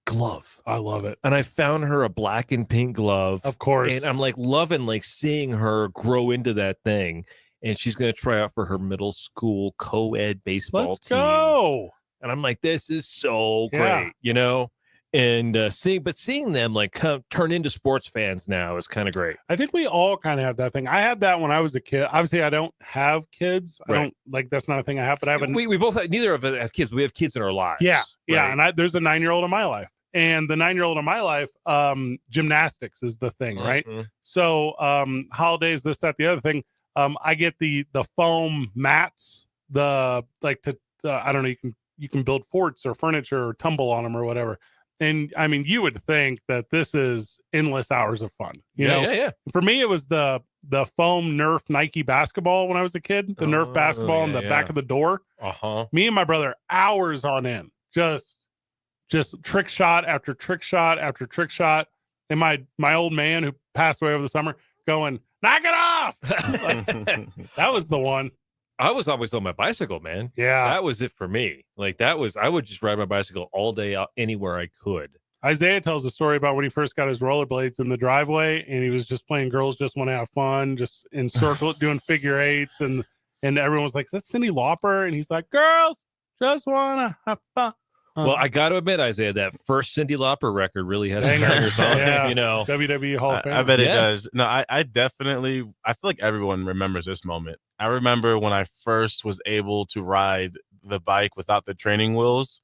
Glove. I love it. And I found her a black and pink glove. Of course. And I'm like loving like seeing her grow into that thing. And she's going to try out for her middle school co-ed baseball Let's team. go. And I'm like, this is so Yeah. great, And seeing them like turn into sports fans now is kind of great. I think we all kind of have that thing. I had that when I was a kid. Obviously, I don't have kids. I Right. don't like that's not a thing I have. But I have We both neither of us have kids. But we have kids in our lives. Yeah. right? And there's a 9-year-old in my life, and the 9-year-old in my life, gymnastics is the thing, right? Mhm. So holidays, this, that, the other thing. I get the foam mats, I don't know, you can build forts or furniture or tumble on them or whatever. And I mean, you would think that this is endless hours of fun. You know, Yeah. for me, it was the foam Nerf Nike basketball when I was a kid, the Nerf basketball in the back of the door. Me and my brother, hours on end, just trick shot after trick shot after trick shot. And my old man who passed away over the summer going, knock it off. That was the one. I was always on my bicycle, man. Yeah. That was it for me. Like I would just ride my bicycle all day out anywhere I could. Isaiah tells a story about when he first got his rollerblades in the driveway and he was just playing Girls Just Want to Have Fun, just in circle doing figure eights. And everyone was like, is that Cyndi Lauper? And he's like, girls just want to have fun. Well, I got to admit, Isaiah, that first Cyndi Lauper record really has some bangers on it, you know. WWE Hall of Fame. I bet it does. No, I definitely, I feel like everyone remembers this moment. I remember when I first was able to ride the bike without the training wheels,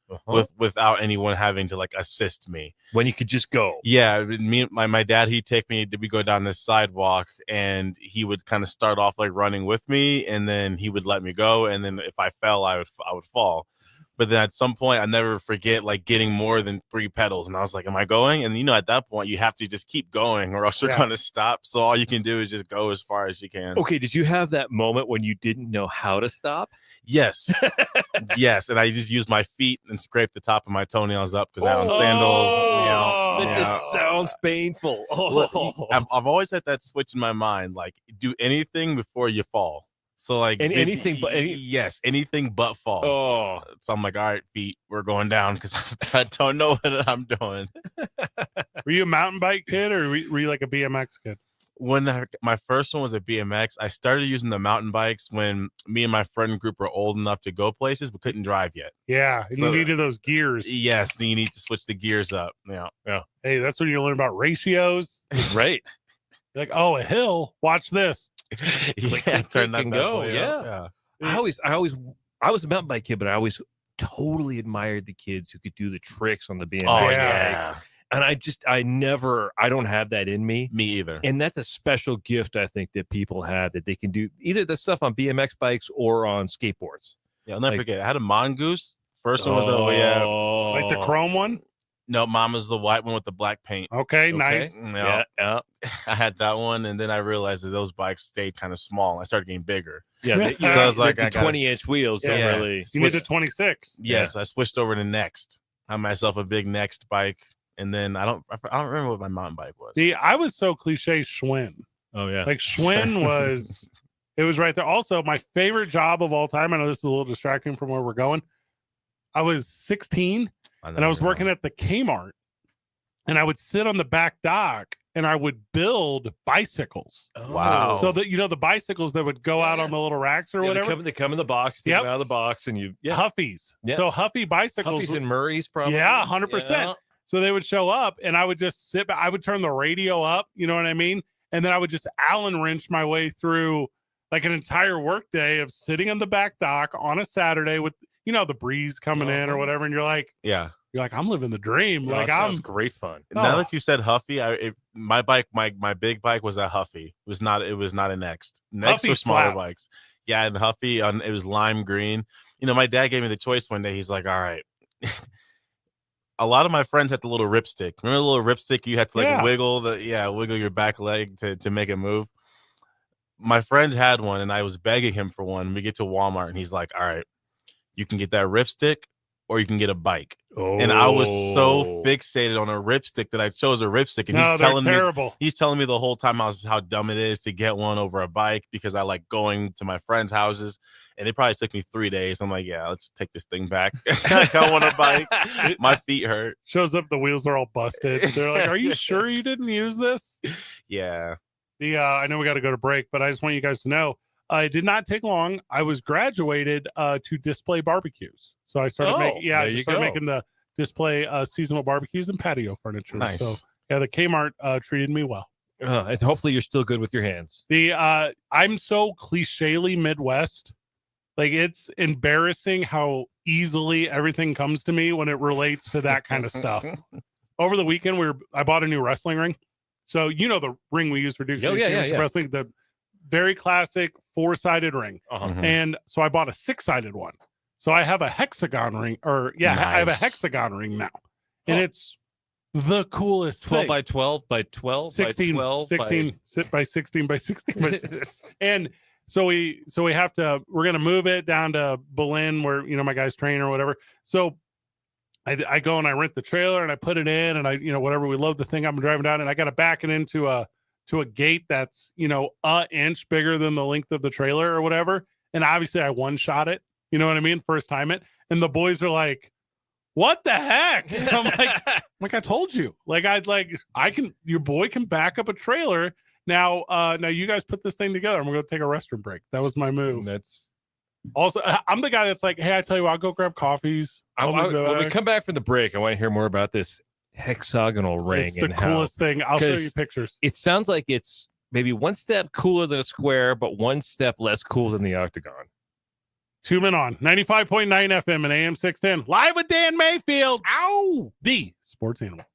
without anyone having to like assist me. When you could just go. Yeah, my dad, he'd take me we go down this sidewalk and he would kind of start off like running with me and then he would let me go. And then if I fell, I would fall. But then at some point, I never forget like getting more than 3 pedals. And I was like, am I going? And, you know, at that point, you have to just keep going or else you're going to stop. So all you can do is just go as far as you can. Okay. Did you have that moment when you didn't know how to stop? Yes. Yes. And I just used my feet and scraped the top of my toenails up because I had on sandals. You know, that just sounds painful. I've always had that switch in my mind. Like, do anything before you fall. So like anything but fall. Oh, so I'm like, all right, feet, we're going down because I don't know what I'm doing. Were you a mountain bike kid or were you like a BMX kid? When my first one was a BMX, I started using the mountain bikes when me and my friend group were old enough to go places but couldn't drive yet. Yeah, and you needed those gears. Yes, you need to switch the gears up. Yeah. Hey, that's when you learn about ratios. Right. You're like, oh, a hill. Watch this. Turn that go. way up. I was a mountain bike kid, but I always totally admired the kids who could do the tricks on the BMX bikes. And I don't have that in me. Me either. And that's a special gift I think that people have, that they can do either the stuff on BMX bikes or on skateboards. Yeah, I'll never forget. I had a Mongoose. First one was like the chrome one. No, Mama's the white one with the black paint. Okay, nice. Yeah. I had that one, and then I realized that those bikes stayed kind of small. I started getting bigger. Yeah, so I was like, the 20-inch wheels don't really. You need the 26. Yes, I switched over to Next. I had myself a big Next bike, and then I don't remember what my mountain bike was. See, I was so cliche Schwinn. Oh yeah, like Schwinn was. It was right there. Also, my favorite job of all time. I know this is a little distracting from where we're going. I was 16. And I was working at the Kmart and I would sit on the back dock and I would build bicycles. Wow. So that, you know, the bicycles that would go out on the little racks or whatever. They come in the box, take them out of the box and you, Huffies. Yep. So Huffy bicycles. Huffies and Murray's probably. Yeah, 100%. So they would show up and I would just sit back. I would turn the radio up, you know what I mean? And then I would just Allen wrench my way through like an entire work day of sitting on the back dock on a Saturday with, you know, the breeze coming in or whatever. And you're like, I'm living the dream. Like, sounds great fun. Now that you said Huffy, my bike, my big bike was a Huffy. It was not a Next. Next Huffy were smaller slapped. bikes. Yeah, and Huffy it was lime green. You know, my dad gave me the choice one day. He's like, all right. A lot of my friends had the little ripstick. Remember the little ripstick? You had to wiggle your back leg to make it move. My friends had one, and I was begging him for one. We get to Walmart, and he's like, all right, you can get that ripstick or you can get a bike. And I was so fixated on a ripstick that I chose a ripstick. And he's telling me the whole time how dumb it is to get one over a bike because I like going to my friends' houses. And it probably took me 3 days. I'm like, yeah, let's take this thing back. I want a bike. My feet hurt. Shows up, the wheels are all busted. They're like, are you sure you didn't use this? Yeah. I know we got to go to break, but I just want you guys to know, it did not take long. I was graduated to display barbecues. So I started making the display seasonal barbecues and patio furniture. Nice. So yeah, the Kmart treated me well. And hopefully you're still good with your hands. I'm so clichély Midwest. Like, it's embarrassing how easily everything comes to me when it relates to that kind of stuff. Over the weekend, I bought a new wrestling ring. So, you know, the ring we use for Duke City Championship Wrestling, very classic 4-sided ring. Uh-huh. And so I bought a 6-sided one. So I have a hexagon ring, I have a Nice. hexagon ring now. And Huh. it's the coolest 12 thing. by 12 by 12 16 by 12 16 sit by 16 by 16 by 16. And so we have to, we're going to move it down to Berlin where, my guys train or whatever. So I go and I rent the trailer and I put it in and I, whatever, we load the thing up and driving down and I got to back it into a gate that's, an inch bigger than the length of the trailer or whatever. And obviously I one shot it, you know what I mean? First time it. And the boys are like, what the heck? And I'm like, I told you, your boy can back up a trailer. Now you guys put this thing together. I'm going to take a restroom break. That was my move. That's Also, I'm the guy that's like, hey, I tell you what, I'll go grab coffees. when we come back from the break, I want to hear more about this hexagonal ring. It's the and coolest thing. I'll show you 'cause pictures. It sounds like it's maybe one step cooler than a square, but one step less cool than the octagon. 2 Men On 95.9 FM and AM 610 live with Dan Mayfield. Ow! The sports animal.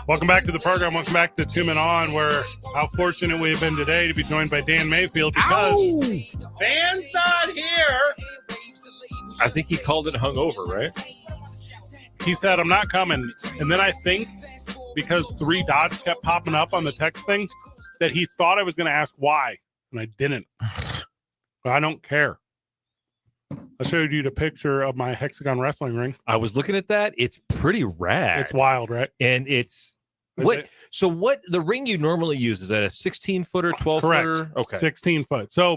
Welcome back to the program. Welcome back to 2 Men On, where how fortunate we have been today to be joined by Dan Mayfield because Van's not here. I think he called it hungover, right? He said, I'm not coming. And then I think because 3 dots kept popping up on the text thing that he thought I was going to ask why. And I didn't. But I don't care. I showed you the picture of my hexagon wrestling ring. I was looking at that. It's pretty rad. It's wild, right? And it's Is what? it? So what? The ring you normally use, is that a 16-footer, 12-footer? Correct. Okay. 16 foot. So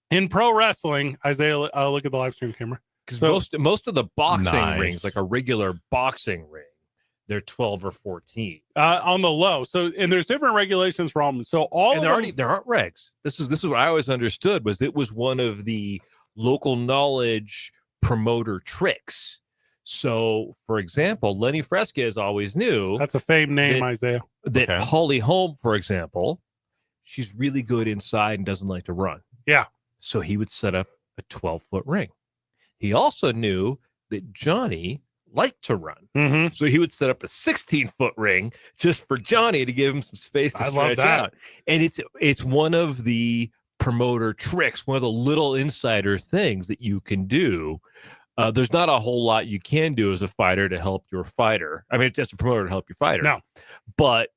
in pro wrestling, Isaiah, look at the live stream camera. Because So- most of the boxing Nice. rings, like a regular boxing ring, they're 12 or 14. On the low. So, and there's different regulations for all of them. So all And of there them, aren't regs. This is what I always understood, was it was one of the local knowledge promoter tricks. So, for example, Lenny Fresquez always knew that's a fame name, That- Isaiah. that Okay. Holly Holm, for example, she's really good inside and doesn't like to run. Yeah. So he would set up a 12-foot ring. He also knew that Johnny liked to run. Mm-hmm. So he would set up a 16-foot ring just for Johnny to give him some space to I love stretch that. out. And it's one of the promoter tricks, one of the little insider things that you can do. There's not a whole lot you can do as a fighter to help your fighter. I mean, it's just a promoter to help your fighter. No. But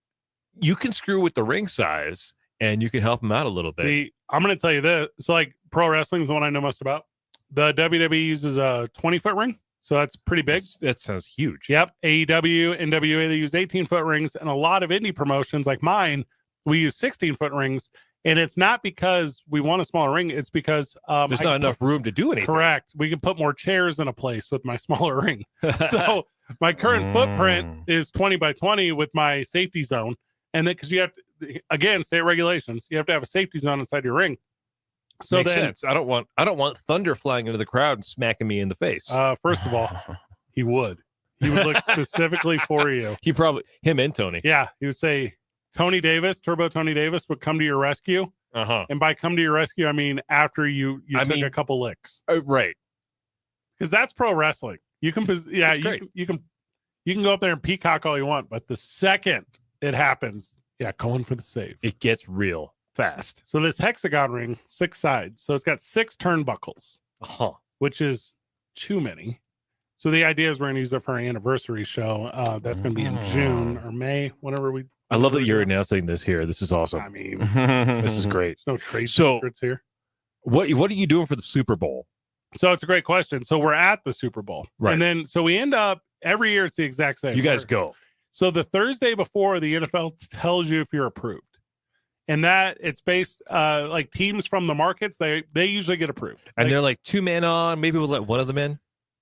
you can screw with the ring size and you can help them out a little bit. I'm going to tell you this. So, like, pro wrestling is the one I know most about. The WWE uses a 20-foot ring. So that's pretty big. That sounds huge. Yep. AEW, NWA, they use 18-foot rings. And a lot of indie promotions like mine, we use 16-foot rings. And it's not because we want a smaller ring. It's because There's not enough room to do anything. Correct. We can put more chairs in a place with my smaller ring. So my current footprint is 20 by 20 with my safety zone. And then because you have to, again, state regulations, you have to have a safety zone inside your ring. So Makes then, sense. I don't want thunder flying into the crowd and smacking me in the face. first of all, he would look specifically for you. Him and Tony. Yeah. He would say, Tony Davis, Turbo Tony Davis would come to your rescue. Uh-huh. And by come to your rescue, I mean after you took a couple licks. Right. Because that's pro wrestling. You can, That's great. you can go up there and peacock all you want, but the second it happens, going for the save. It gets real fast. So this hexagon ring, 6 sides. So it's got 6 turnbuckles, Uh-huh. which is too many. So the idea is we're going to use it for our anniversary show. That's going to be in June or May, whenever we. I love that you're announcing this here. This is awesome. I mean, This is great. there's no trade So- secrets here. What are you doing for the Super Bowl? So it's a great question. So we're at the Super Bowl, Right. and then so we end up every year. It's the exact same. You guys We're- go. So the Thursday before, the NFL tells you if you're approved, and that it's based like teams from the markets. They usually get approved, And Like, they're like 2 men on. Maybe we'll let one of them in.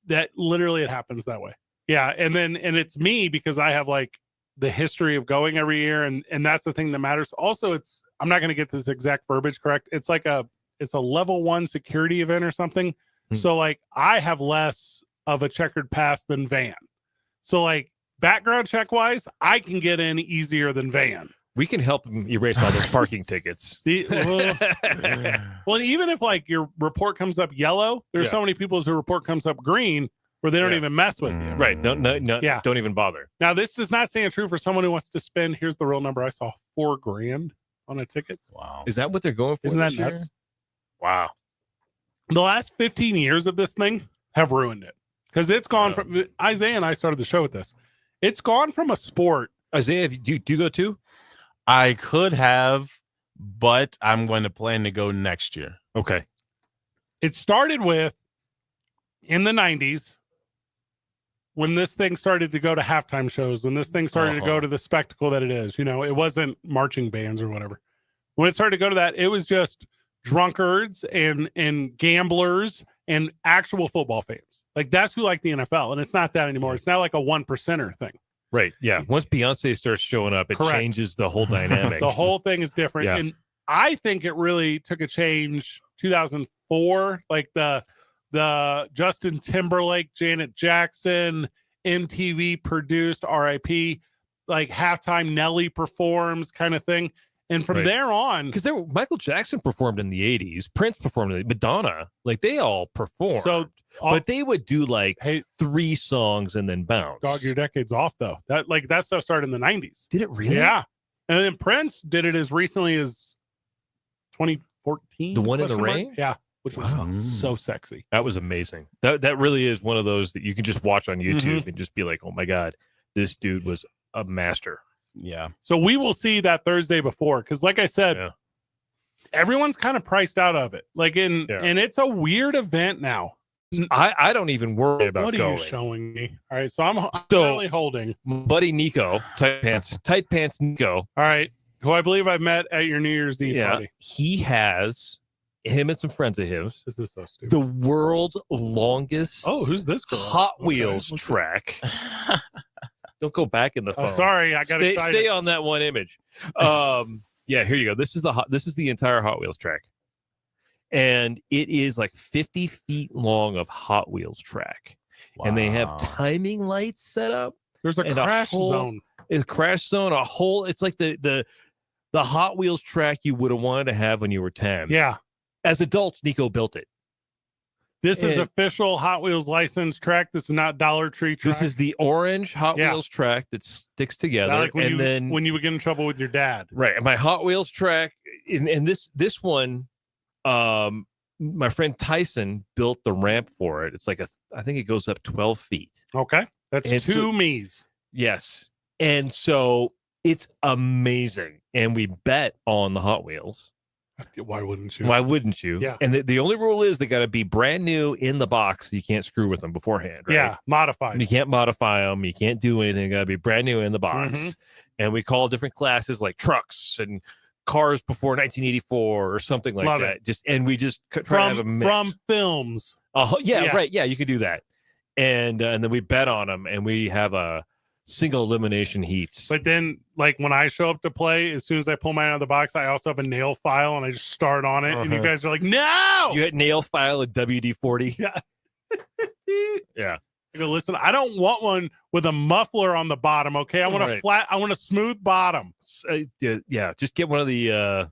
that literally it happens that way. Yeah, and it's me because I have like the history of going every year, and that's the thing that matters. Also, I'm not going to get this exact verbiage correct. It's like it's a level 1 security event or something. So like I have less of a checkered past than Van. So like background check wise, I can get in easier than Van. We can help them erase all those parking tickets. Well, even if like your report comes up yellow, there's so many people's who report comes up green where they don't Yeah. even mess with you. Right. Don't even bother. Now, this does not stand true for someone who wants to spend. Here's the real number I saw: $4,000 on a ticket. Wow. Is that what they're going for? Isn't that this year? nuts? Wow. The last 15 years of this thing have ruined it because it's gone from Isaiah and I started the show with this. It's gone from a sport. Isaiah, do you go too? I could have, but I'm going to plan to go next year. Okay. It started with in the 90s when this thing started to go to halftime shows, when this thing started to go to the spectacle that it is. You know, it wasn't marching bands or whatever. When it started to go to that, it was just drunkards and gamblers and actual football fans. Like that's who liked the NFL. And it's not that anymore. It's not like a 1%er thing. Right. Yeah. Once Beyonce starts showing up, it Correct. changes the whole dynamic. The whole thing is different. Yeah. And I think it really took a change 2004, like the Justin Timberlake, Janet Jackson, MTV produced RIP, like halftime Nelly performs kind of thing. And from Right. there on, because Michael Jackson performed in the 80s, Prince performed in the Madonna, like they all performed. so but they would do like Hey- 3 songs and then bounce. dog, your decade's off though. That stuff started in the 90s. Did it really? Yeah. And then Prince did it as recently as 2014. The One in the question mark? Rain? Yeah. Which was Wow. so sexy. That was amazing. That really is one of those that you can just watch on YouTube and just be like, oh my God, this dude was a master. Yeah. So we will see that Thursday before. Cause like I said, Yeah. everyone's kind of priced out of it. Like and it's a weird event now. I don't even worry about What are going. you showing me? All right. So I'm So- currently holding. My buddy Nico, tight pants Nico. All right. Who I believe I've met at your New Year's Eve party. He has him and some friends of his This is so stupid. the world's longest Oh, who's this girl? Hot Okay, Wheels okay. track. Don't go back in the phone. Oh, sorry, I got stay, excited. Stay on that one image. Yeah, here you go. This is the entire Hot Wheels track, and it is like 50 feet long of Hot Wheels track, and they have Wow. timing lights set up. There's a and a crash whole- zone. It's crash zone, a whole. It's like the Hot Wheels track you would have wanted to have when you were 10. Yeah. As adults, Nico built it. This is And- official Hot Wheels licensed track. This is not Dollar Tree track. This is the orange Hot Yeah. Wheels track that sticks together, not like and then when you would get in trouble with your dad. right. And my Hot Wheels track, and this one, my friend Tyson built the ramp for it. It's like I think it goes up 12 feet. Okay. That's And two so- me's. Yes, and so it's amazing. And we bet on the Hot Wheels. Why wouldn't you? Why wouldn't you? Yeah. And the only rule is they got to be brand new in the box. You can't screw with them beforehand. Right? Yeah. Modified. You can't modify them. You can't do anything. Got to be brand new in the box. Mhm. And we call different classes like trucks and cars before 1984 or something like Love that. We just try to have a mix. from films. Yeah, yeah. right. Yeah, you could do that. And then we bet on them, and we have a single elimination heats. But then, like when I show up to play, as soon as I pull mine out of the box, I also have a nail file and I just start on it. And you Uh-huh. guys are like, no. You had nail file a WD-40. Yeah. Yeah. I go, listen, I don't want one with a muffler on the bottom. Okay. I want a Right. flat, I want a smooth bottom. Yeah, just get one of the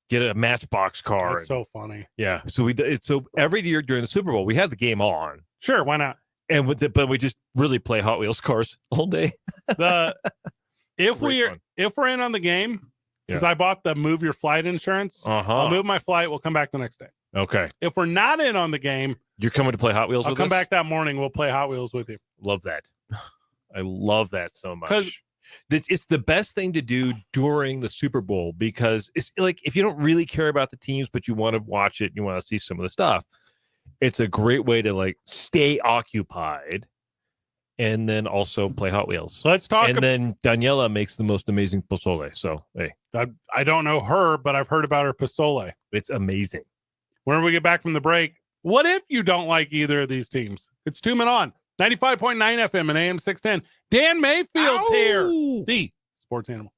get a Matchbox car. That's so funny. Yeah. So every year during the Super Bowl, we have the game on. Sure. Why not? And but we just really play Hot Wheels cars all day. The if Great fun. we're in on the game, because I bought the move your flight insurance, Uh-huh. I'll move my flight. We'll come back the next day. Okay. If we're not in on the game, You're coming to play Hot Wheels I'll with come us? back that morning. We'll play Hot Wheels with you. Love that. I love that so 'Cause- much. It's the best thing to do during the Super Bowl because it's like if you don't really care about the teams, but you want to watch it, you want to see some of the stuff. It's a great way to like stay occupied and then also play Hot Wheels. Let's talk. And then Daniela makes the most amazing pozole. So hey, I don't know her, but I've heard about her pozole. it's amazing. When we get back from the break, what if you don't like either of these teams? It's 2 Men On 95.9 FM and AM 610. Dan Mayfield's here. The sports animal.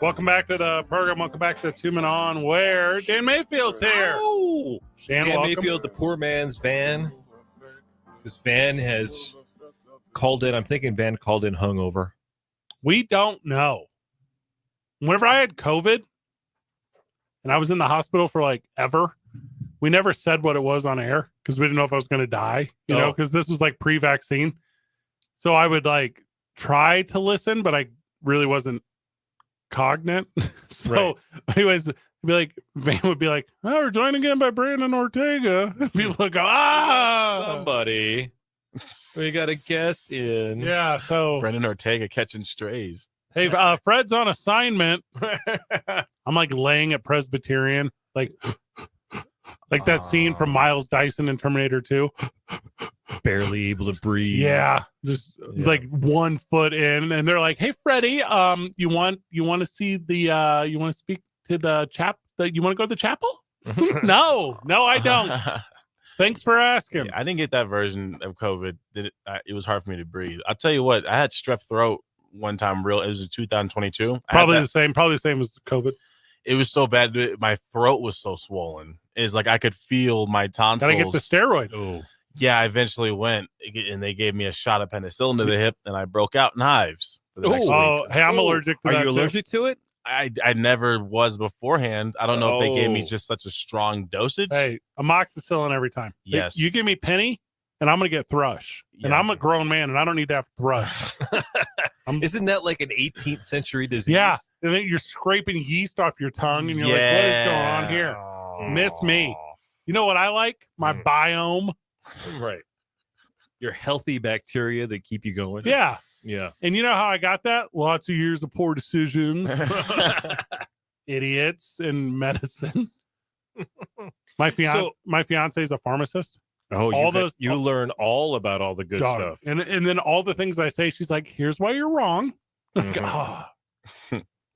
Welcome back to the program. Welcome back to Two Men On, where Dan Mayfield's here. Oh, Dan, Dan welcome. Mayfield, the poor man's Van. Because Van has called in. I'm thinking Van called in hungover. We don't know. Whenever I had COVID and I was in the hospital for like ever, we never said what it was on air because we didn't know if I was going to die, you know, because this was like pre-vaccine. So I would like try to listen, but I really wasn't cognate. So anyways, it'd be like, Van would be like, oh, we're joined again by Brandon Ortega. And people would go, Somebody. We got a guest in. Yeah. So Brendan Ortega catching strays. hey, Fred's on assignment. I'm like laying at Presbyterian, like that scene from Miles Dyson in Terminator 2. Barely able to breathe. Yeah, just like 1 foot in, and they're like, "Hey, Freddie, you want to see the you want to speak to the you want to go to the chapel?" no, I don't. Thanks for asking. Yeah, I didn't get that version of COVID. It was hard for me to breathe. I'll tell you what, I had strep throat one time. It was in 2022. Probably the same as COVID. It was so bad. My throat was so swollen. It's like I could feel my tonsils. Gotta get the steroid. Oh, yeah, I eventually went and they gave me a shot of penicillin to the hip, and I broke out in hives for the next week. Hey, I'm allergic to Are that. you allergic to it? I never was beforehand. I don't know if they gave me just such a strong dosage. Hey, amoxicillin every time. Yes. You give me penny, and I'm gonna get thrush. And Yeah. I'm a grown man, and I don't need to have thrush. Isn't that like an 18th century disease? Yeah, and then you're scraping yeast off your tongue, and you're like, "What is going on here?" Miss me. You know what I like? My biome. Right. Your healthy bacteria that keep you going. Yeah. Yeah. And you know how I got that? Lots of years of poor decisions. Idiots in medicine. My fiance is a pharmacist. Oh, All you learn all about all the good Dog. stuff. And then all the things I say, she's like, "Here's why you're wrong." Like, Mhm. "Ah,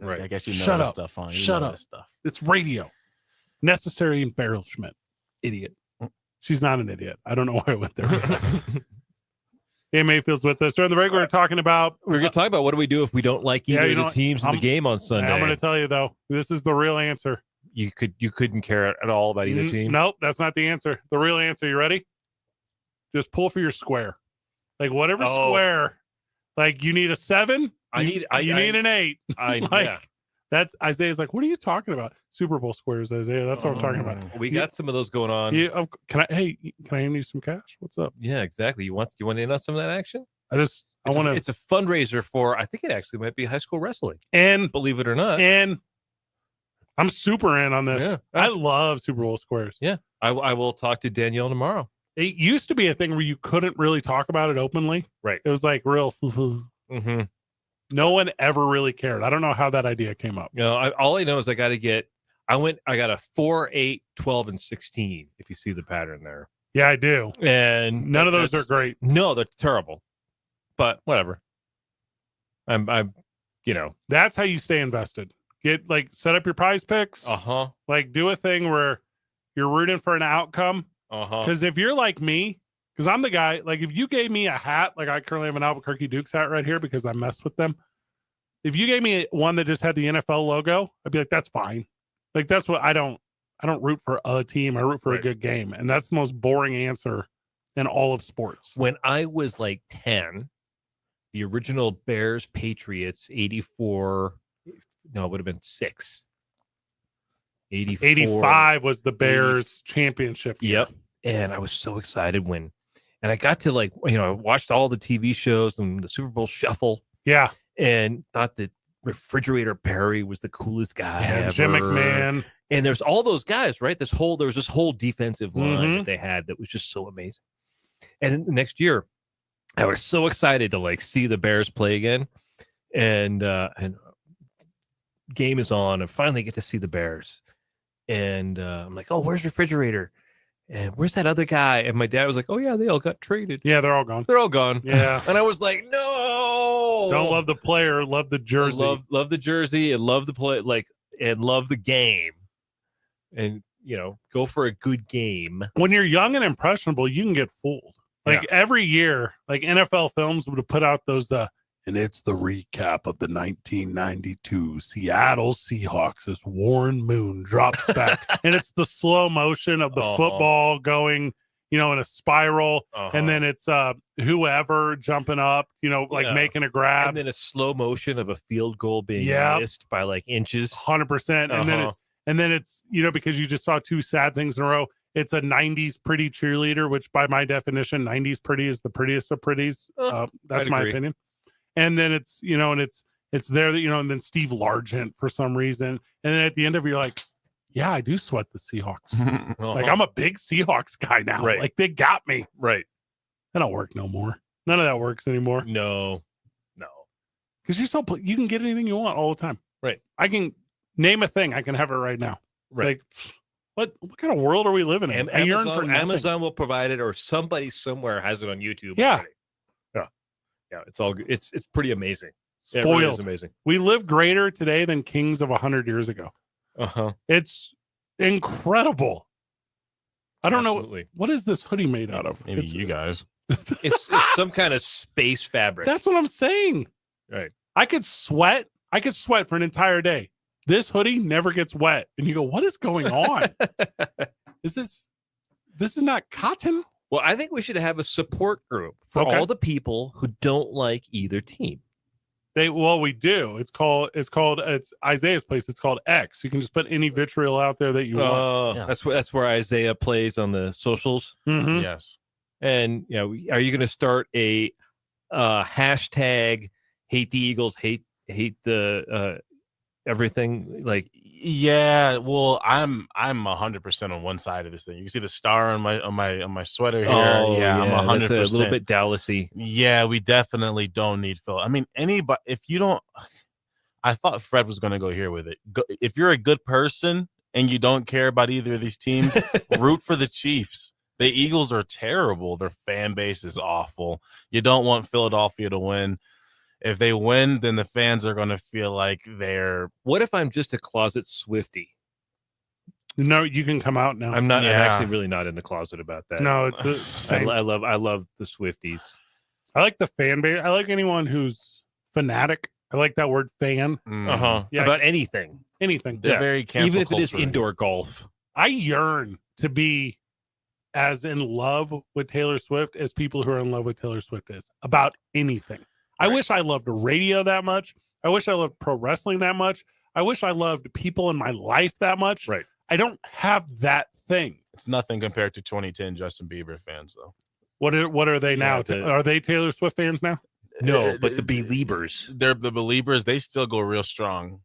I guess you know Shut that up. stuff on. Shut up. Stuff. it's radio. Necessary embellishment. Idiot. She's not an idiot. I don't know why I went there. Dan Mayfield's with us. During the break, we were talking about We're going to talk about what do we do if we don't like either you of know the what? teams in the game on Sunday. I'm going to tell you, though, this is the real answer. You couldn't care at all about either team. Nope, that's not the answer. The real answer, you ready? Just pull for your square. Like whatever square. Like you need a 7. You need an 8. That's Isaiah's like, what are you talking about? Super Bowl squares, Isaiah. That's what I'm talking about. We got some of those going on. Can I hand you some cash? What's up? Yeah, exactly. You want in on some of that action? I want to. It's a fundraiser for. I think it actually might be high school wrestling. And believe it or not, and I'm super in on this. Yeah. I love Super Bowl squares. Yeah, I will talk to Danielle tomorrow. It used to be a thing where you couldn't really talk about it openly. Right. It was like real. Mm-hmm. No one ever really cared. I don't know how that idea came up. You know, all I know is I got a 4, 8, 12, and 16. If you see the pattern there. Yeah, I do. And none of those are great. No, that's terrible. But whatever. I'm that's how you stay invested. Set up your prize picks. Like do a thing where you're rooting for an outcome. Because if you're like me, because I'm the guy, like if you gave me a hat, like I currently have an Albuquerque Dukes hat right here because I mess with them. If you gave me one that just had the NFL logo, I'd be like, that's fine. Like that's what I don't root for a team. I root for a good game. And that's the most boring answer in all of sports. When I was like 10, the original Bears Patriots 84, no, it would have been 6. 85 was the Bears championship year. Yep. And I was so excited and I got to I watched all the TV shows and the Super Bowl Shuffle. Yeah. And thought that Refrigerator Perry was the coolest guy ever. Jim McMahon. And there's all those guys, right? There was this whole defensive line that they had that was just so amazing. And then the next year, I was so excited to see the Bears play again. And game is on and finally get to see the Bears. And I'm like, oh, where's Refrigerator? And where's that other guy? And my dad was like, oh, yeah, they all got traded. Yeah, they're all gone. They're all gone. Yeah. And I was like, no. Don't love the player, love the jersey. Love the jersey and love the play, and love the game. And, go for a good game. When you're young and impressionable, you can get fooled. Every year, NFL Films would have put out those And it's the recap of the 1992 Seattle Seahawks as Warren Moon drops back. And it's the slow motion of the football going, in a spiral. And then it's whoever jumping up, making a grab. And then a slow motion of a field goal being missed by like inches. 100%. And then it's, because you just saw two sad things in a row. It's a 90s pretty cheerleader, which by my definition, 90s pretty is the prettiest of pretties. That's my opinion. And then it's, and it's there that, and then Steve Largent for some reason. And then at the end of it, you're like, yeah, I do sweat the Seahawks. Like, I'm a big Seahawks guy now. Right. Like, they got me. Right. That don't work no more. None of that works anymore. No. Because you can get anything you want all the time. Right. I can name a thing. I can have it right now. Right. Like, what kind of world are we living in? Amazon will provide it, or somebody somewhere has it on YouTube. Yeah. Already. Yeah. It's all good. It's pretty amazing. Spoiled. It really is amazing. We live greater today than kings of 100 years ago. It's incredible. I don't know. What is this hoodie made out of? Maybe you guys. It's some kind of space fabric. That's what I'm saying. Right. I could sweat for an entire day. This hoodie never gets wet. And you go, what is going on? This is not cotton. Well, I think we should have a support group for all the people who don't like either team. We do. It's Isaiah's place. It's called X. You can just put any vitriol out there that you want. Yeah. That's where Isaiah plays on the socials. Mm-hmm. Yes. And are you going to start a hashtag hate the Eagles, hate the everything? Like, yeah. Well, I'm 100% on one side of this thing. You can see the star on my sweater here. I'm 100%. That's a little bit Dallasy. Yeah, we definitely don't need Phil. I mean, anybody. If you don't, I thought Fred was going to go here with it. If you're a good person and you don't care about either of these teams, root for the Chiefs. The Eagles are terrible. Their fan base is awful. You don't want Philadelphia to win. If they win, then the fans are going to feel like they're. What if I'm just a closet Swiftie? No, you can come out now. I'm not. Yeah. I'm actually really not in the closet about that. No, it's the same. I love the Swifties. I like the fan base. I like anyone who's fanatic. I like that word fan. Yeah, about anything. Anything. They're very cancel even if culture. it is indoor golf. I yearn to be as in love with Taylor Swift as people who are in love with Taylor Swift is about anything. I wish I loved radio that much. I wish I loved pro wrestling that much. I wish I loved people in my life that much. Right. I don't have that thing. It's nothing compared to 2010 Justin Bieber fans, though. What are they now? Are they Taylor Swift fans now? No, but the Beliebers. They're the Beliebers. They still go real strong.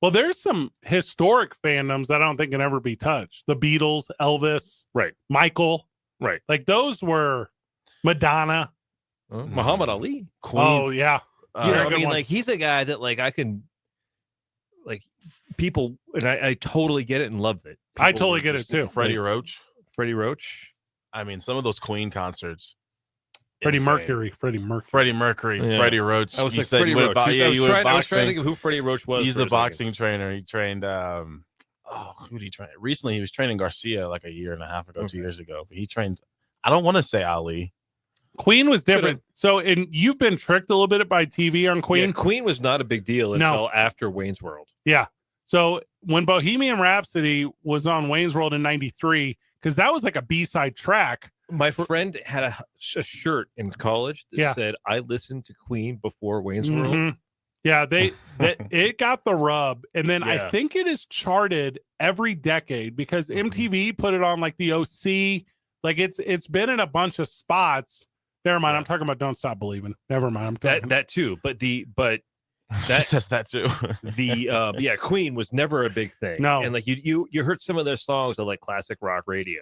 Well, there's some historic fandoms that I don't think can ever be touched. The Beatles, Elvis, right? Michael, right? Like those were Madonna, Muhammad Ali, Queen. Oh yeah, I mean, like he's a guy that like I can, like people, and I totally get it and love it. I totally get it too. Freddie Roach. I mean, some of those Queen concerts. Freddie Mercury, Freddie Roach. I was you like, said Freddie Roach. I was trying to think of who Freddie Roach was. He's a boxing trainer. He trained. Who did he train? Recently, he was training Garcia like a year and a half ago, 2 years ago. But he trained. I don't want to say Ali. Queen was different. So, and you've been tricked a little bit by TV on Queen. Yeah, Queen was not a big deal until after Wayne's World. Yeah. So when Bohemian Rhapsody was on Wayne's World in '93, because that was like a B-side track. My friend had a shirt in college that said, "I listened to Queen before Wayne's World." Yeah, it got the rub, and then I think it is charted every decade because MTV put it on like the OC. Like it's been in a bunch of spots. Never mind, I'm talking about "Don't Stop Believing." Never mind, I'm talking that too. But that says that too. Queen was never a big thing. No, and like you heard some of their songs on like classic rock radio,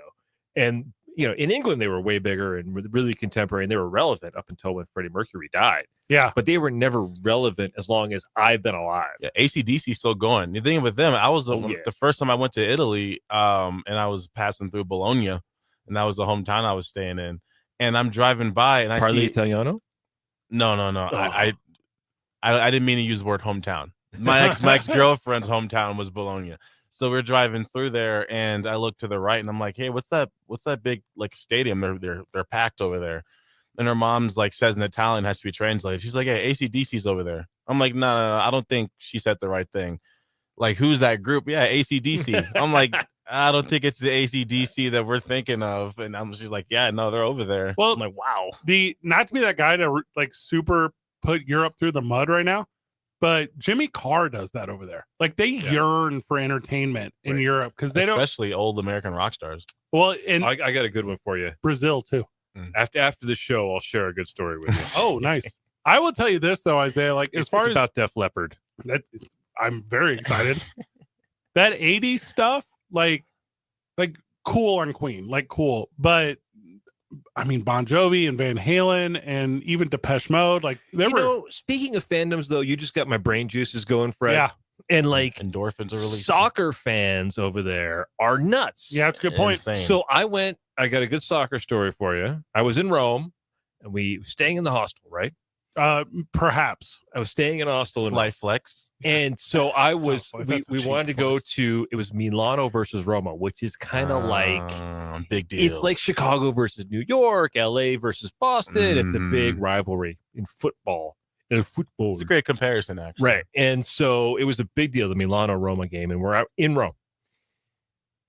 and in England they were way bigger and really contemporary, and they were relevant up until when Freddie Mercury died. Yeah, but they were never relevant as long as I've been alive. Yeah, AC/DC still going. The thing with them, I was the first time I went to Italy, and I was passing through Bologna, and that was the hometown I was staying in. And I'm driving by, and I see Italiano. No. Oh. I didn't mean to use the word hometown. My ex-girlfriend's hometown was Bologna. So we're driving through there, and I look to the right, and I'm like, "Hey, what's that big like stadium? They're packed over there." and her mom's like says in Italian, has to be translated. She's like, "Hey, AC/DC's over there." I'm like, no, I don't think she said the right thing. Like, who's that group? Yeah, AC/DC. I'm like, I don't think it's the AC/DC that we're thinking of. And she's like, yeah, no, they're over there. Well, I'm like, wow. Not to be that guy to like super put Europe through the mud right now, but Jimmy Carr does that over there. Like they yearn for entertainment in Europe because they especially old American rock stars. Well, and I got a good one for you. Brazil too. After the show, I'll share a good story with you. Oh, nice. I will tell you this though, Isaiah. Like as far as about Def Leppard, I'm very excited. That 80s stuff, like cool on Queen, like cool. But I mean, Bon Jovi and Van Halen and even Depeche Mode, like speaking of fandoms, though, you just got my brain juices going, Fred. Yeah. And like endorphins are released. Soccer fans over there are nuts. Yeah, that's a good point. Insane. So I got a good soccer story for you. I was in Rome and we were staying in the hostel, right? Perhaps. I was staying in a hostel in Slight flex. And so we wanted to go to, it was Milano versus Roma, which is kind of like big deal. It's like Chicago versus New York, LA versus Boston. It's a big rivalry in football. It's a great comparison, actually. Right. And so it was a big deal, the Milano Roma game, and we're out in Rome.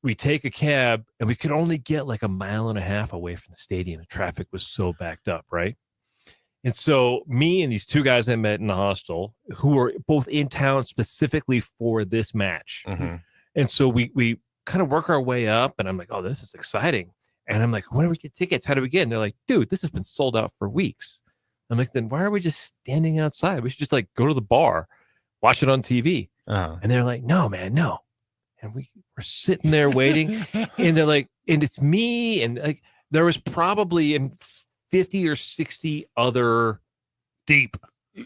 We take a cab and we could only get like a mile and a half away from the stadium. The traffic was so backed up, right? And so me and these two guys I met in the hostel who were both in town specifically for this match. Mm-hmm. And so we kind of work our way up and I'm like, oh, this is exciting. And I'm like, when do we get tickets? How do we get? And they're like, dude, this has been sold out for weeks. I'm like, then why are we just standing outside? We should just like go to the bar, watch it on TV. And they're like, no, man, no. And we're sitting there waiting and they're like, and it's me. And like, there was probably 50 or 60 other deep,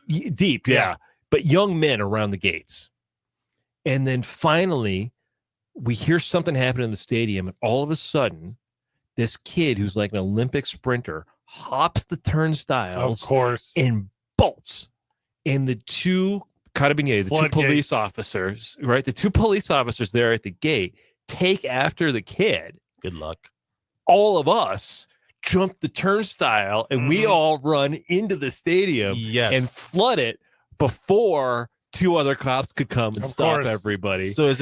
yeah, but young men around the gates. And then finally we hear something happen in the stadium. And all of a sudden this kid who's like an Olympic sprinter hops the turnstiles, of course, and bolts. And the two carabinieri, the two police officers, right? The two police officers there at the gate take after the kid. Good luck. All of us jump the turnstile and we all run into the stadium and flood it before two other cops could come and stop everybody. So is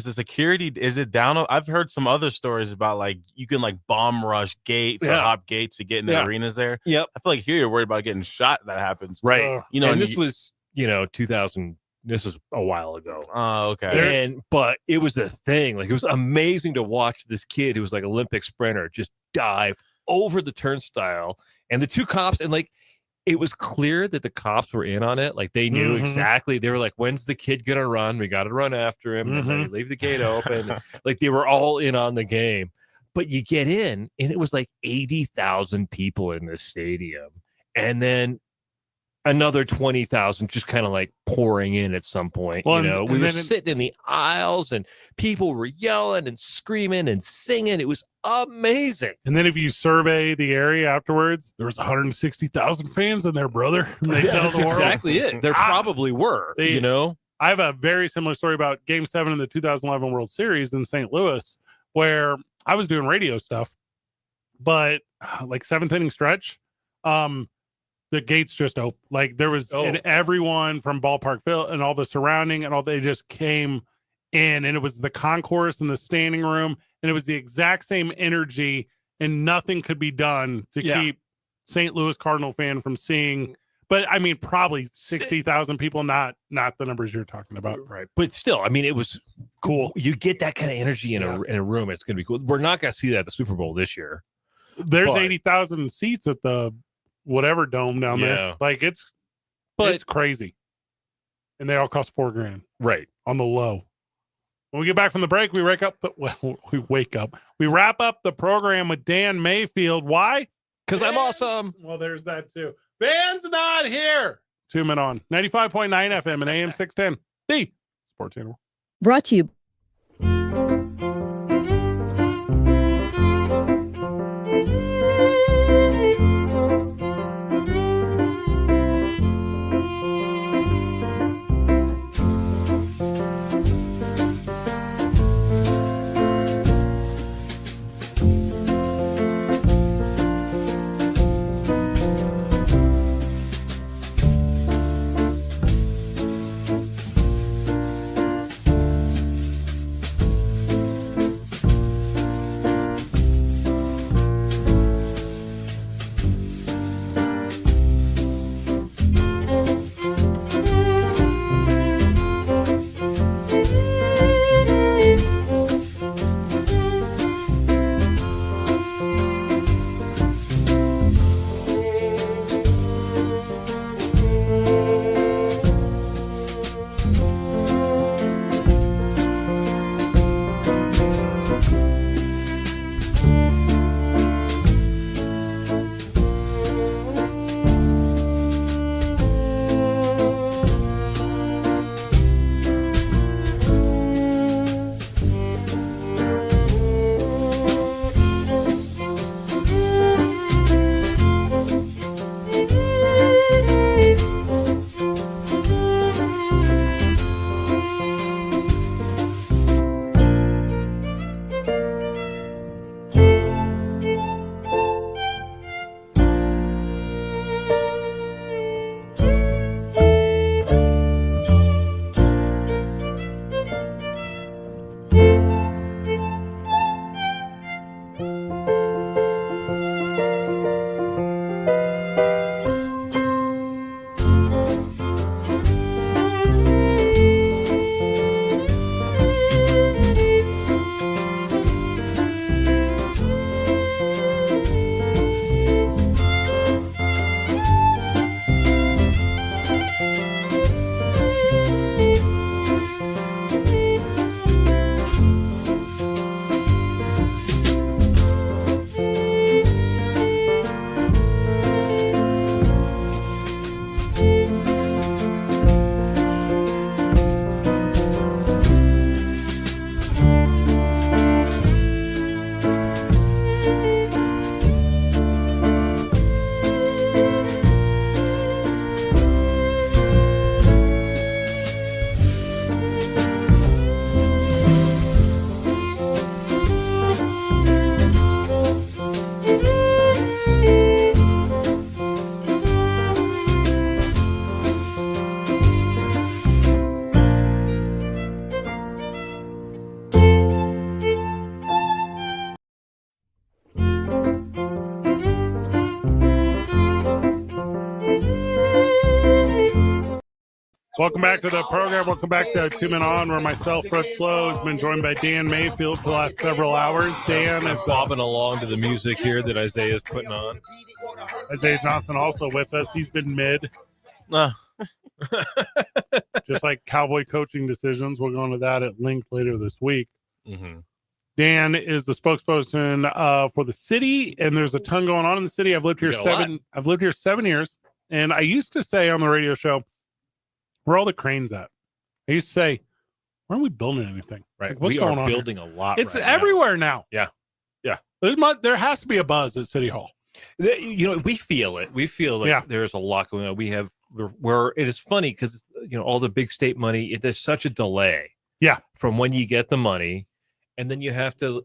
the security, is it down? I've heard some other stories about like you can like bomb rush gates or hop gates to get in the arenas there. Yep. I feel like here you're worried about getting shot. That happens. Right. And this was, 2000. This was a while ago. Oh, okay. But it was a thing. Like it was amazing to watch this kid who was like Olympic sprinter just dive over the turnstile, and the two cops, and like it was clear that the cops were in on it. Like they knew exactly. They were like, when's the kid gonna run? We got to run after him. And then leave the gate open. Like they were all in on the game. But you get in and it was like 80,000 people in this stadium. And then another 20,000 just kind of like pouring in at some point. Well, we were sitting in the aisles and people were yelling and screaming and singing. It was amazing. And then if you survey the area afterwards, there was 160,000 fans in there, brother. That's exactly it. There probably were, I have a very similar story about Game 7 in the 2011 World Series in St. Louis, where I was doing radio stuff, but like seventh inning stretch, the gates just opened. Like there was, and everyone from Ballparkville and all the surrounding and all, they just came in, and it was the concourse and the standing room, and it was the exact same energy, and nothing could be done to keep St. Louis Cardinal fan from seeing. But I mean, probably 60,000 people, not the numbers you're talking about. Right. But still, I mean, it was cool. You get that kind of energy in a room. It's going to be cool. We're not going to see that at the Super Bowl this year. There's 80,000 seats at the whatever dome down there. Like it's crazy. And they all cost $4,000. Right. On the low. When we get back from the break, we wrap up the program with Dan Mayfield. Why? Because I'm awesome. Well, there's that too. Van's not here. 2 Men On 95.9 FM and AM 610. The Sports Channel. Brought to you. Welcome back to the program. Welcome back to 2 Men On, where myself, Fred Slow, has been joined by Dan Mayfield for the last several hours. Dan is bobbing along to the music here that Isaiah is putting on. Isaiah Johnson also with us. He's been mid. Just like Cowboy coaching decisions. We'll go into that at length later this week. Mm-hmm. Dan is the spokesperson for the city, and there's a ton going on in the city. I've lived here 7 years, and I used to say on the radio show, where are all the cranes at? I used to say, why aren't we building anything? Right. Like, what's we going are on building here? a lot. It's right everywhere now. Yeah. There has to be a buzz at City Hall. We feel it. We feel like there's a lot going on. It is funny because all the big state money. There's such a delay. Yeah. From when you get the money, and then you have to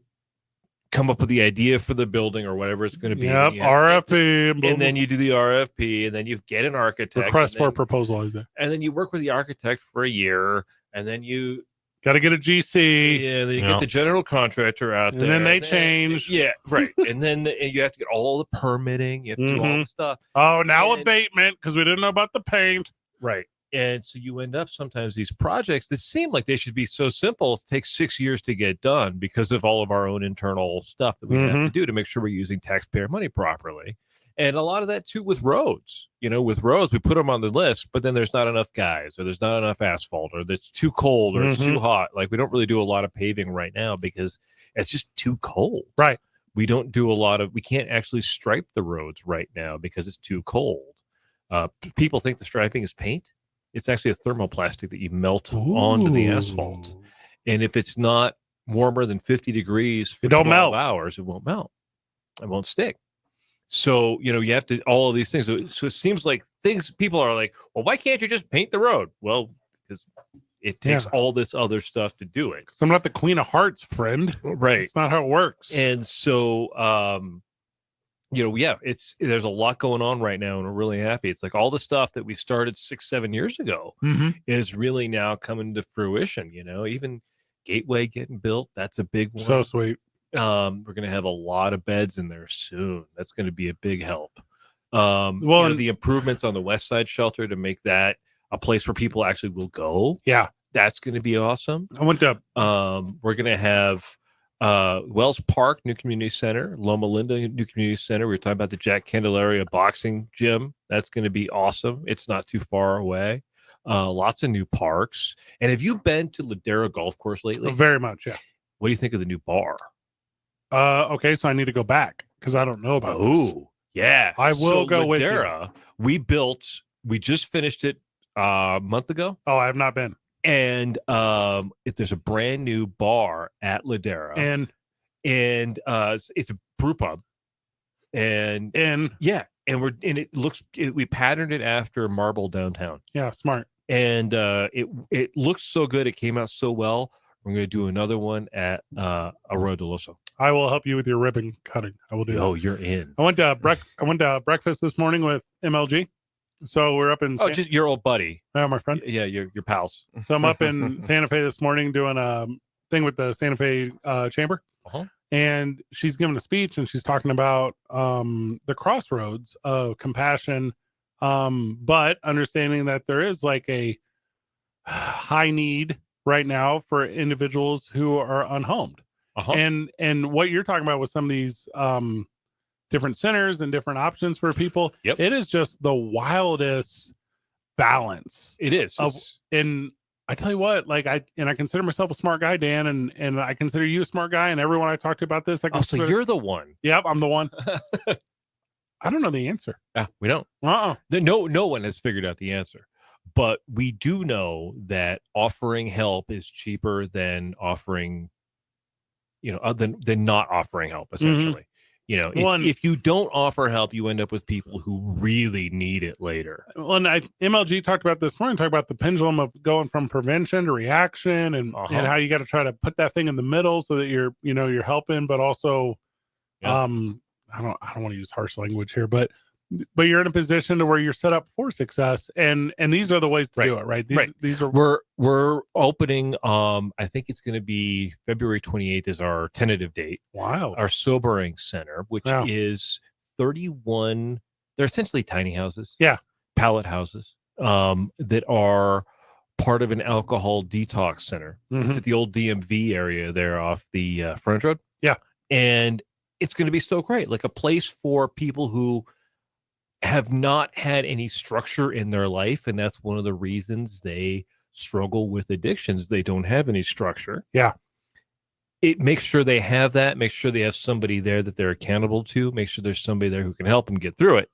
come up with the idea for the building or whatever it's going to be. Yep. RFP, and then you do the RFP, and then you get an architect. Request for a proposal, Isaiah. And then you work with the architect for a year, and then you got to get a GC. Yeah, then you get the general contractor out there. And then they change. Yeah, right. And then you have to get all the permitting. You have to do all the stuff. Oh, now abatement because we didn't know about the paint. Right. And so you end up sometimes these projects that seem like they should be so simple take 6 years to get done because of all of our own internal stuff that we have to do to make sure we're using taxpayer money properly. And a lot of that too with roads. With roads, we put them on the list, but then there's not enough guys, or there's not enough asphalt, or it's too cold, or it's too hot. Like we don't really do a lot of paving right now because it's just too cold. Right. We can't actually stripe the roads right now because it's too cold. People think the striping is paint. It's actually a thermoplastic that you melt onto the asphalt. And if it's not warmer than 50 degrees for 12 hours, it won't melt. It won't stick. So, you have to, all of these things. So it seems like people are like, well, why can't you just paint the road? Well, because it takes all this other stuff to do it. Because I'm not the Queen of Hearts, friend. Right. It's not how it works. And so, there's a lot going on right now, and we're really happy. It's like all the stuff that we started 6-7 years ago is really now coming to fruition. Even Gateway getting built. That's a big one. So sweet. We're going to have a lot of beds in there soon. That's going to be a big help. The improvements on the West Side Shelter to make that a place where people actually will go. Yeah. That's going to be awesome. I went to. We're going to have Wells Park, New Community Center, Loma Linda, New Community Center. We were talking about the Jack Candelaria boxing gym. That's going to be awesome. It's not too far away. Lots of new parks. And have you been to Ladera Golf Course lately? Very much, yeah. What do you think of the new bar? Okay, so I need to go back because I don't know about this. Oh, yeah. I will go with Ladera, you. We just finished it a month ago. Oh, I have not been. And there's a brand new bar at Ladera. And it's a brew pub. And we patterned it after Marble Downtown. Yeah, smart. And it looks so good. It came out so well. We're going to do another one at Arroyo del Oso. I will help you with your ribbon cutting. I will do that. Oh, you're in. I went to breakfast this morning with MLG. So we're up in. Just your old buddy. Yeah, my friend. Yeah, your pals. So I'm up in Santa Fe this morning doing a thing with the Santa Fe Chamber, and she's giving a speech and she's talking about the crossroads of compassion, but understanding that there is like a high need right now for individuals who are unhomed. And what you're talking about with some of these different centers and different options for people, it is just the wildest balance. It is. And I tell you what, I consider myself a smart guy, Dan, and I consider you a smart guy, and everyone I talk to about this, so you're the one. Yep, I'm the one. I don't know the answer. Yeah, we don't. No one has figured out the answer. But we do know that offering help is cheaper than offering, than not offering help, essentially. If you don't offer help, you end up with people who really need it later. Well, and MLG talked about this morning, talked about the pendulum of going from prevention to reaction and how you got to try to put that thing in the middle so that you're helping, but also, I don't want to use harsh language here, but you're in a position to where you're set up for success, and these are the ways to do it, right? These are we're opening. I think it's going to be February 28th is our tentative date. Wow. Our sobering center, which is 31. They're essentially tiny houses. Yeah. Pallet houses that are part of an alcohol detox center. It's at the old DMV area there off the frontage road. Yeah. And it's going to be so great. Like a place for people who have not had any structure in their life. And that's one of the reasons they struggle with addictions. They don't have any structure. Yeah. It makes sure they have that, make sure they have somebody there that they're accountable to, make sure there's somebody there who can help them get through it.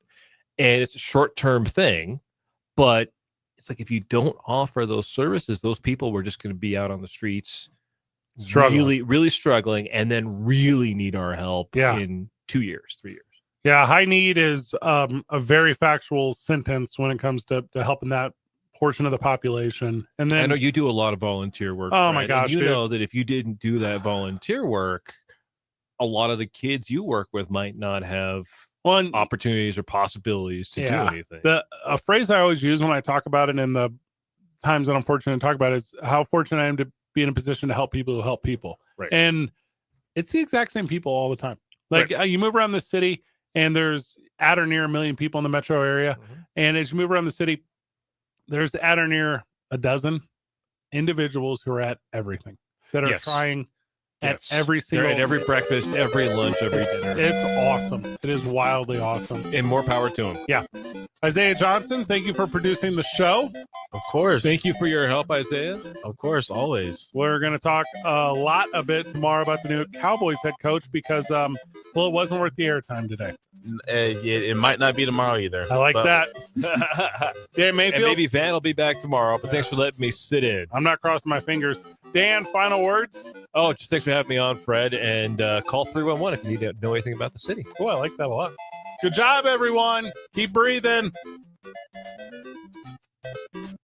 And it's a short-term thing, but it's like if you don't offer those services, those people were just going to be out on the streets Struggling. really struggling, and then really need our help Yeah. in 2 years, 3 years. Yeah, high need is a very factual sentence when it comes to helping that portion of the population. And then I know you do a lot of volunteer work. Oh, my Fred, gosh, and you dude. know that if you didn't do that volunteer work, a lot of the kids you work with might not have one opportunities or possibilities to do anything. a phrase I always use when I talk about it in the times that I'm fortunate to talk about it is how fortunate I am to be in a position to help people who help people. Right. And it's the exact same people all the time. Like you move around the city and there's at or near 1 million people in the metro area. And as you move around the city, there's at or near a dozen individuals who are at everything that are Yes. trying at Yes. every They're single at every breakfast, every lunch, every dinner. It's awesome. It is wildly awesome. And more power to them. Yeah. Isaiah Johnson, thank you for producing the show. Of course. Thank you for your help, Isaiah. Of course, always. We're going to talk a bit tomorrow about the new Cowboys head coach because, well, it wasn't worth the airtime today. It might not be tomorrow either. I like but that. Dan Mayfield. And maybe Van will be back tomorrow, but thanks for letting me sit in. I'm not crossing my fingers. Dan, final words? Oh, just thanks for having me on, Fred, and call 311 if you need to know anything about the city. Oh, I like that a lot. Good job, everyone. Keep breathing.